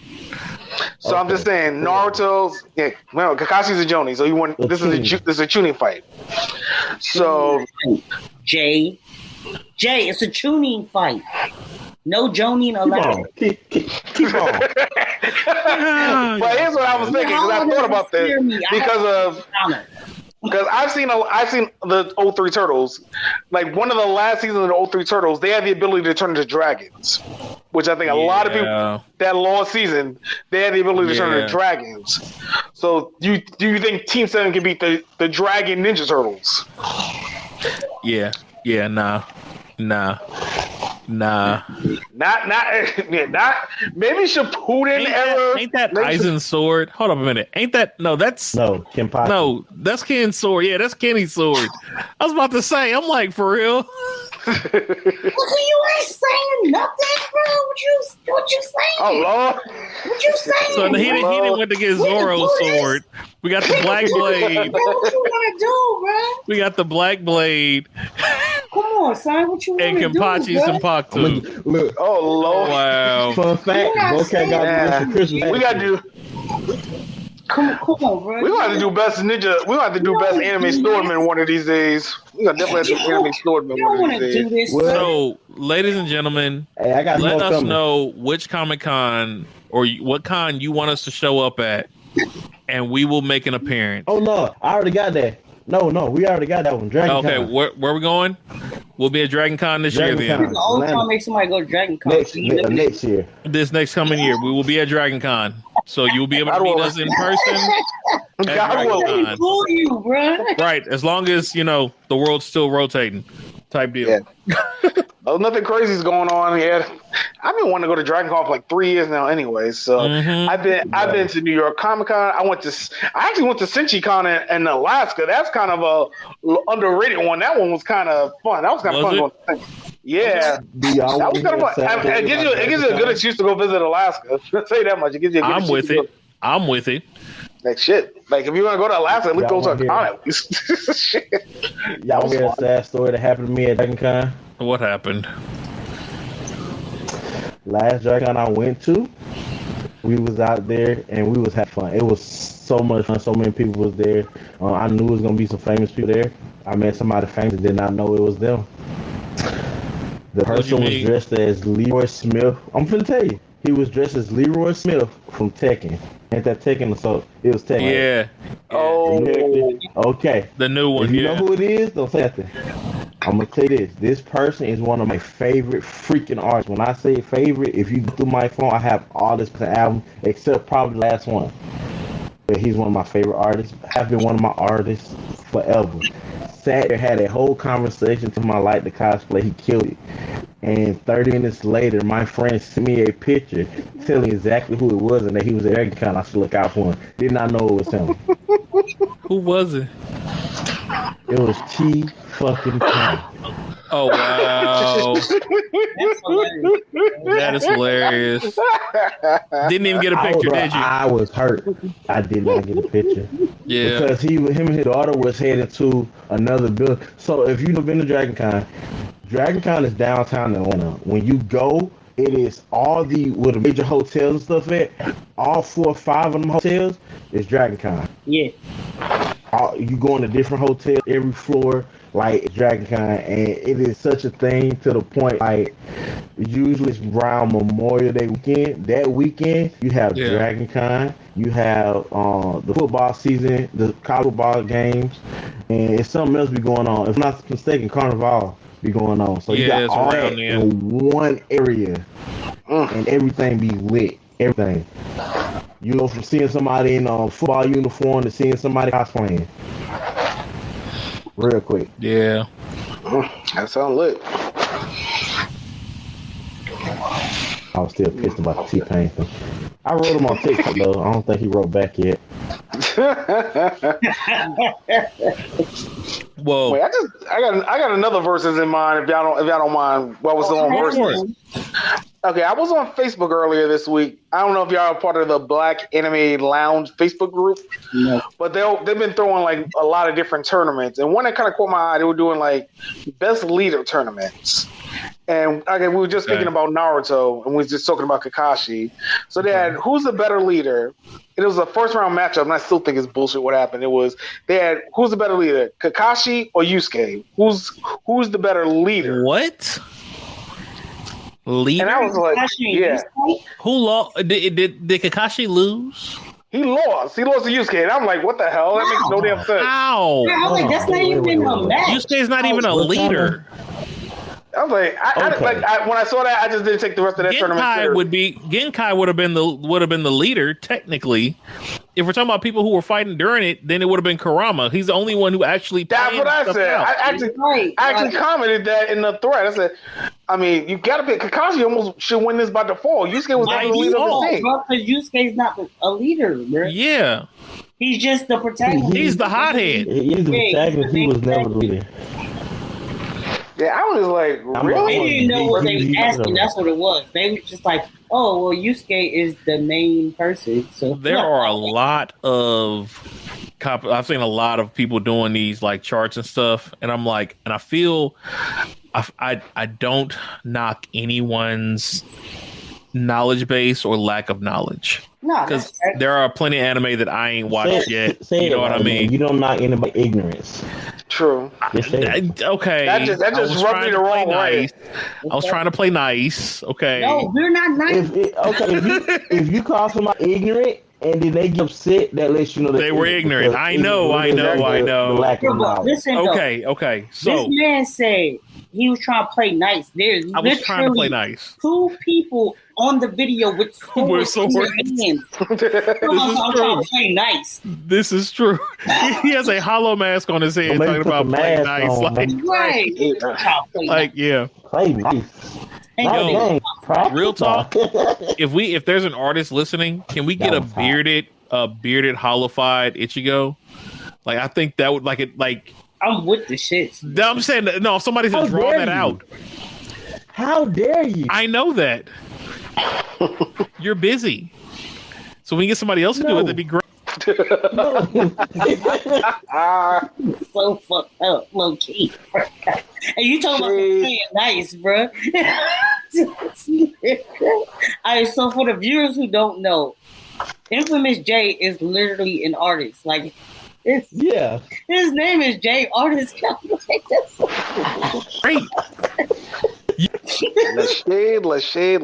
So I'm just saying, Naruto's. Yeah, well, Kakashi's a Jonin, so you want. This is a Chunin fight. So Jay, it's a Chunin fight. No Jonin allowed. Keep on. But here's what I was thinking, because I thought about this because I've seen the 03 Turtles. Like one of the last seasons of the 03 Turtles, they had the ability to turn into dragons, which I think a lot of people that lost season they had the ability to turn into dragons. So do you think Team 7 can beat the Dragon Ninja Turtles? Yeah, nah. Not maybe Shippuden era. Ain't that Aizen's sword? Hold up a minute. Ain't that that's Kenpachi. No, that's Ken's sword. Yeah, that's Kenny's sword. I was about to say, I'm like, for real. Look, you ain't saying nothing, bro. What you saying? Oh Lord. What you saying? So he didn't went to get Zoro's sword. We got the black blade. What you want to do, bro? We got the black blade. Come on, son. What you want to do? And Kenpachi's Senpaku. Look. Oh Lord. Wow. Fun fact, Bokeh got the Christmas. We gotta do. Come on, bro. We gonna have to do best ninja. We gonna have to do best anime swordman one of these days. We gonna definitely have to do anime swordman You don't one want of to these do days. this. So, ladies and gentlemen, Hey, I got let more us coming. know which Comic-Con or what con you want us to show up at, and we will make an appearance. Oh no, I already got that. No, we already got that one. Dragon Okay, Con. where we going? We'll be at Dragon Con this year Dragon then. Con. The only time make somebody go to Dragon Con. Next year. This next coming year, we will be at Dragon Con. So you'll be able to meet us in person. at God Dragon willing. Con. Fool you, bro. Right, as long as, the world's still rotating type deal. Yeah. Oh, nothing crazy is going on here. I've been wanting to go to Dragon Con for like 3 years now anyway. So I've been to New York Comic Con. I actually went to SenchiCon in Alaska. That's kind of a underrated one. That one was kind of fun. That was kind of fun. Going, yeah. That was kind of fun. It gives you a good excuse to go visit Alaska. I'll tell you that much. It gives you a good excuse. I'm with it. Like shit. Like if you want to go to Alaska, at least go to a con at least. Shit. Y'all want to hear a sad story that happened to me at Dragon Con? What happened? Last Dragon Con I went to, we was out there and we was having fun. It was so much fun. So many people was there. I knew it was gonna be some famous people there. I met somebody famous, did not know it was them. The person was dressed as Leroy Smith. I'm finna tell you, he was dressed as Leroy Smith from Tekken. Ain't that Tekken? So it was Tekken. Yeah. Oh. Okay. The new one. If you know who it is, don't say nothing. I'm gonna tell you this. This person is one of my favorite freaking artists. When I say favorite, if you go through my phone, I have all this album except probably the last one. But he's one of my favorite artists. Have been one of my artists forever. Sat there, had a whole conversation to my like the cosplay. He killed it. And 30 minutes later, my friend sent me a picture telling exactly who it was and that he was at Dragon Con. I should look out for him. Did not know it was him. Who was it? It was T fucking Kong. Oh wow. That is hilarious. Didn't even get a picture, did you? I was hurt. I did not get a picture. Yeah. Because him and his daughter was headed to another building. So if you've been to Dragon Con is downtown Atlanta. When you go, it is all with the major hotels and stuff at. All 4 or 5 of them hotels is Dragon Con. Yeah. You go in a different hotel, every floor, like Dragon Con, and it is such a thing to the point, like, usually it's around Memorial Day weekend. That weekend, you have Dragon Con, You have the football season, the college football games, and it's something else be going on. If I'm not mistaken, Carnival be going on. So you got all that in one area, and everything be lit. Everything. You know, from seeing somebody in a football uniform to seeing somebody cosplaying. Real quick. Yeah. That sounds lit. I was still pissed about the T-Pain thing. I wrote him on TikTok though. I don't think he wrote back yet. Whoa! Wait, I got another verses in mind if y'all don't mind. While we're still on verses. Okay, I was on Facebook earlier this week. I don't know if y'all are part of the Black Anime Lounge Facebook group, but they've been throwing like a lot of different tournaments, and one that kind of caught my eye. They were doing like best leader tournaments. And we were just thinking about Naruto, and we were just talking about Kakashi. So they had who's the better leader. And it was a first round matchup, and I still think it's bullshit what happened. They had who's the better leader, Kakashi or Yusuke? Who's the better leader? What? Leader? And I was like, yeah. Who lost? Did Kakashi lose? He lost. He lost to Yusuke, and I'm like, what the hell? That makes no damn sense. How? I was like, that's not even a match. Yusuke's not even a leader. I was like, when I saw that, I just didn't take the rest of that tournament. Genkai would have been the leader technically. If we're talking about people who were fighting during it, then it would have been Kurama. He's the only one who actually. That's what I said. I actually commented that in the thread. I said, I mean, you got to pick Kakashi. Almost should win this by default. Yusuke was not the leader of the team. Because Yusuke's not a leader, bro. Yeah, he's just the protagonist. He's the hothead. He's the protagonist. He was never the leader. Yeah, I was like, really? They didn't know what they were asking. That's what it was. They were just like, oh, well, Yusuke is the main person. So there are a lot of I've seen a lot of people doing these like charts and stuff, and I'm like, and I feel I don't knock anyone's knowledge base or lack of knowledge. No, because there are plenty of anime that I ain't watched yet. You know what I mean? You don't knock anybody's ignorance. True. Okay. That just rubbed me the wrong way. I was trying to play nice. Okay. No, we're not nice. If you call somebody ignorant and then they get upset, that lets you know that they were ignorant. I know. The lack of knowledge. Listen, okay. So this man said he was trying to play nice. I was trying to play nice. 2 people on the video with swords in their hands. I'm trying to play nice. This is true. He has a hollow mask on his head talking about playing nice. Yeah. Play nice. Yo, real talk. If there's an artist listening, can we get a bearded hollowified Ichigo? Like, I think that would I'm with the shit. I'm saying no. If somebody said draw that out. How dare you? I know that. You're busy, so we can get somebody else to do it. That'd be great. So fucked up, low key. And you talking about playing nice, bro? Alright, so for the viewers who don't know, Infamous J is literally an artist. Like, his name is J Artist. Great. Let's shade.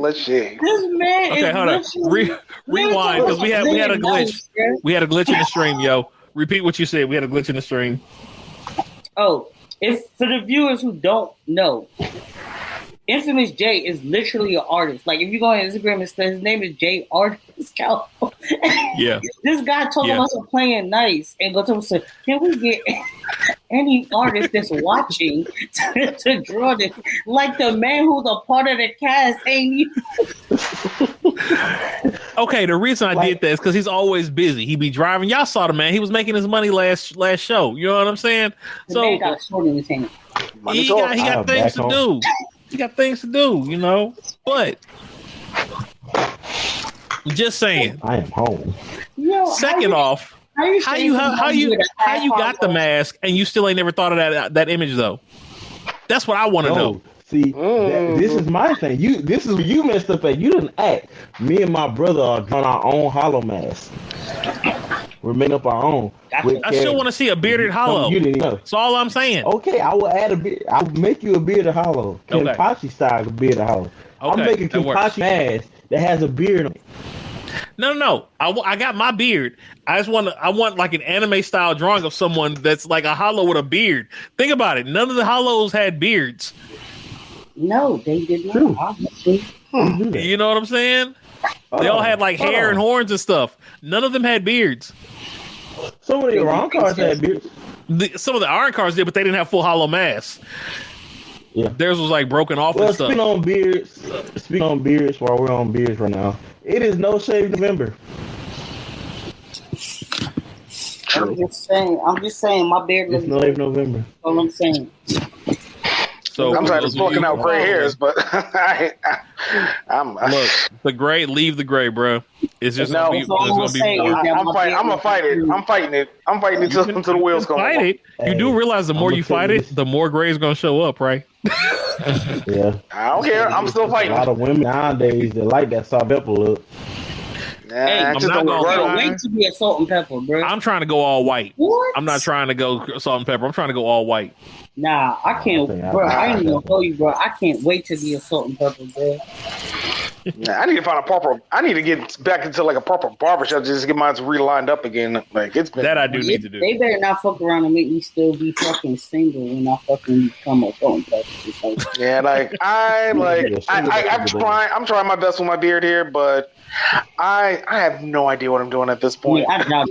This man okay, hold on. Rewind, because we had a glitch. We had a glitch in the stream, yo. Repeat what you said. We had a glitch in the stream. Oh, if for the viewers who don't know, Infamous J is literally an artist. Like, if you go on Instagram, it says his name is J Artist. Yeah. This guy told us playing nice and go to him and say, can we get any artist that's watching to draw this? Like, the man who's a part of the cast ain't you. Okay, the reason I did that is because he's always busy. He be driving. Y'all saw the man. He was making his money last show. You know what I'm saying? The man got short in his hand. He got things to do. He got things to do, you know. But just saying. I am home. Second off, how you got the mask and you still ain't never thought of that image though? That's what I want to know. See, this is my thing. This is where you messed up at. You didn't act. Me and my brother are drawing our own hollow mask. We're making up our own. I still want to see a bearded hollow. You didn't know. That's all I'm saying. Okay, I will add a beard. I will make you a bearded hollow. Kenpachi style bearded hollow. I'm making Kenpachi mask that has a beard on it. No. I got my beard. I want like an anime style drawing of someone that's like a hollow with a beard. Think about it. None of the hollows had beards. No, they did not. You know what I'm saying? They all had like hair and horns and stuff. None of them had beards. Some of the Iron cards had beards. Some of the Iron cards did, but they didn't have full hollow masks. Yeah. Theirs was like broken off and stuff. Speaking on beards, while we're on beards right now, it is No Shave November. I'm just saying, my beard looks No Shave November. That's all I'm saying. So I'm tired of smoking out gray hairs, but I'm look, the gray, leave the gray, bro. It's just no. I'm gonna fight it. I'm fighting it until the wheels come off. Fight it. You do realize the more you fight it, the more gray is gonna show up, right? Yeah. I don't care. I'm still fighting. A lot of women nowadays that like that salt pepper look. Hey, I just don't wait to be a salt and pepper, bro. I'm trying to go all white. What? I'm not trying to go salt and pepper. I'm trying to go all white. Nah, I can't, bro. I ain't gonna tell you, bro. I can't wait to be a salt and pepper, bro. I need to find a proper. I need to get back into like a proper barbershop just to get mine relined up again. Like it's been that I do need to do. They better not fuck around and make me still be fucking single when I fucking become a salt and pepper. Yeah, I'm trying my best with my beard here, but I have no idea what I'm doing at this point. Yeah,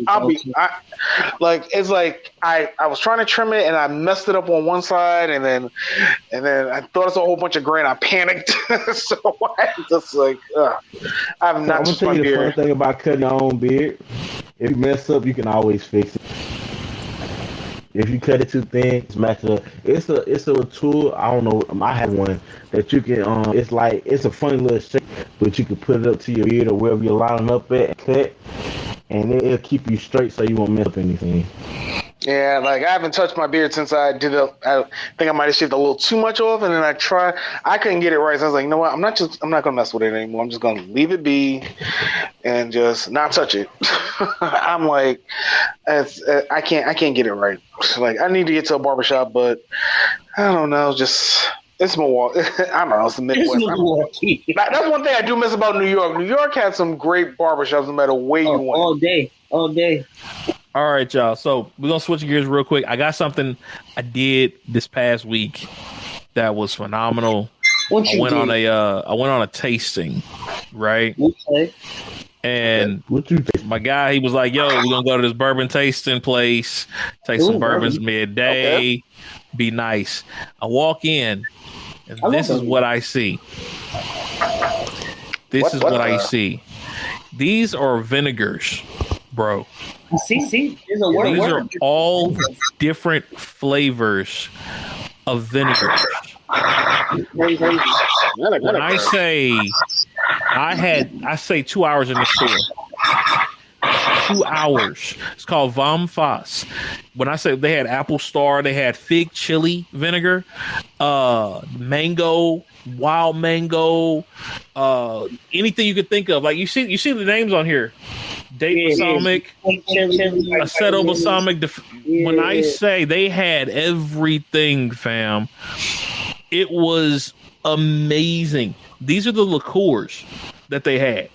it's like I was trying to trim it and I messed it up on one side and then I thought it was a whole bunch of gray and I panicked. So I just like I'm not. I'm gonna tell you the fun thing about cutting your own beard. If you mess up, you can always fix it. If you cut it too thin, smash it up. It's a tool. I don't know. I have one that you can. It's a funny little shape, but you can put it up to your beard or wherever you're lining up at and cut, and it'll keep you straight so you won't mess up anything. Yeah, like I haven't touched my beard since I did it. I think I might have shaved a little too much off, and then I couldn't get it right. So I was like, you know what? I'm not gonna mess with it anymore. I'm just gonna leave it be and just not touch it. I'm like, I can't get it right. Like I need to get to a barbershop, but I don't know. It's Milwaukee. I don't know. It's the Midwest. That's one thing I do miss about New York. New York had some great barbershops no matter where you went. All day. All right, y'all. So we're gonna switch gears real quick. I got something I did this past week that was phenomenal. I went on a tasting, right? Okay. And my guy, he was like, "Yo, we're gonna go to this bourbon tasting place, taste some bourbons midday, be nice." I walk in, and this is what I see. This is what I see. These are vinegars, bro. See, these are all different flavors of vinegar. When I say 2 hours in the store. 2 hours. It's called Vom Fass. When I say they had Apple Star, they had fig chili vinegar, mango, wild mango, anything you could think of. Like you see the names on here. Date balsamic, aceto balsamic. When I say they had everything, fam, it was amazing. These are the liqueurs that they had.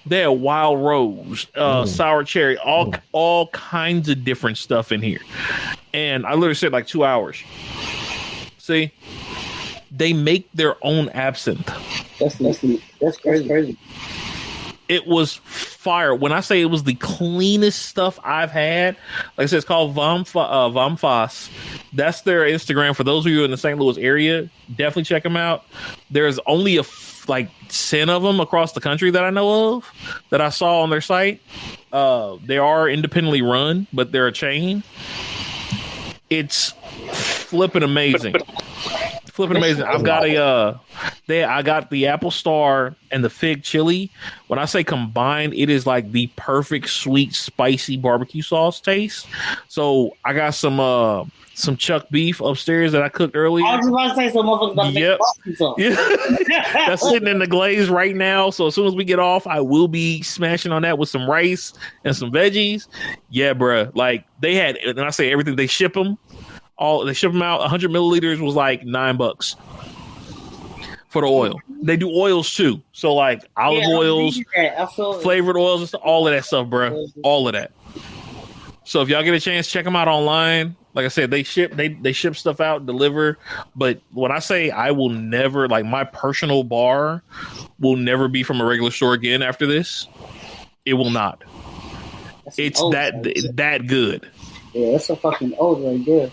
They had wild rose, sour cherry, all kinds of different stuff in here. And I literally said like 2 hours. See, they make their own absinthe. That's crazy. It was fire. When I say it was the cleanest stuff I've had, like I said, it's called Vom Fass. That's their Instagram. For those of you in the St. Louis area, definitely check them out. There's only 10 of them across the country that I know of that I saw on their site. They are independently run, but they're a chain. It's flipping amazing. I've got I got the Apple Star and the fig chili. When I say combined, it is like the perfect sweet, spicy barbecue sauce taste. So I got some chuck beef upstairs that I cooked earlier. I was about to say some motherfuckers about to make barbecue sauce. Yeah. That's sitting in the glaze right now. So as soon as we get off, I will be smashing on that with some rice and some veggies. Yeah, bruh. Like they had, and I say everything, they ship them out. 100 milliliters was like $9 for the oil. They do oils too. So like olive oils, flavored oils, and stuff, all of that stuff, bro. All of that. So if y'all get a chance, check them out online. Like I said, they ship stuff out, deliver. But when I say I will never, like my personal bar will never be from a regular store again after this, it will not. It's that good. Yeah, that's a fucking old right there.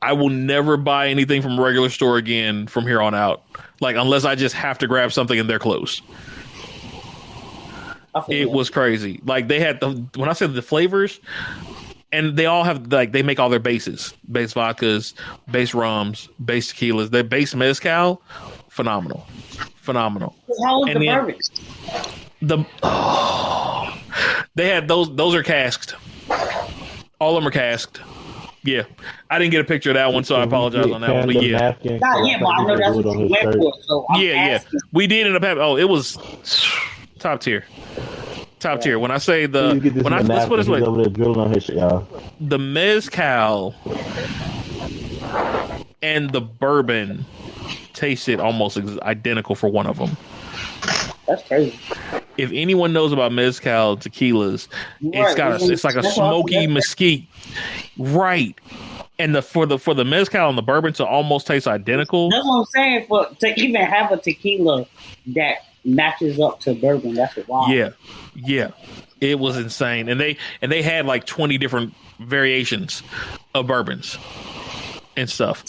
I will never buy anything from a regular store again from here on out. Like unless I just have to grab something and they're closed. It was crazy. Like they had when I said the flavors, and they all have like they make all their bases, base vodkas, base rums, base tequilas, their base mezcal, phenomenal. How was the bourbon? They had those are casked. All of them are casked. Yeah, I didn't get a picture of that one, so I apologize on that one. But yeah, but I know that's what you went for. So we did end up having. Oh, it was top tier. Top tier. When I say let's put it this way, the mezcal and the bourbon tasted almost identical for one of them. That's crazy. If anyone knows about mezcal tequilas, it's like a smoky mesquite, right? And for the mezcal and the bourbon to almost taste identical. That's what I'm saying. To even have a tequila that matches up to bourbon, that's wild. Yeah, it was insane. And they had like 20 different variations of bourbons and stuff.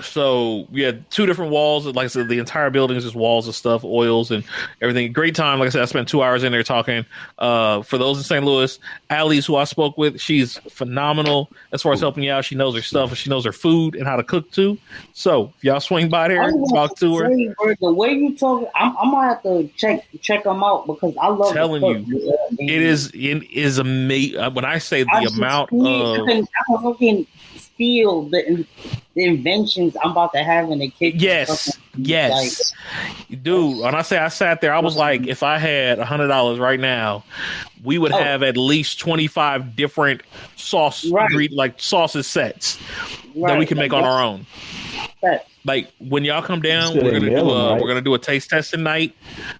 So we had 2 different walls. Like I said, the entire building is just walls of stuff, oils and everything. Great time. Like I said, I spent 2 hours in there talking. For those in St. Louis, Allie's who I spoke with, she's phenomenal as far as helping you out. She knows her stuff and she knows her food and how to cook too. So if y'all swing by there, talk to her. The way you talk, I'm gonna have to check them out because I love telling you, it is amazing. When I say the amount of I fucking feel the inventions I'm about to have in the kitchen. Yes. Dude, when I say I sat there, I was like, if I had $100 right now, we would have at least 25 different sauces sets that we can make on our own. Like when y'all come down, we're gonna do a taste testing night.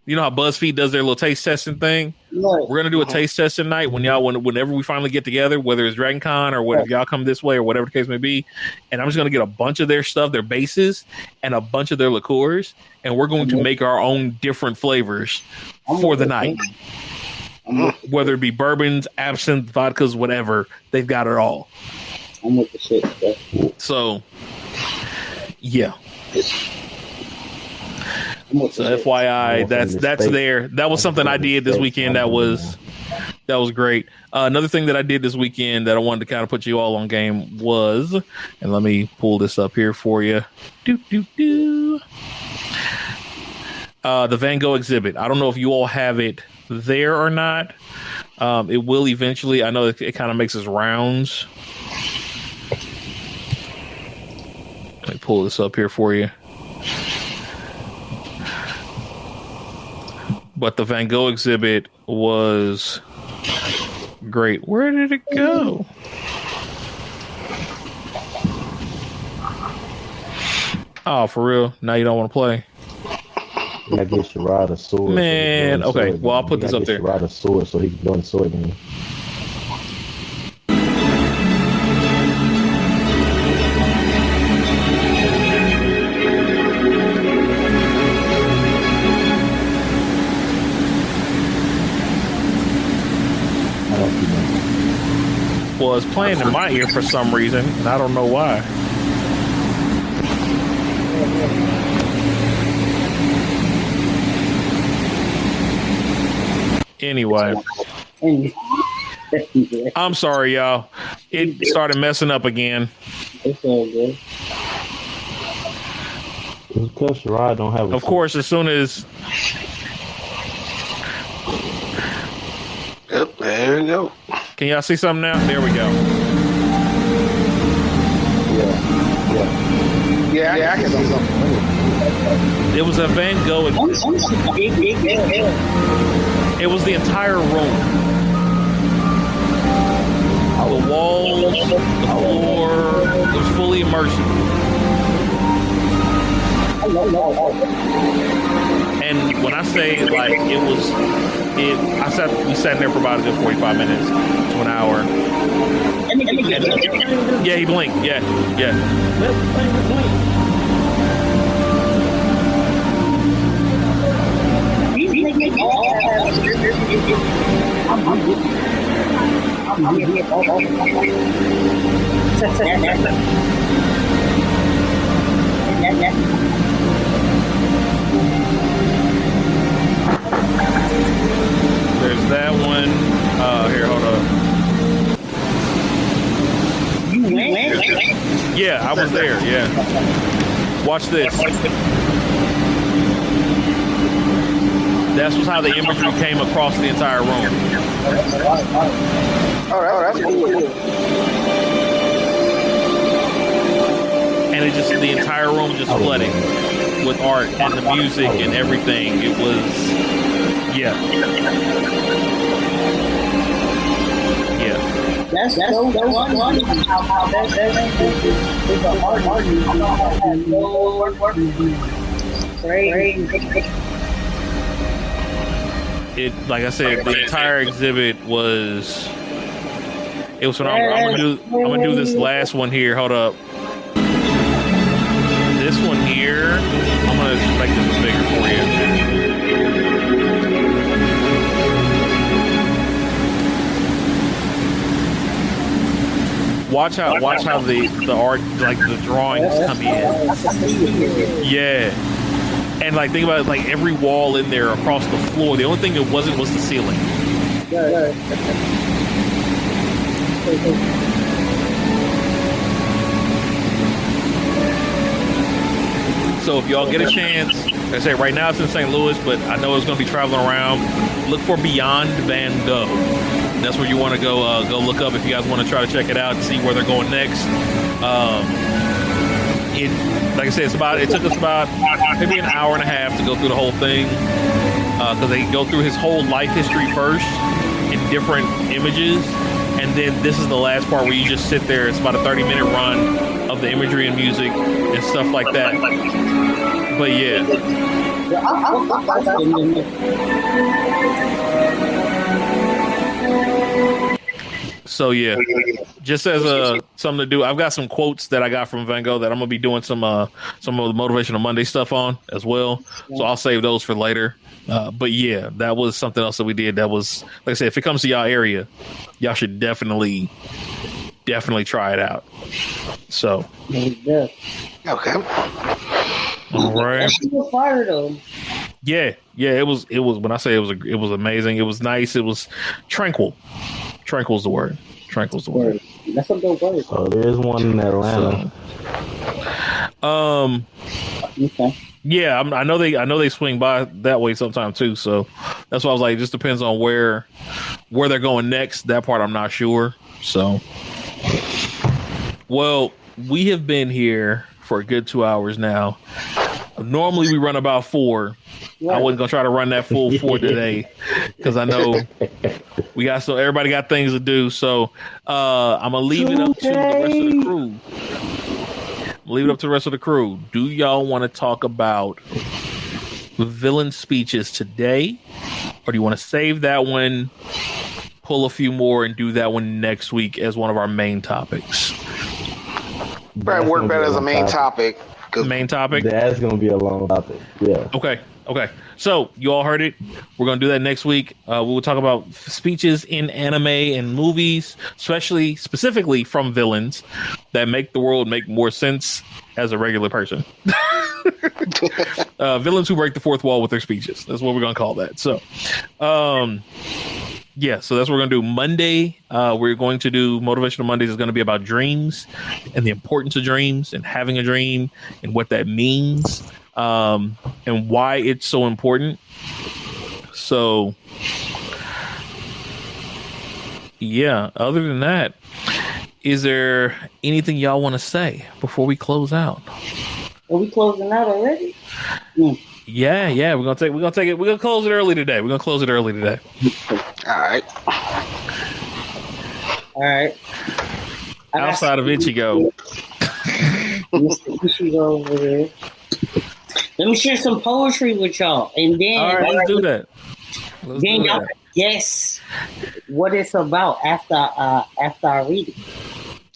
You know how BuzzFeed does their little taste testing thing? Right. We're gonna do a taste testing night whenever we finally get together, whether it's Dragon Con or if y'all come this way or whatever the case may be. And I'm just gonna get a bunch of their stuff, their bases, and a bunch of their liqueurs, and we're going to make our own different flavors for the night. Whether it be bourbons, absinthe, vodkas, whatever, they've got it all. I'm with the shit, bro. So yeah. So FYI, that's there. That was something I did this weekend. That was great. Another thing that I did this weekend that I wanted to kind of put you all on game was, and let me pull this up here for you. The Van Gogh exhibit. I don't know if you all have it there or not. It will eventually. I know it kind of makes its rounds. Let me pull this up here for you. But the Van Gogh exhibit was great. Where did it go? Oh, for real? Now you don't want to play? I get Sherrod a sword. Man, okay. Well, I'll put this up there. Sherrod a sword so he can go in the sword game. Well, it's playing in my ear for some reason, and I don't know why. Anyway. I'm sorry, y'all. It started messing up again. It's all good. It's because Sherrod don't have a Of course, as soon as... Yep, there you go. Can y'all see something now? There we go. Yeah, I can see something. It was a Van Gogh. It was the entire room. The walls, the floor. It was fully immersive. say like we sat there for about a good 45 minutes to an hour. Yeah, he blinked. Yeah. There's that one. Here, hold on. You went? Yeah, I was there. Yeah. Watch this. That's how the imagery came across the entire room. All right, that's cool. And it just, the entire room just flooded with art and the music and everything. It was, yeah. That's so one. How that's a hard It, like I said, the entire exhibit was. It was phenomenal. I'm gonna do this last one here. Hold up. This one here, I'm gonna make this one bigger for you. Watch how the art, like the drawings come in. Yeah. And like think about it, like every wall in there across the floor. The only thing it wasn't was the ceiling. So if y'all get a chance, like I say right now it's in St. Louis, but I know it's going to be traveling around. Look for Beyond Van Gogh. That's where you want to go look up if you guys want to try to check it out and see where they're going next. Like I said, it took us about maybe an hour and a half to go through the whole thing because they go through his whole life history first in different images, and then this is the last part where you just sit there. It's about a 30-minute run of the imagery and music and stuff like that. But yeah. So yeah, just as something to do, I've got some quotes that I got from Van Gogh that I'm gonna be doing some of the Motivational Monday stuff on as well. So I'll save those for later. But yeah, that was something else that we did. That was, like I said, if it comes to y'all area, y'all should definitely try it out. So okay, all right. That shit was fire though. Yeah, it was. When I say it was amazing. It was nice. It was tranquil. Tranquil's the word. Tranquil's the word. That's a good word. So there's one in Atlanta. Okay. Yeah, I know they swing by that way sometime too. So that's why I was like, it just depends on where they're going next. That part I'm not sure. So, well, we have been here for a good 2 hours now. Normally we run about 4. I wasn't gonna try to run that full 4 today because I know everybody got things to do. So I'm gonna leave it up to the rest of the crew. Do y'all want to talk about villain speeches today, or do you want to save that one, pull a few more, and do that one next week as one of our main topics? Probably work better as a main topic. Main topic? That's going to be a long topic. Yeah. Okay. So you all heard it. We're going to do that next week. We will talk about speeches in anime and movies, specifically from villains that make the world make more sense as a regular person. Villains who break the fourth wall with their speeches. That's what we're going to call that. So, yeah, so that's what we're going to do. Monday, we're going to do Motivational Mondays is going to be about dreams and the importance of dreams and having a dream and what that means and why it's so important. So, yeah, other than that, is there anything y'all want to say before we close out? Are we closing out already? Yeah, we're gonna close it early today. All right. Outside of Ichigo. Ichigo over there. Let me share some poetry with y'all, and then all right, let's do that. Then y'all guess what it's about after I read it.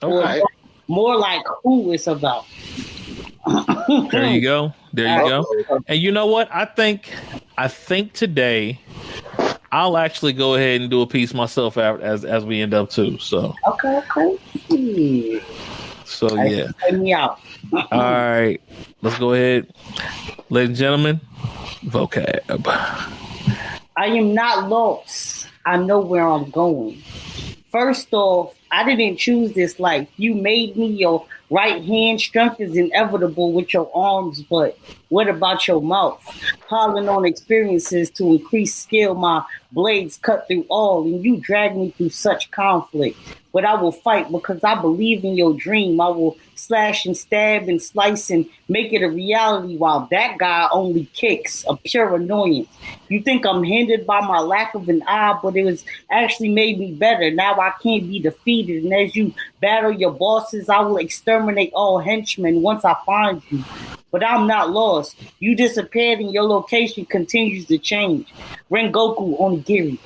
Okay. Or more like who it's about. There you go. And you know what? I think today I'll actually go ahead and do a piece myself as we end up too. So okay. So yeah. Take me out. All right. Let's go ahead. Ladies and gentlemen, vocab. I am not lost. I know where I'm going. First off, I didn't choose this life. You made me. Your right hand strength is inevitable with your arms, but what about your mouth? Piling on experiences to increase skill, my blades cut through all, and you drag me through such conflict. But I will fight because I believe in your dream. I will slash and stab and slice and make it a reality while that guy only kicks, a pure annoyance. You think I'm hindered by my lack of an eye, but it was actually made me better. Now I can't be defeated. And as you battle your bosses, I will exterminate all henchmen once I find you. But I'm not lost. You disappeared and your location continues to change. Rengoku Onigiri.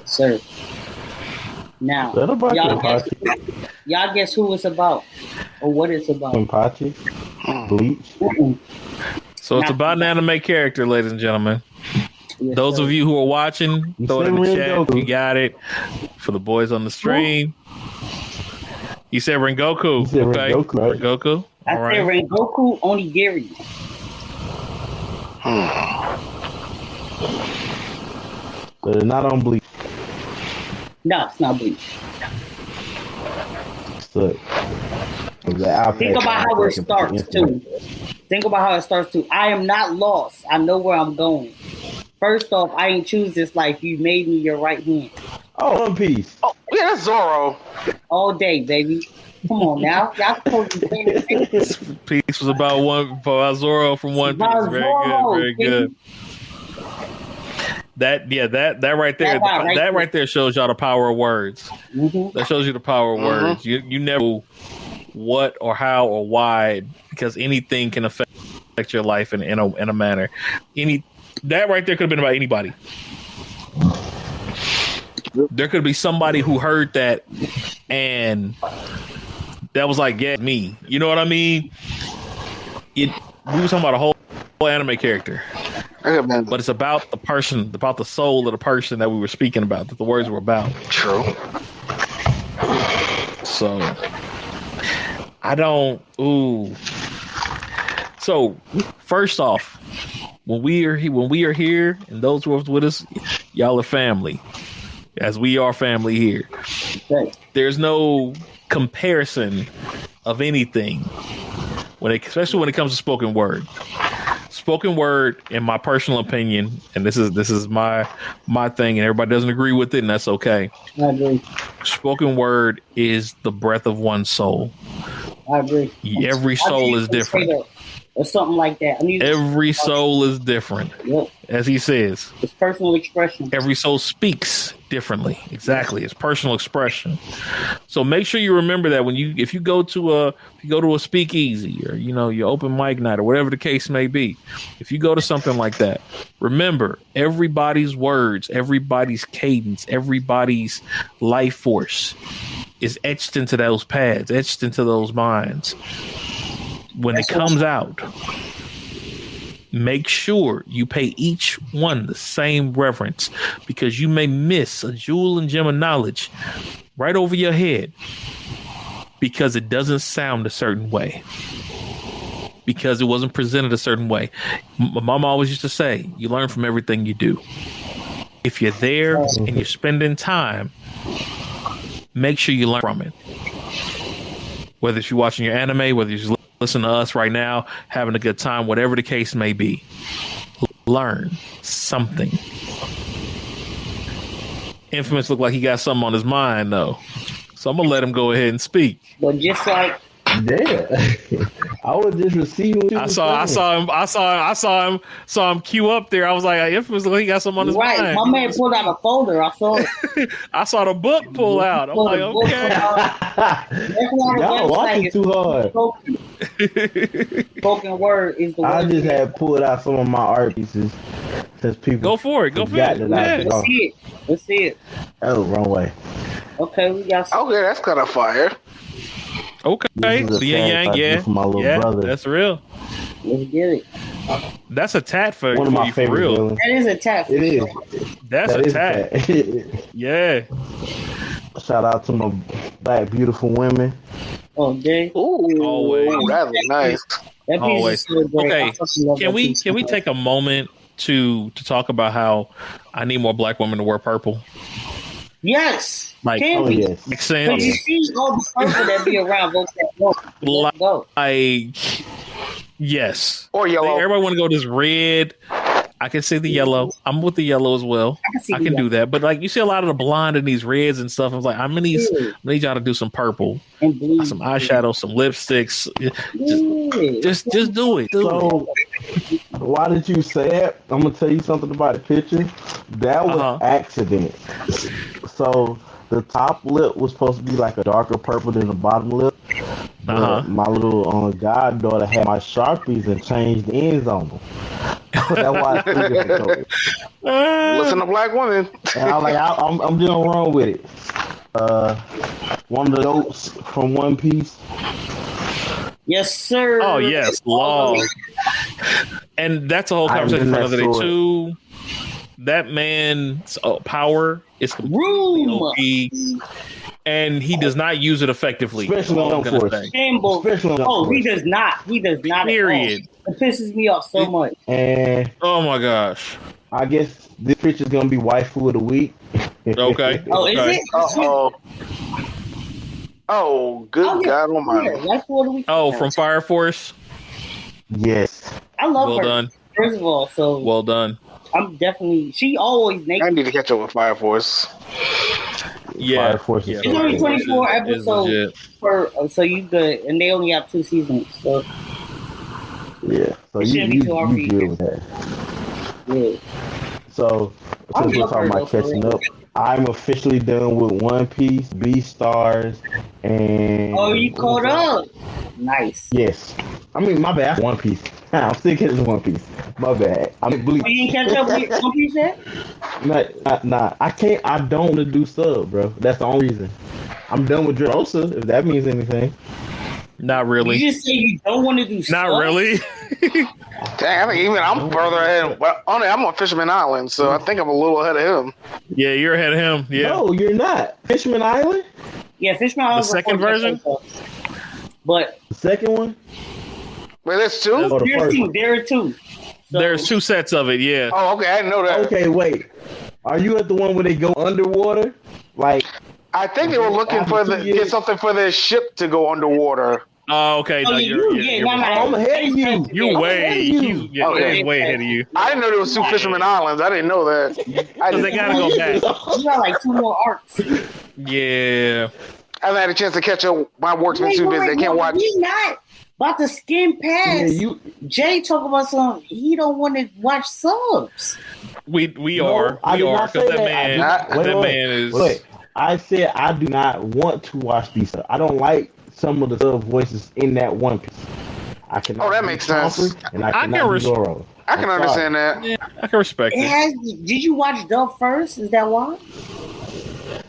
Sir. Now, y'all guess who it's about or what it's about. Kenpachi? Bleach? So it's about an anime character, ladies and gentlemen. Yes, those sir. of you who are watching, throw it in the chat if you got it. For the boys on the stream. You said Rengoku. You said okay. Rengoku, right? Rengoku. I said Rengoku Onigiri. But it's not on Bleach. No, it's not Bleach. So, think about how it starts too. Think about how it starts too. I am not lost. I know where I'm going. First off, I ain't choose this life. You made me your right hand. Oh, One Piece. Oh, yeah, that's Zoro. All day, baby. Come on now. Y'all supposed to be paying This piece was about Zoro from One Piece. Very good. That right there. That right there shows y'all the power of words. Mm-hmm. That shows you the power of words. You never know what or how or why, because anything can affect your life in a manner. That right there could have been about anybody. There could be somebody who heard that and that was like, yeah, me. You know what I mean? We were talking about a whole anime character. But it's about the person, about the soul of the person that we were speaking about, that the words were about. True. So, So, first off, when we are here, and those who are with us, y'all are family, as we are family here. Right. There's no comparison of anything especially when it comes to spoken word. Spoken word, in my personal opinion, and this is my thing, and everybody doesn't agree with it, and that's okay. I agree. Spoken word is the breath of one's soul. I agree. Every soul is different. Or something like that. Every soul is different. Yep. As he says. It's personal expression. Every soul speaks differently. Exactly. It's personal expression. So make sure you remember that if you go to a speakeasy or your open mic night or whatever the case may be, if you go to something like that, remember everybody's words, everybody's cadence, everybody's life force is etched into those pads, etched into those minds. When it comes out, make sure you pay each one the same reverence, because you may miss a jewel and gem of knowledge right over your head because it doesn't sound a certain way, because it wasn't presented a certain way. My mom always used to say, you learn from everything you do. If you're there and you're spending time, make sure you learn from it. Whether it's you watching your anime, whether you're listening to us right now, having a good time, whatever the case may be, learn something. Infamous looked like he got something on his mind, though. So I'm going to let him go ahead and speak. But just like... Yeah. I was just receiving. I saw him queue up there. I was like, Infamous, he got something on his mind. My man pulled out a folder. I saw it. I saw the book pull out. I'm like, okay. Y'all watching too hard. Spoken word is the word. I just had pulled out some of my art pieces since people go for it. Let's see it. Oh, wrong way. Okay, we got. Okay, that's kind of fire. Okay, yin yang, my little brother. That's real. Let's get it. That's a tat for one of my favorite real. villains. That is a tat. It is. That's a tat. Yeah. Shout out to my black beautiful women. Oh, Jay. Ooh, always. That was nice. That piece Always. is so great. Okay, can we take a moment to talk about how I need more black women to wear purple? Yes. Like, can we? Yes. Makes But sense. you see all the purple that be around. Let's go. Like, yes. Or yellow. Everybody want to go this red. I can see the yellow. I'm with the yellow as well. I can do that. But like, you see a lot of the blonde and these reds and stuff. I was like, I'm gonna need y'all to do some purple, and blue, some eyeshadow, some lipsticks. Just do it. So, why did you say it? I'm gonna tell you something about the picture. That was accident. So the top lip was supposed to be like a darker purple than the bottom lip. My little goddaughter had my Sharpies and changed the ends on them. That's why I figured it. Listen to black women. And I'm like, I'm doing wrong with it. One of the goats from One Piece. Yes, sir. Oh yes, long. And that's a whole conversation for another day too. That man's power is completely OP, and he does not use it effectively. Especially on Force. He does not. He does not. Period. It pisses me off so much. And oh my gosh, I guess this picture's gonna be waifu of the week. Okay. Oh, is it? Oh, good God Almighty! Waifu of the week. Oh, from Fire Force. Yes. I love her. Well done. First of all, so well done. I'm definitely. She always naked. I need to catch up with Fire Force. Yeah, Fire Force it's only 24 episodes per, so you good, and they only have 2 seasons. So yeah, so you deal with that. Yeah. So since we're talking about catching up, I'm officially done with One Piece, Beastars, and oh, you caught up? Nice. Yes. I mean, my bad. One Piece. I'm still catching One Piece. My bad. I'm You didn't catch up with One Piece yet? Nah. I can't. I don't want to do sub, bro. That's the only reason. I'm done with Dressrosa, if that means anything. Not really. You just say you don't want to do sub? Not really. Dang, I think even I'm further ahead. Well, I'm on Fisherman Island, so I think I'm a little ahead of him. Yeah, you're ahead of him. Yeah. No, you're not. Fisherman Island? Yeah, Fisherman Island. The second version? But the second one? Wait, there's 2? There are 2. So, there's 2 sets of it, yeah. Oh, okay, I didn't know that. Okay, wait. Are you at the one where they go underwater? Like, I think they were looking for get something for their ship to go underwater. Oh, okay. No, I'm ahead of you. You're way way ahead of you. I didn't know there was 2 Fisherman Islands. I didn't know that. They gotta go back. You got like 2 more arcs. Yeah. I haven't had a chance to catch up. My work's been too busy. I can't watch. We not about to skim past. Yeah, Jay talk about something. He don't want to watch subs. We are because that man is. Wait, I said I do not want to watch these. I don't like some of the sub voices in that One Piece. I can. Oh, that makes sense. And I can Zoro. I can understand that. Yeah, I can respect it. Did you watch Dub first? Is that why?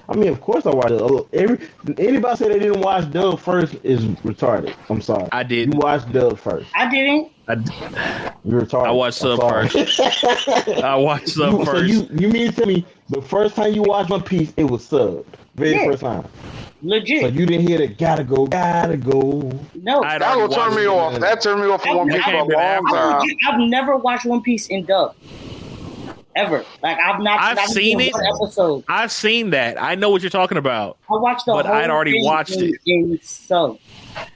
I mean, of course I watched it. Anybody say they didn't watch Dub first is retarded. I'm sorry. I did. You watched Dub first. I didn't. You're retarded. I watched Sub first. I watched Sub first. So you mean to tell me the first time you watched One Piece, it was subbed? First time. Legit. So you didn't hear the gotta go. No. That will turn me off. That turned me off from One Piece for a long time. I've never watched One Piece in dub. Ever. Like I've seen it. Episode. I've seen that. I know what you're talking about. I watched the but whole I'd already watched it in sub.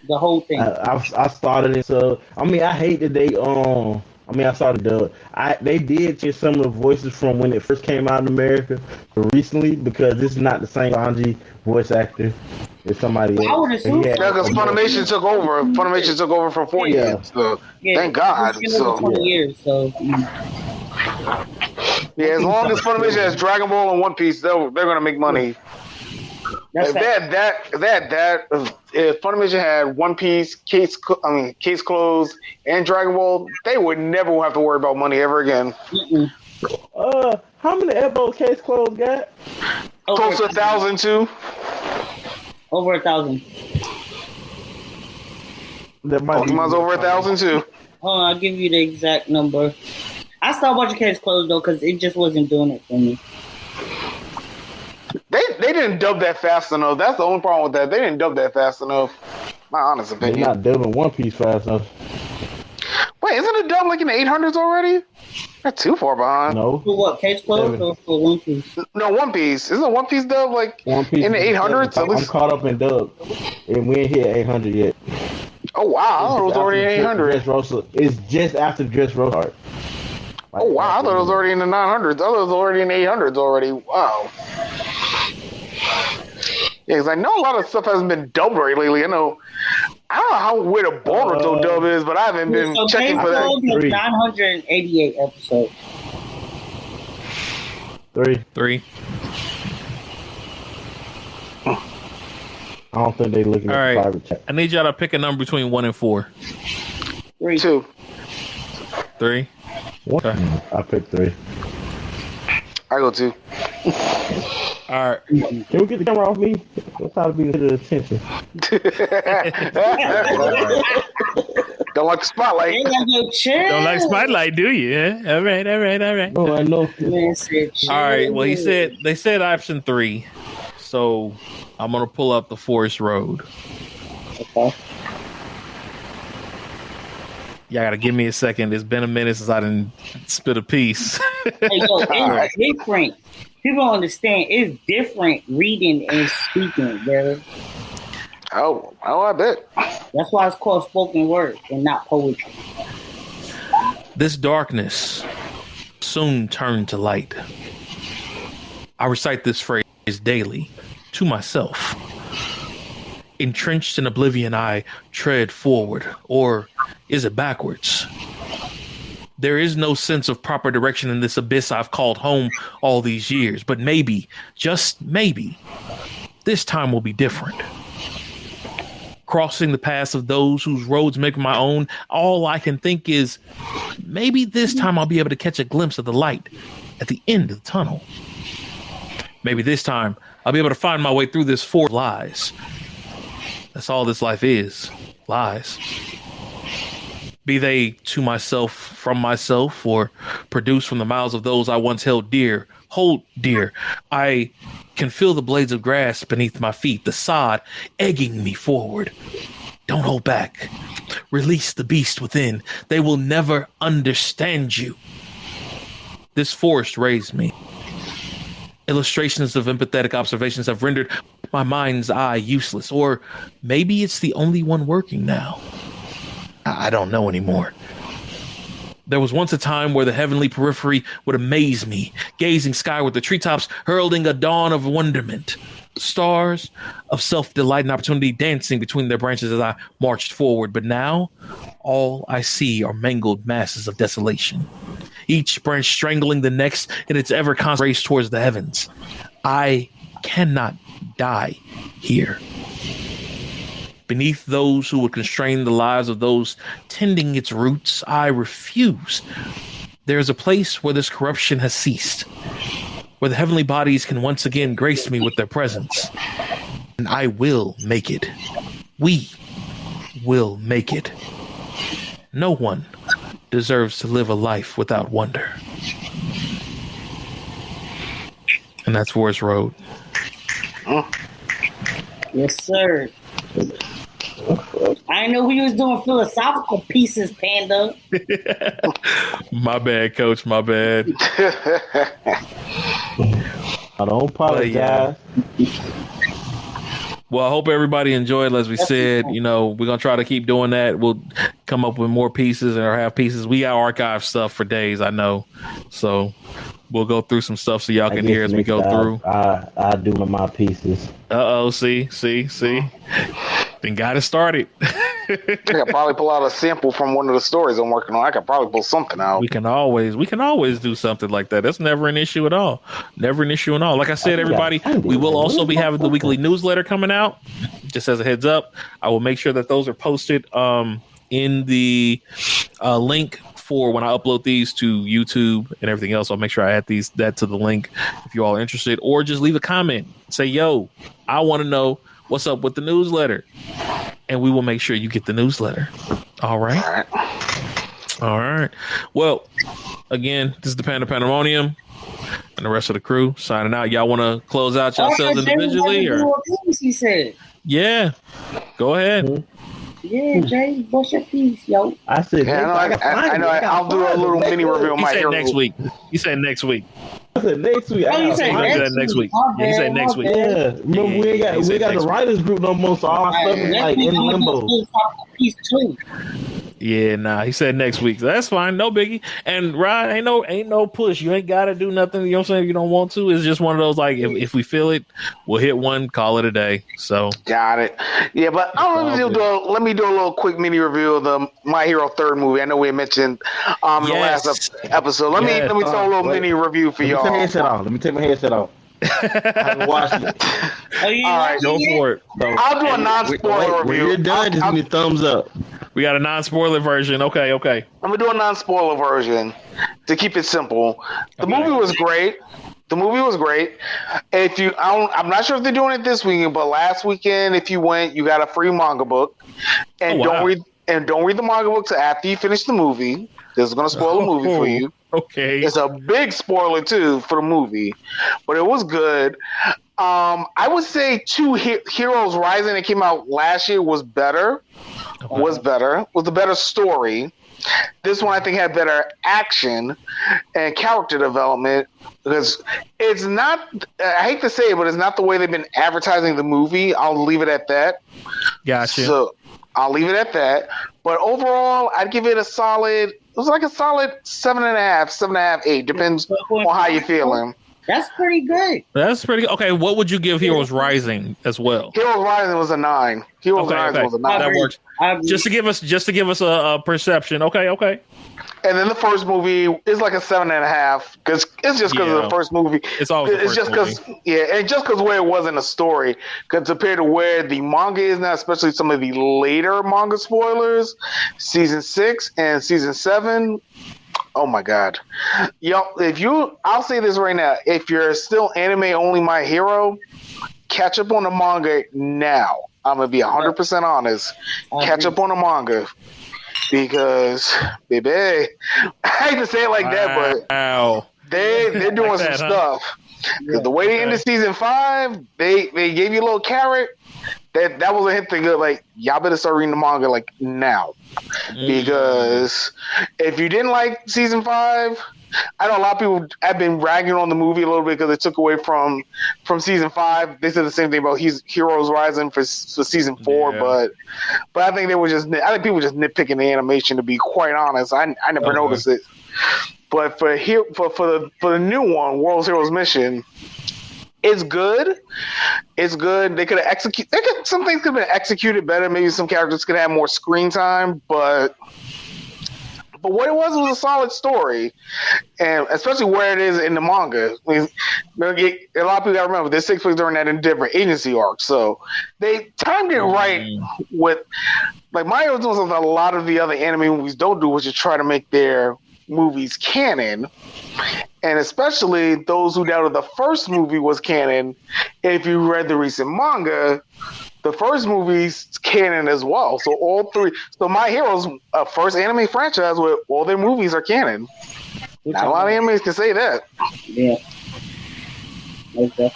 The whole thing. I started it. So I mean, I hate that they I started dub. They did change some of the voices from when it first came out in America recently because this is not the same Sanji voice actor. It's somebody. I would assume Yeah, because Funimation took over. Funimation took over for 4 years. So thank God. So 20 years. So yeah, as long as Funimation has Dragon Ball and One Piece, they're gonna make money. that's If Funimation had One Piece, Case Closed, and Dragon Ball, they would never have to worry about money ever again. How many episodes Case Closed got? Close to 1,000 too. Over 1,000. Pokemon's over 1,000 too. Hold on, I'll give you the exact number. I stopped watching Case Closed though because it just wasn't doing it for me. They didn't dub that fast enough. That's the only problem with that. They didn't dub that fast enough. My honest opinion. They're not dubbing One Piece fast enough. Wait, isn't it done like in the 800s already? Not too far behind. No. For what? Case Closed or for One Piece? No, One Piece. Isn't One Piece dub like One Piece in the 800s? I'm caught up in dub, and we ain't hit 800 yet. Oh wow, I thought it was already in 800. It's just after Dressrosa. Oh wow, I thought it was already in the 900s. I thought it was already in the 800s already. Wow. Yeah, because I know a lot of stuff hasn't been dubbed right lately. I don't know where the Boruto dub is, but I haven't been checking for that. Case 988 episodes. 3. I don't think they looking at the private chat. I need y'all to pick a number between 1 and 4. 3. 2. 3. What? Okay. I picked 3. I go 2. All right. Can we get the camera off me? I'm trying to be the attention. Don't like the spotlight. Don't like spotlight, do you? Yeah? All right. No, I know. All right. Well, they said option 3, so I'm gonna pull up the Forest Road. Okay. Y'all gotta give me a second. It's been a minute since I didn't spit a piece. Hey, yo, it's different. People don't understand. It's different reading and speaking, brother. Oh, I bet. That's why it's called spoken word and not poetry. This darkness soon turned to light. I recite this phrase daily to myself. Entrenched in oblivion, I tread forward, or is it backwards? There is no sense of proper direction in this abyss I've called home all these years, but maybe, just maybe, this time will be different. Crossing the paths of those whose roads make my own, all I can think is, maybe this time I'll be able to catch a glimpse of the light at the end of the tunnel. Maybe this time I'll be able to find my way through this forest of lies. That's all this life is, lies. Be they to myself, from myself, or produced from the mouths of those I once held dear, hold dear. I can feel the blades of grass beneath my feet, the sod egging me forward. Don't hold back. Release the beast within. They will never understand you. This forest raised me. Illustrations of empathetic observations have rendered my mind's eye useless, or maybe it's the only one working now. I don't know anymore. There was once a time where the heavenly periphery would amaze me, gazing skyward, the treetops heralding a dawn of wonderment, stars of self-delight and opportunity dancing between their branches as I marched forward. But now, all I see are mangled masses of desolation, each branch strangling the next in its ever-constant race towards the heavens. I cannot die here. Beneath those who would constrain the lives of those tending its roots, I refuse. There is a place where this corruption has ceased, where the heavenly bodies can once again grace me with their presence. And I will make it. We will make it. No one deserves to live a life without wonder. And that's Forest Road. Yes, sir. I know we was doing philosophical pieces, Panda. My bad, Coach. My bad. I don't apologize. Well, I hope everybody enjoyed. As we said, we're gonna try to keep doing that. We'll come up with more pieces or have pieces. We got archive stuff for days, I know. So We'll go through some stuff so y'all can hear as we go through. I do my pieces. See. Then got it started. I could probably pull out a sample from one of the stories I'm working on. I could probably pull something out. We can always do something like that. That's never an issue at all. Never an issue at all. Like I said, everybody, we will also be having the weekly newsletter coming out. Just as a heads up, I will make sure that those are posted in the link for when I upload these to YouTube and everything else. I'll make sure I add that to the link if you all are interested, or just leave a comment. Say, yo, I want to know what's up with the newsletter, and we will make sure you get the newsletter. All right. Well, again, this is the Pandemonium and the rest of the crew signing out. Y'all want to close out yourselves individually, or? He said. Yeah, go ahead. Mm-hmm. Yeah, Jay, what's your piece, yo? I said, I know. I'll do a little mini review of my hero. Next week. He said next week. I said next week. Oh, you said next week. He said next week. Yeah, remember we ain't got the writers group no more, so all our stuff is like in limbo. Piece too. Yeah, nah. He said next week. So that's fine. No biggie. And Rod, ain't no push. You ain't gotta do nothing. You know what I'm saying? If you don't want to, it's just one of those like if we feel it, we'll hit one, call it a day. So got it. Yeah, but let me do a little quick mini review of the My Hero third movie. I know we mentioned the last episode. Let me throw a little mini review for y'all. Let me take my headset off. I haven't watched it. All right, go for it. I'll do a non-spoiler review. When you're done, just give me a thumbs up. We got a non-spoiler version. Okay. I'm gonna do a non-spoiler version to keep it simple. The movie was great. I'm not sure if they're doing it this weekend, but last weekend, if you went, you got a free manga book, and don't read the manga book till after you finish the movie. This is gonna spoil the movie for you. Okay, it's a big spoiler too for the movie, but it was good. I would say Heroes Rising that came out last year was better. Was a better story. This one I think had better action and character development because it's not. I hate to say it, but it's not the way they've been advertising the movie. I'll leave it at that. Gotcha. So I'll leave it at that. But overall, I'd give it a solid. It was like a solid 7.5, 8. Depends on how you're feeling. That's pretty good. Okay. What would you give Heroes Rising as well? Heroes Rising was a 9. Heroes Rising was a 9. That works. Just to give us a perception. Okay. And then the first movie is like a 7.5 because it's just because of the first movie. It's always the first movie. And just because where it was in the story, because compared to where the manga is now, especially some of the later manga spoilers, season 6 and season 7. Oh my God. I'll say this right now. If you're still anime only My Hero, catch up on the manga now. I'm going to be 100% honest. Catch up on the manga. Because, baby, I hate to say it like that, but they're doing some stuff. Because the way they ended season 5, they gave you a little carrot. That was a hint to good. Like, y'all better start reading the manga like now, because if you didn't like season 5, I know a lot of people have been ragging on the movie a little bit because it took away from season 5. They said the same thing about Heroes Rising for season 4, but I think people were just nitpicking the animation. To be quite honest, I never noticed it. But for the new one, World's Heroes Mission. It's good. They could have executed. Some things could have been executed better. Maybe some characters could have more screen time. But what it was a solid story, and especially where it is in the manga. I mean, a lot of people got to remember this takes place during that different agency arc, so they timed it right with. Like My Hero doing something a lot of the other anime movies don't do, which is try to make their movies canon. And especially those who doubted the first movie was canon. If you read the recent manga, the first movie's canon as well. So all three. So My Hero's first anime franchise where all their movies are canon. Not a lot of animes can say that. Yeah.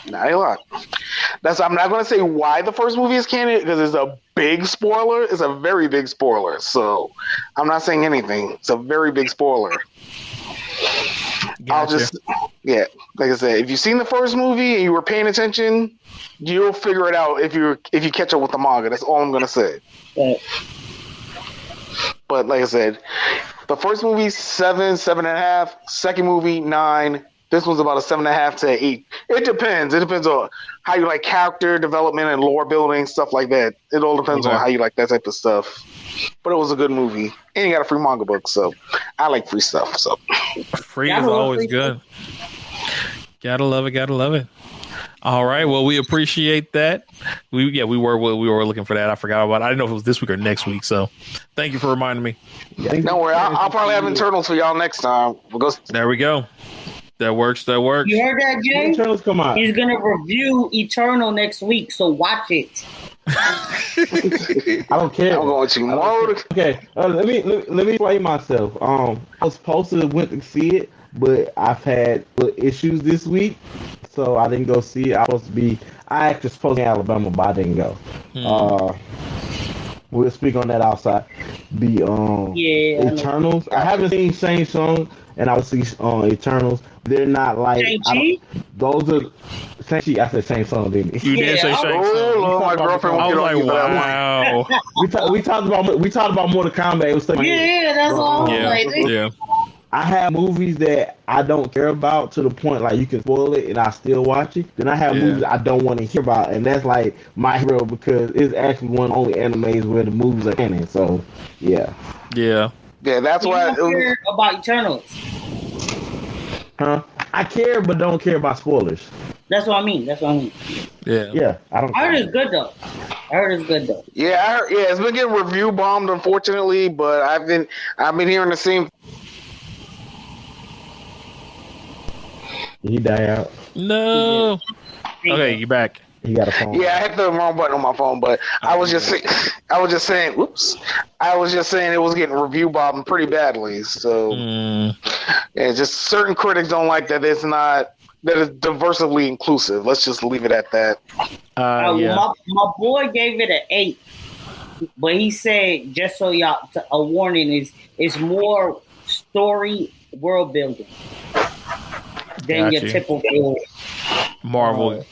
Not a lot. I'm not going to say why the first movie is canon because it's a big spoiler. It's a very big spoiler. So I'm not saying anything. It's a very big spoiler. Gotcha. Like I said, if you've seen the first movie and you were paying attention, you'll figure it out if you catch up with the manga. That's all I'm gonna say. Yeah. But like I said, the first movie 7.5, second movie 9, This one's about a 7.5 to 8. It depends. It depends on how you like character development and lore building, stuff like that. It all depends on how you like that type of stuff. But it was a good movie. And you got a free manga book, so I like free stuff. So free is always good. Gotta love it. All right. Well, we appreciate that. We were looking for that. I forgot about it. I didn't know if it was this week or next week. So thank you for reminding me. Don't worry. I'll probably have Internals for y'all next time. There we go. That works. You heard that, Jay? Eternals come out. He's gonna review Eternal next week, so watch it. I don't care. I'm going to mode. Okay, let me explain myself. I was supposed to went to see it, but I've had issues this week, so I didn't go see it. I actually supposed to be in Alabama, but I didn't go. We'll speak on that outside. The Eternals. I haven't seen Shang-Chi, and I will see Eternals. They're not like those are Shang-Chi. I said Shang-Chi, didn't you? You did say Shang-Chi. Oh, my girlfriend I was like, wow. we talked about Mortal Kombat. It was like, that's all. Yeah. I have movies that I don't care about to the point like you can spoil it and I still watch it. Then I have movies I don't want to hear about, and that's like My Hero because it's actually one of the only animes where the movies are canon. So yeah. That's why I care about Eternals. Huh? I care, but don't care about spoilers. That's what I mean. Yeah. I heard it's good though. Yeah, it's been getting review bombed, unfortunately. But I've been hearing the same. He died out. No. Okay, you back. He got a phone. Yeah, I hit the wrong button on my phone, but I was just saying. Whoops. I was just saying it was getting review bombed pretty badly. So yeah, just certain critics don't like that. It's not that it's diversively inclusive. Let's just leave it at that. My boy gave it an 8, but he said just so y'all a warning is it's more story world building than your typical Marvel.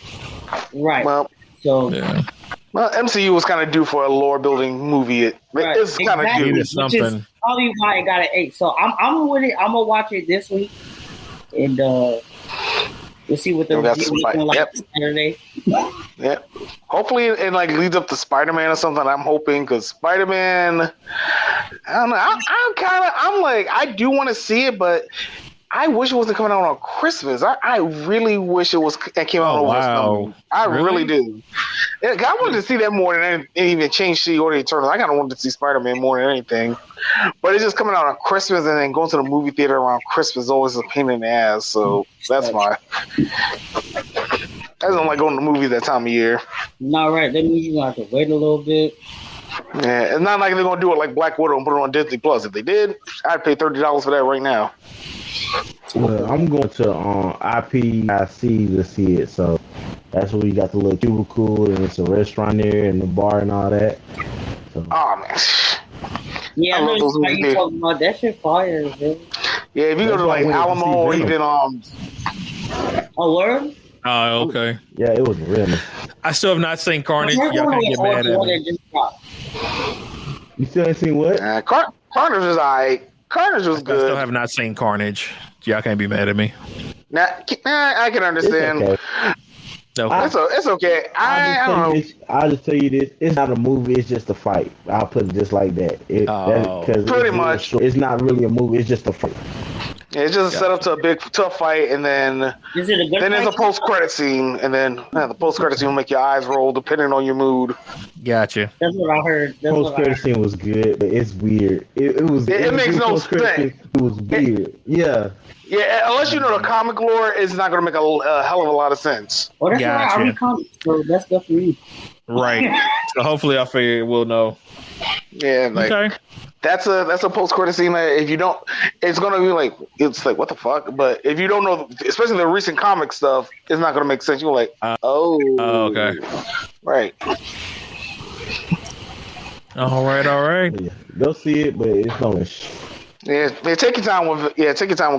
Right. Well, MCU was kind of due for a lore building movie. It's kind of due. Something. Which is probably why it got an 8. So I'm with it. I'm gonna watch it this week, and we'll see what the review is like Saturday. Yeah. Hopefully it like leads up to Spider-Man or something. I'm hoping because Spider-Man. I don't know. I'm like I do want to see it, but I wish it wasn't coming out on Christmas. I really wish it came out on Christmas. I really do. Yeah, I wanted to see that more than even change the order of Eternals. I kind of wanted to see Spider-Man more than anything. But it's just coming out on Christmas and then going to the movie theater around Christmas is always a pain in the ass. So that's why. I don't like going to the movies that time of year. Not right. That means you're going to have to wait a little bit. Yeah, it's not like they're going to do it like Black Widow and put it on Disney Plus. If they did, I'd pay $30 for that right now. Well, I'm going to IPIC to see it, so that's where we got the little cubicle and it's a restaurant there and the bar and all that. So. Oh man, yeah, I know you talking about that shit fire, man. Yeah, if you go to like Alamo or even Oh, word? Oh, okay. Yeah, it was really. I still have not seen Carnage. Y'all can't get mad at me. You still ain't seen what? Carnage was alright. Carnage was good. I still have not seen Carnage. Y'all can't be mad at me. Nah, I can understand. It's okay. I don't know. I'll just tell you this: it's not a movie; it's just a fight. I'll put it just like that. Pretty much, it's not really a movie; it's just a fight. Yeah, it's just a setup to a big tough fight, and then is it a good then there's a post-credit scene, and then the post-credit scene will make your eyes roll depending on your mood. Gotcha. That's what I heard. Post-credit scene was good, but it's weird. It makes no sense. It was weird. Yeah. Yeah, unless you know the comic lore, it's not going to make a hell of a lot of sense. Well, that's why I read comics, so that's good for me. Right. So hopefully, I figure we'll know. Yeah. Okay. That's a post-credit scene that if you don't, it's gonna be like what the fuck. But if you don't know, especially the recent comic stuff, it's not gonna make sense. You're like, okay, right. All right. Yeah, go see it, but it's no issue. Yeah, take your time with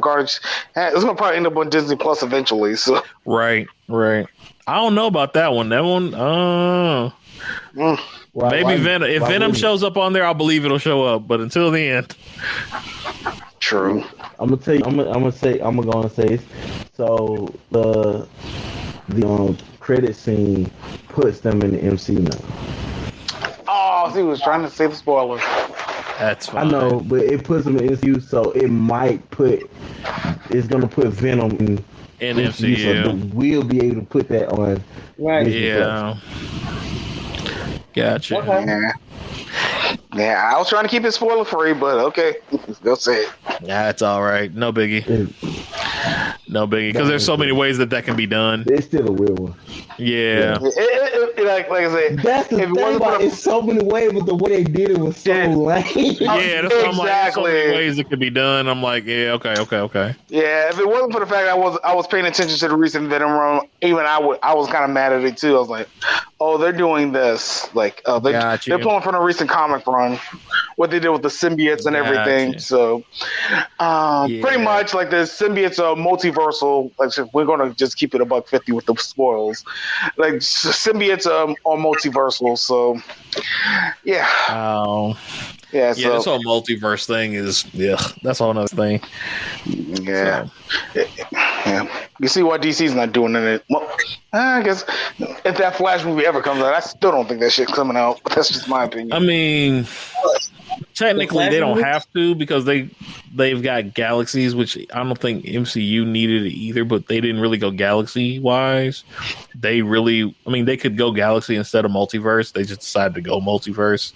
Carnage. It's gonna probably end up on Disney Plus eventually. So right. I don't know about that one. That one, maybe Venom. If Venom shows up on there, I'll believe it'll show up. But until the end, True. I'm gonna tell you. I'm gonna go and say it. So the credit scene puts them in the MCU now. Oh, see, he was trying to say the spoiler. That's fine. I know, but it puts them in the MCU, so it's gonna put Venom in MCU. So we'll be able to put that on. Right. Yeah. Gotcha. Okay. Yeah, I was trying to keep it spoiler free, but okay, go say it. That's all right. No biggie. No biggie. Because there's so many ways that can be done. It's still a weird one. Yeah. Like I said, that's the thing about it's so many ways, but the way they did it was so lame. Yeah, that's what I'm like. There's so many ways it could be done. I'm like, yeah, okay. Yeah, if it wasn't for the fact I was paying attention to the recent Venom run, even I was kind of mad at it too. I was like, oh, they're doing this. Like, they're pulling from the recent comic run, what they did with the symbiotes and everything. So, pretty much like the symbiotes are multiversal. Like, we're gonna just keep it $1.50 with the spoils. Like, symbiotes are multiversal. So, yeah. Oh. Yeah, so this whole multiverse thing is that's a whole nother thing. Yeah. So. Yeah. You see why DC's not doing it. Well, I guess if that Flash movie ever comes out, I still don't think that shit's coming out. But that's just my opinion. I mean, technically they don't have to because they've got galaxies, which I don't think MCU needed it either, but they didn't really go galaxy wise. They could go galaxy instead of multiverse. They just decided to go multiverse.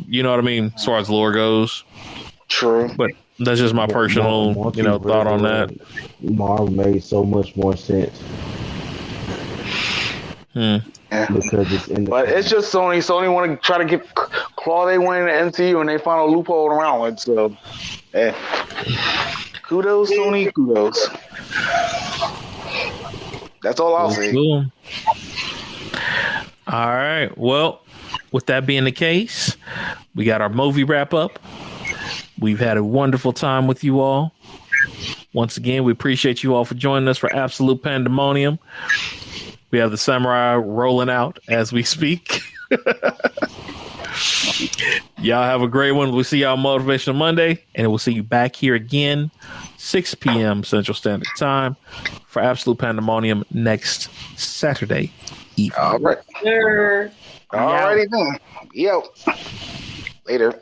You know what I mean? As far as lore goes. True. But that's just my personal, thought on that. Marvel made so much more sense. Yeah. Because it's in the but it's just Sony. Sony want to try to claw their way in the MCU, and they found a loophole around it. So, kudos, Sony. Kudos. That's all I'll say. Cool. All right. Well, with that being the case, we got our movie wrap up. We've had a wonderful time with you all. Once again, we appreciate you all for joining us for Absolute Pandemonium. We have the Samurai rolling out as we speak. Y'all have a great one. We'll see y'all Motivational Monday, and we'll see you back here again, 6 p.m. Central Standard Time for Absolute Pandemonium next Saturday evening. All right. Sure. All righty then. Yo. Later.